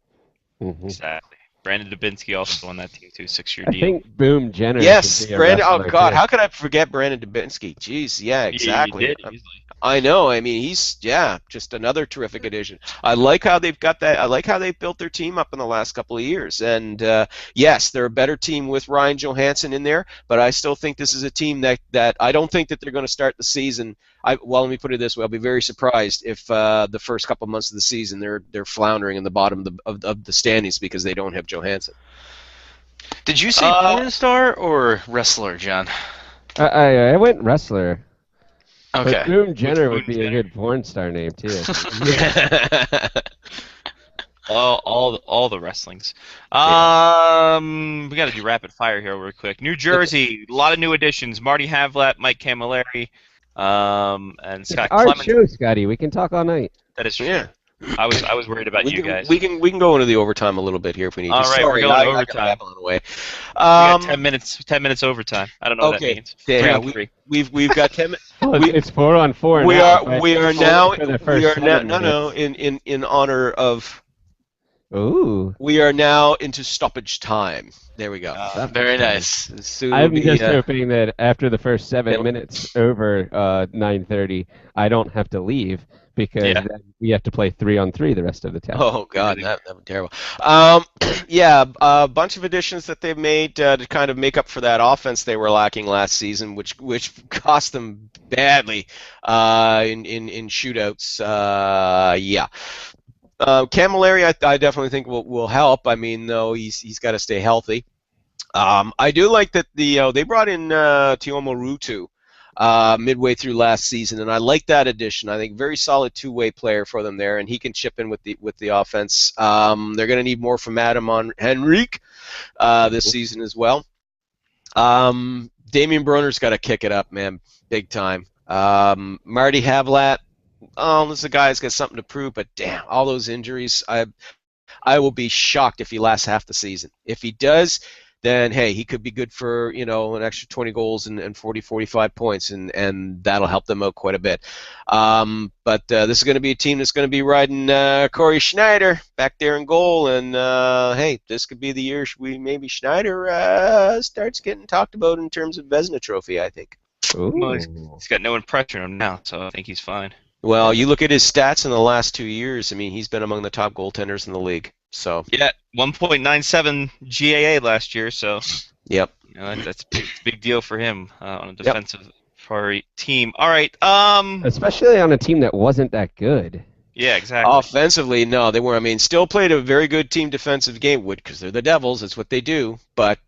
Mm-hmm. Exactly. Brandon Dubinsky also on that team too, 6-year deal. I think Boone Jenner. Yes, Brandon. Oh God, too. how could I forget Brandon Dubinsky? Jeez, yeah, exactly. You did easily. I know. I mean, he's just another terrific addition. I like how they've got that. I like how they've built their team up in the last couple of years. And yes, they're a better team with Ryan Johansson in there. But I still think this is a team that I don't think that they're going to start the season. Let me put it this way: I'll be very surprised if the first couple months of the season they're floundering in the bottom of the standings because they don't have Johansson. Did you say porn star or wrestler, John? I went wrestler. Okay. But Boone Jenner would be a good porn star name too. all the wrestlings. We got to do rapid fire here real quick. New Jersey, a lot of new additions. Marty Havlat, Mike Camilleri, and Scott Our Clemens. show, Scotty. We can talk all night. That is true. Yeah. I was worried about you guys. We can go into the overtime a little bit here if we need to. All right, Sorry, we're going I overtime. got that away. We got 10 minutes overtime. I don't know what that Okay. means. Yeah, 3-on-3. we've got 10 minutes. It's 4-on-4 We now. are right? we are now For the we first are now 7 no minutes. in honor of Ooh. we are now into stoppage time. There we go. Very nice. Soon I'm will be, just hoping that after the first 7 minutes over 9:30, I don't have to leave because then we have to play 3-on-3 the rest of the time. Oh God, that would be terrible. Yeah, a bunch of additions that they've made to kind of make up for that offense they were lacking last season, which cost them badly in shootouts. Yeah. Camilleri, I definitely think will help. I mean, though he's got to stay healthy. I do like that they brought in Tiomo Rutu midway through last season, and I like that addition. I think very solid two-way player for them there, and he can chip in with the offense. They're going to need more from Adam on Henrique this season as well. Damian Broner's got to kick it up, man, big time. Marty Havlat. Oh, this is a guy who's got something to prove, but damn, all those injuries. I will be shocked if he lasts half the season. If he does, then hey, he could be good for an extra 20 goals and 40, 45 points, and that'll help them out quite a bit. But this is going to be a team that's going to be riding Corey Schneider back there in goal, and hey, this could be the year maybe Schneider starts getting talked about in terms of Vezina Trophy, I think. Well, he's got no one pressuring him now, so I think he's fine. Well, you look at his stats in the last 2 years. I mean, he's been among the top goaltenders in the league. So yeah, 1.97 GAA last year. So yep, that's a big deal for him on a defensive team. All right, especially on a team that wasn't that good. Yeah, exactly. Offensively, no, they were. I mean, still played a very good team defensive game, because they're the Devils. It's what they do. But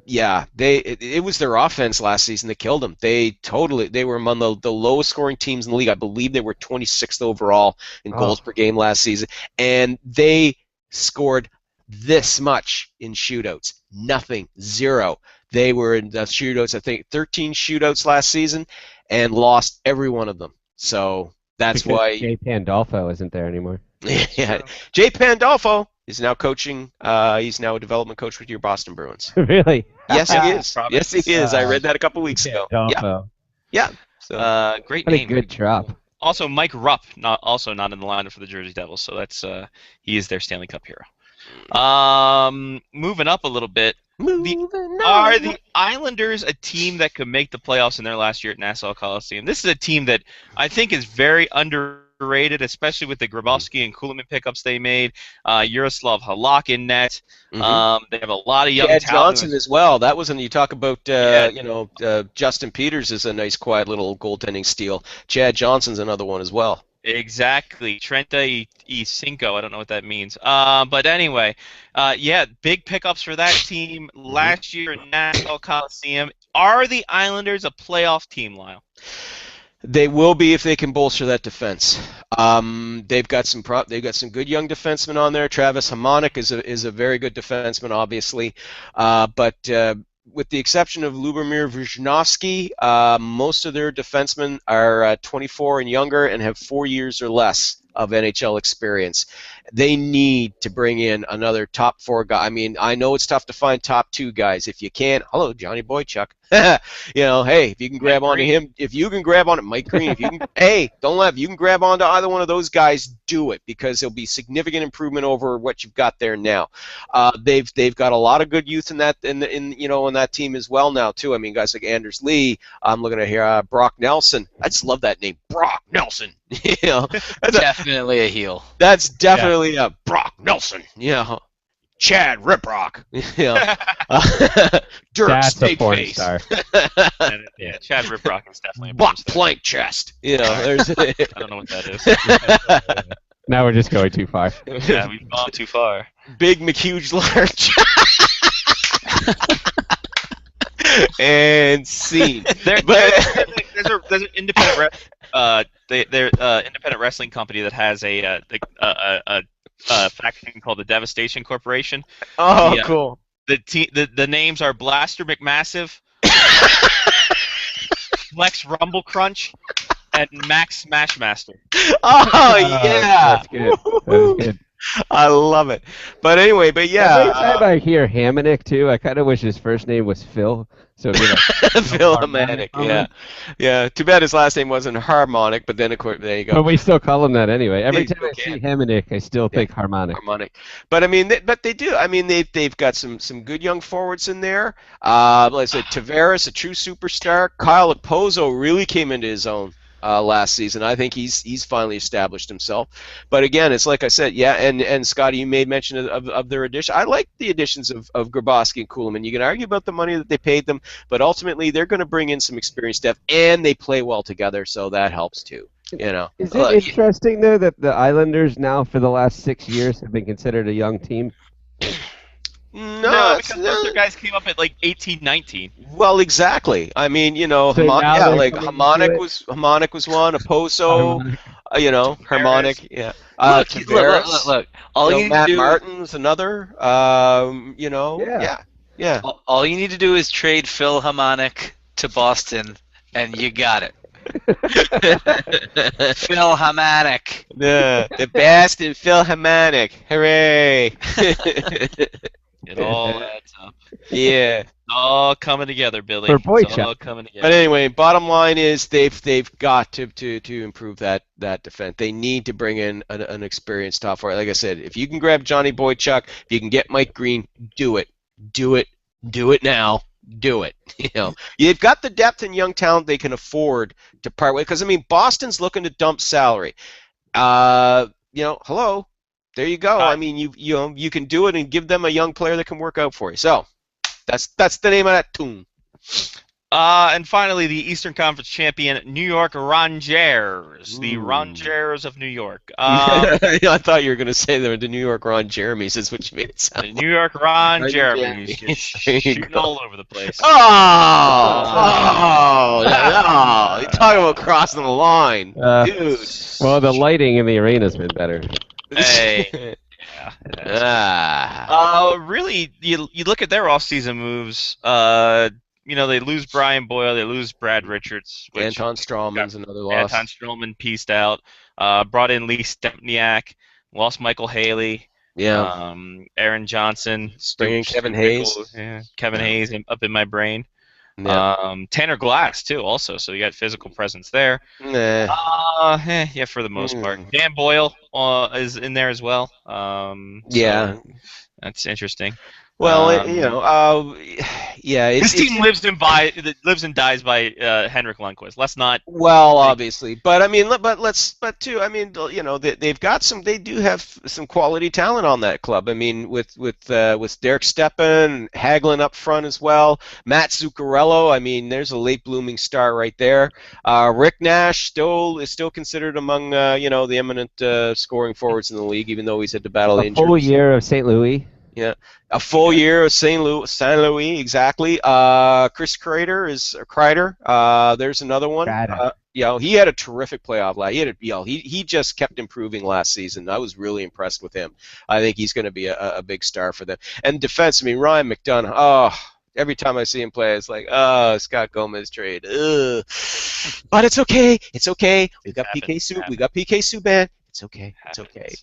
yeah, it was their offense last season that killed them. They were among the lowest scoring teams in the league. I believe they were 26th overall in goals per game last season, and they scored this much in shootouts. Nothing, 0. They were in the shootouts. I think 13 shootouts last season, and lost every one of them. So. That's because why Jay Pandolfo isn't there anymore. Yeah, Jay Pandolfo is now coaching. He's now a development coach with your Boston Bruins. Really? Yes, he is. Yes, he is. I read that a couple weeks ago. Yeah. So great what name. A good drop. Also, Mike Rupp, not in the lineup for the Jersey Devils, so that's he is their Stanley Cup hero. Moving up a little bit. Are the Islanders a team that could make the playoffs in their last year at Nassau Coliseum? This is a team that I think is very underrated, especially with the Grabowski and Kuhlman pickups they made. Yaroslav Halak in net. They have a lot of young Chad talent. Johnson as well. That was when you talk about Justin Peters is a nice, quiet little goaltending steal. Chad Johnson's another one as well. Exactly. Trenta y Cinco. I don't know what that means. But anyway, yeah, big pickups for that team last year in Nassau Coliseum. Are the Islanders a playoff team, Lyle? They will be if they can bolster that defense. They've got some good young defensemen on there. Travis Hamonic is a very good defenseman, obviously, but with the exception of Lubomir Vujnovsky, most of their defensemen are 24 and younger and have 4 years or less of NHL experience. They need to bring in another top 4 guy. I mean, I know it's tough to find top 2 guys. If you can't, hello, Johnny Boychuk. Hey, if you can grab onto him, if you can grab onto Mike Green, if you can, hey, don't laugh. If you can grab onto either one of those guys, do it, because there'll be significant improvement over what you've got there now. They've got a lot of good youth in that in that team as well now too. I mean, guys like Anders Lee. I'm looking at here, Brock Nelson. I just love that name, Brock Nelson. That's definitely a heel. That's definitely a Brock Nelson. Chad Riprock. Dirk That's a porn Steakface. star. Yeah, Chad Riprock is definitely a Buck porn star. Plank Chest. There's I don't know what that is. Now we're just going too far. Yeah, we've gone too far. Big McHuge Large. And scene. There's an independent independent wrestling company that has a faction called the Devastation Corporation. Oh, The, cool. The names are Blaster McMassive, Flex Rumble Crunch, and Max Smashmaster. Oh, yeah. That's good. That's good. I love it. But anyway, but yeah. Every time I hear Hamonic too, I kind of wish his first name was Phil. So it'd be like, Phil Harmonic, yeah. Yeah, too bad his last name wasn't Harmonic, but then, of course, there you go. but we still call him that anyway. Every time I Okay. see Hamonic, I still think Harmonic. Harmonic. But I mean, they do. I mean, they've got some good young forwards in there. Like I said, Tavares, a true superstar. Kyle Okposo really came into his own last season. I think he's finally established himself. But again, it's like I said, yeah. And Scotty, you made mention of their addition. I like the additions of Grabowski and Kuhlman. You can argue about the money that they paid them, but ultimately they're going to bring in some experienced depth, and they play well together, so that helps too. You know. Is it interesting though that the Islanders now for the last 6 years have been considered a young team? No, because most of their guys came up at like 18, 19. Well, exactly. I mean, you know, So now yeah, they're like coming Harmonic to it? was one. Oposo, you know, Harmonic, yeah. Look, Tavares, look. All you know, you need Matt to do, Martin's another. You know, yeah. all you need to do is trade Phil Harmonic to Boston, and you got it. Phil Harmonic. The best in Phil Harmonic. Hooray! It all adds up. Yeah. It's all coming together, Billy. For Boy It's all Shop. coming together. But anyway, bottom line is they've got to improve that defense. They need to bring in an experienced top forward. Like I said, if you can grab Johnny Boychuk, if you can get Mike Green, do it now. Do it. You know, you've got the depth and young talent they can afford to part with. Because I mean, Boston's looking to dump salary. You know, hello. There you go. I mean, you can do it and give them a young player that can work out for you. So that's the name of that tune. And finally, the Eastern Conference champion, New York Rangers. The Rangers of New York. I thought you were going to say they were the New York Ron Jeremys. Is what you made it sound The like. New York Rangers. Jeremys. Just There you shooting go. all over the place. No. You're talking about crossing the line. Dude. Well, the lighting in the arena's been better. Hey. Really, you look at their off-season moves. You know, they lose Brian Boyle, they lose Brad Richards. Which Anton Strawman's another loss. Anton Strawman pieced out. Brought in Lee Stempniak. Lost Michael Haley. Yeah. Aaron Johnson. Bringing Kevin Hayes. Yeah, Kevin Hayes up in my brain. Yeah. Tanner Glass too, also. So you got physical presence there. Nah. Yeah, for the most part. Dan Boyle is in there as well. Yeah. So that's interesting. Well, you know, yeah. This team lives and dies by Henrik Lundqvist. Let's not. Well, obviously, but I mean, but too, I mean, you know, they do have some quality talent on that club. I mean, with Derek Stepan, Hagelin up front as well, Matt Zuccarello. I mean, there's a late blooming star right there. Rick Nash is still considered among you know, the eminent scoring forwards in the league, even though he's had to battle A injuries. full year of St. Louis. Yeah, a full year of St. Louis, exactly. Chris Kreider, there's another one. You know, he had a terrific playoff last. He just kept improving last season. I was really impressed with him. I think he's going to be a big star for them. And defense, I mean, Ryan McDonough. Oh, every time I see him play, it's like, oh, Scott Gomez trade. Ugh. But it's okay. It's okay. We got PK Subban. It's okay. It's okay.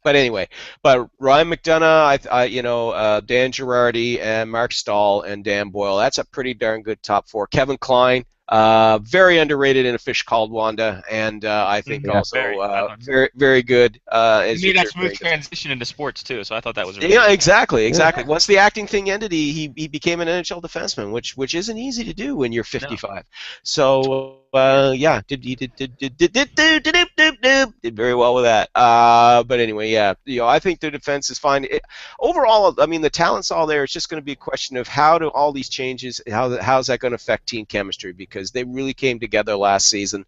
But anyway, Ryan McDonough, Dan Girardi and Mark Stahl and Dan Boyle. That's a pretty darn good top four. Kevin Klein, very underrated in A Fish Called Wanda, and I think also very, very good. You made that smooth transition into sports too, so I thought that was really yeah, exactly. Once the acting thing ended, he became an NHL defenseman, which isn't easy to do when you're 55. No. So yeah, did very well with that. But anyway, yeah, you know, I think the defense is fine. Overall, I mean, the talent's all there. It's just going to be a question of how do all these changes, how's that going to affect team chemistry, because they really came together last season.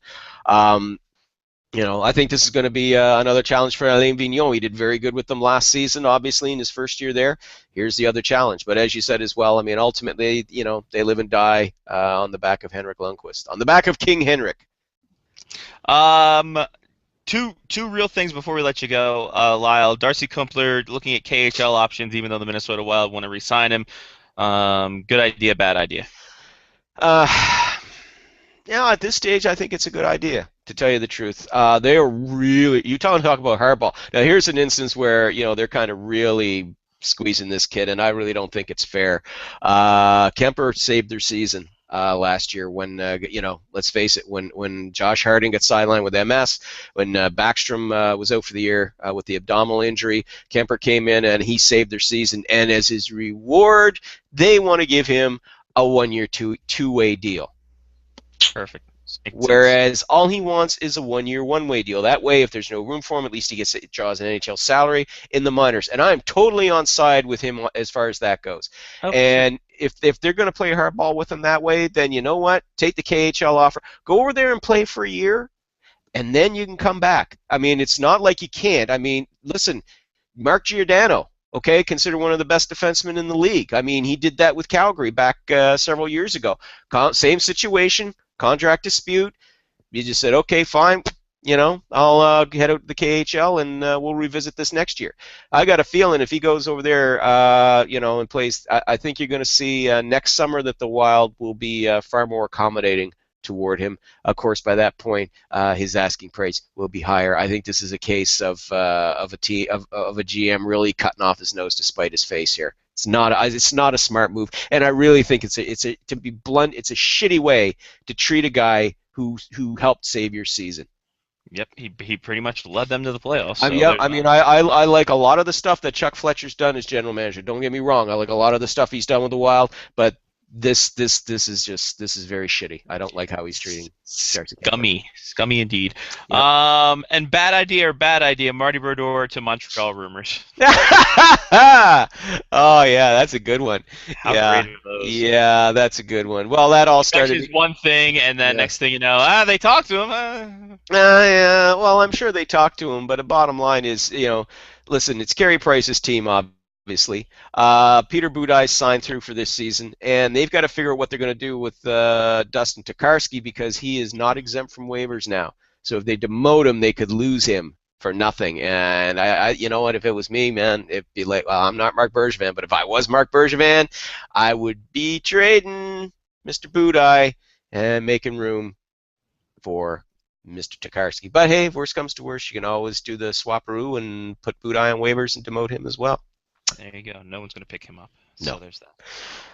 You know, I think this is going to be another challenge for Alain Vigneault. He did very good with them last season, obviously, in his first year there. Here's the other challenge. But as you said as well, I mean, ultimately, you know, they live and die on the back of Henrik Lundqvist, on the back of King Henrik. Two real things before we let you go, Lyle. Darcy Kumpler looking at KHL options, even though the Minnesota Wild want to re-sign him. Good idea, bad idea? At this stage, I think it's a good idea, to tell you the truth. They are really, you talk about hardball. Now, here's an instance where, they're kind of really squeezing this kid, and I really don't think it's fair. Kemper saved their season last year when, let's face it, when Josh Harding got sidelined with MS, when Backstrom was out for the year with the abdominal injury, Kemper came in and he saved their season, and as his reward, they want to give him a one-year, two-way deal. Perfect. Whereas all he wants is a one-year, one-way deal. That way, if there's no room for him, at least he draws an NHL salary in the minors. And I'm totally on side with him as far as that goes. Okay. And if they're going to play hardball with him that way, then you know what? Take the KHL offer. Go over there and play for a year, and then you can come back. I mean, it's not like you can't. I mean, listen, Mark Giordano, okay, considered one of the best defensemen in the league. I mean, he did that with Calgary back several years ago. Same situation. Contract dispute. You just said, okay, fine. I'll head out to the KHL and we'll revisit this next year. I got a feeling if he goes over there, and plays, I think you're going to see next summer that the Wild will be far more accommodating toward him. Of course, by that point, his asking price will be higher. I think this is a case of a GM really cutting off his nose to spite his face here. It's not a smart move, and I really think to be blunt, it's a shitty way to treat a guy who helped save your season. Yep, he pretty much led them to the playoffs. So I like a lot of the stuff that Chuck Fletcher's done as general manager. Don't get me wrong, I like a lot of the stuff he's done with the Wild, but this is very shitty. I don't like how he's treating Darcy Kumpler. Scummy indeed. Yeah. And bad idea. Marty Brodeur to Montreal rumors. Oh yeah, that's a good one. How great are those? Yeah, that's a good one. Well, that all started. Is one thing, and then next thing you know, they talked to him. Yeah. Well, I'm sure they talked to him, but the bottom line is, listen, it's Carey Price's team, obviously. Peter Budaj signed through for this season, and they've got to figure out what they're going to do with Dustin Tokarski, because he is not exempt from waivers now. So if they demote him, they could lose him for nothing. And I you know what, if it was me, man, it'd be like, well, I'm not Marc Bergevin, but if I was Marc Bergevin, I would be trading Mr. Budaj and making room for Mr. Tokarski. But hey, if worst comes to worst, you can always do the swapperoo and put Budaj on waivers and demote him as well. There you go. No one's going to pick him up. No. So there's that.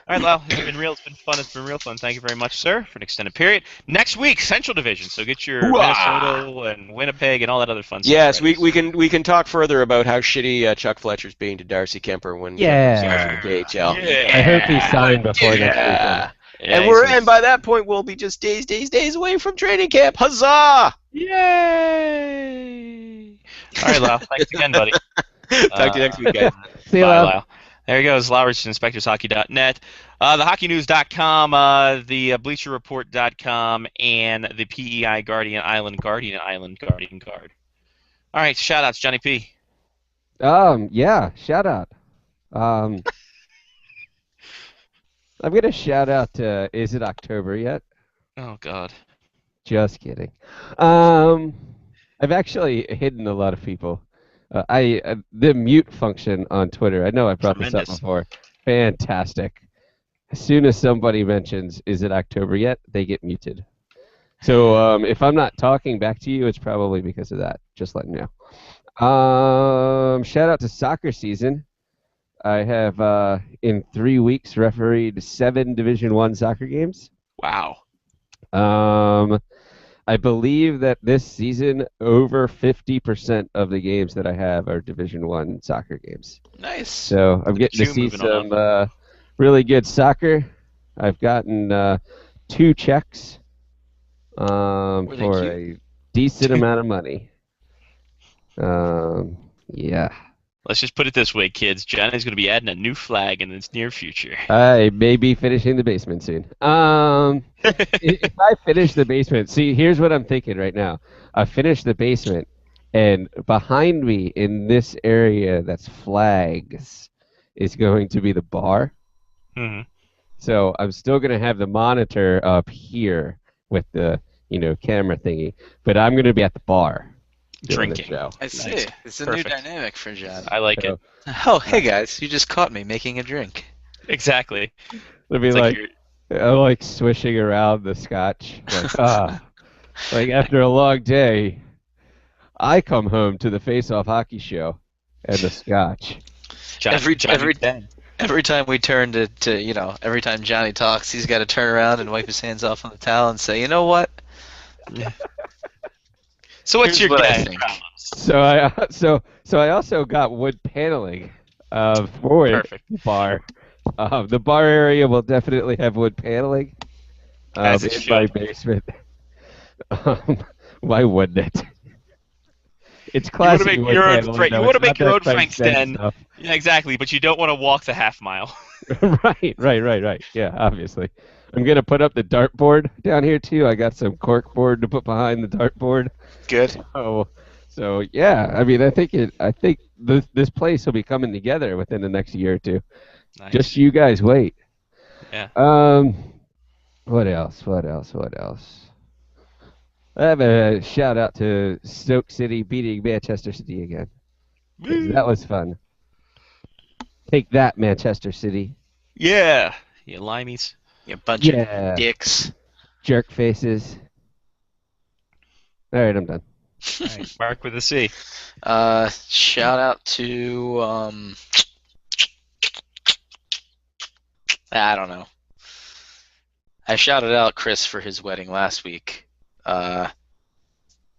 All right, Lyle. It's been real. It's been fun. It's been real fun. Thank you very much, sir, for an extended period. Next week, Central Division. So get your Minnesota and Winnipeg and all that other fun stuff. Yes, we can talk further about how shitty Chuck Fletcher's being to Darcy Kemper when he signs in the KHL. Yeah. I hope he signed before next weekend. And by that point we'll be just days away from training camp. Huzzah! Yay! All right, Lyle. Thanks again, buddy. Talk to you next week, guys. See you, Lyle. There he goes, Lyle Richardson, SpectorsHockey.net, thehockeynews.com, the BleacherReport.com, and the PEI Guardian Island Guard. All right, shout-outs, Johnny P. Yeah, shout-out. I'm going to shout-out to Is It October Yet? Oh, God. Just kidding. I've actually hidden a lot of people. The mute function on Twitter, I know I brought this up before. Fantastic. As soon as somebody mentions, is it October yet, they get muted. So if I'm not talking back to you, it's probably because of that. Just letting you know. Shout out to soccer season. I have, in 3 weeks, refereed 7 Division I soccer games. Wow. I believe that this season, over 50% of the games that I have are Division I soccer games. Nice. So I'm getting to see some really good soccer. I've gotten 2 checks for a decent amount of money. Yeah. Let's just put it this way, kids. Johnny's going to be adding a new flag in the near future. I may be finishing the basement soon. If I finish the basement, see, here's what I'm thinking right now. I finish the basement, and behind me in this area that's flags is going to be the bar. Mm-hmm. So I'm still going to have the monitor up here with the camera thingy, but I'm going to be at the bar. doing the Drinking. show. I see. Nice. It's a Perfect. new dynamic for John. I like it. Oh, hey guys, you just caught me making a drink. Exactly. It'd be It's like, you're- I'm like swishing around the scotch. Like, like after a long day, I come home to the Face Off Hockey Show and the scotch. Every Ben. Every time we turn to every time Johnny talks, he's got to turn around and wipe his hands off on the towel and say, you know what? So what's Here's your what I gag? think. So I also got wood paneling for Perfect. the bar. The bar area will definitely have wood paneling As it in my should. basement. Why wouldn't it? It's You want to classic make wood your own, paneling, right? You though. want to It's make not your own that Frank Frank's Den. stuff. Yeah, exactly. But you don't want to walk the half mile. Right. Yeah, obviously. I'm gonna put up the dartboard down here too. I got some cork board to put behind the dartboard. Good. So yeah. I mean, I think this place will be coming together within the next year or two. Nice. Just you guys wait. Yeah. What else? I have a shout out to Stoke City beating Manchester City again. 'Cause that was fun. Take that, Manchester City. Yeah. You limeys. You bunch Yeah. of dicks. Jerk faces. All right, I'm done. All right, Mark with a C. Shout out to I don't know. I shouted out Chris for his wedding last week. I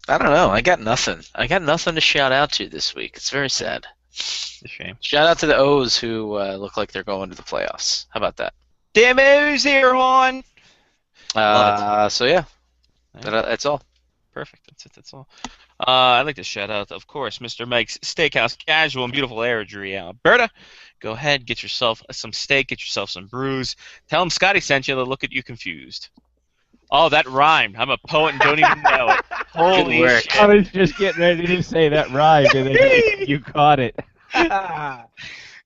don't know. I got nothing. I got nothing to shout out to this week. It's very sad. It's a shame. Shout out to the O's who look like they're going to the playoffs. How about that? Damn O's here, Hon. So yeah, that's all. Perfect. That's all. I'd like to shout out, of course, Mr. Mike's Steakhouse Casual in beautiful Airdrie, Alberta. Go ahead, get yourself some steak, get yourself some brews. Tell him Scotty sent you. They'll look at you confused. Oh, that rhymed. I'm a poet and don't even know it. Holy work. shit. I was just getting ready to say that rhymed, and then you caught it.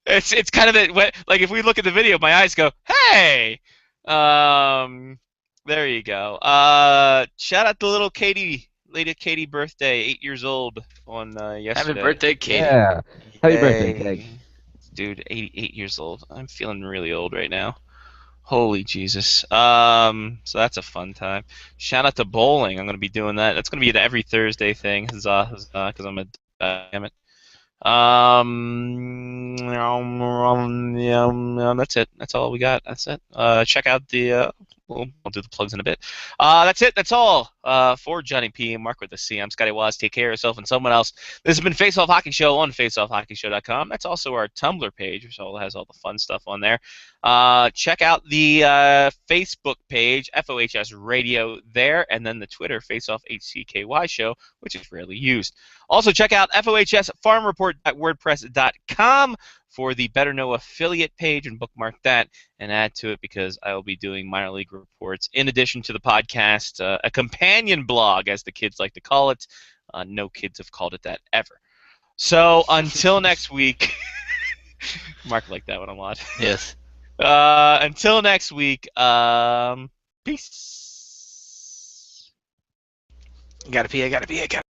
It's kind of like if we look at the video, my eyes go, hey. There you go. Shout out to little Katie, lady Katie birthday, 8 years old on yesterday. Happy birthday, Katie. Yeah. Happy birthday, Hey. Keg. Dude, 88 years old. I'm feeling really old right now. Holy Jesus. So that's a fun time. Shout out to bowling. I'm going to be doing that. That's going to be an every Thursday thing. Huzzah, huzzah, because I'm a damn it. That's it. That's all we got. That's it. Check out the. We'll do the plugs in a bit. That's it. That's all for Johnny P and Mark with the C. I'm Scotty Waz. Take care of yourself and someone else. This has been Face Off Hockey Show on faceoffhockeyshow.com. That's also our Tumblr page, which has all the fun stuff on there. Check out the Facebook page, FOHS Radio there, and then the Twitter, Face Off HCKY Show, which is rarely used. Also, check out FOHSFarmReport.wordpress.com for the Better Know affiliate page and bookmark that and add to it because I will be doing minor league reports in addition to the podcast, a companion blog, as the kids like to call it. No kids have called it that ever. So until next week, Mark liked that one a lot. Yes. Until next week, peace. I gotta pee.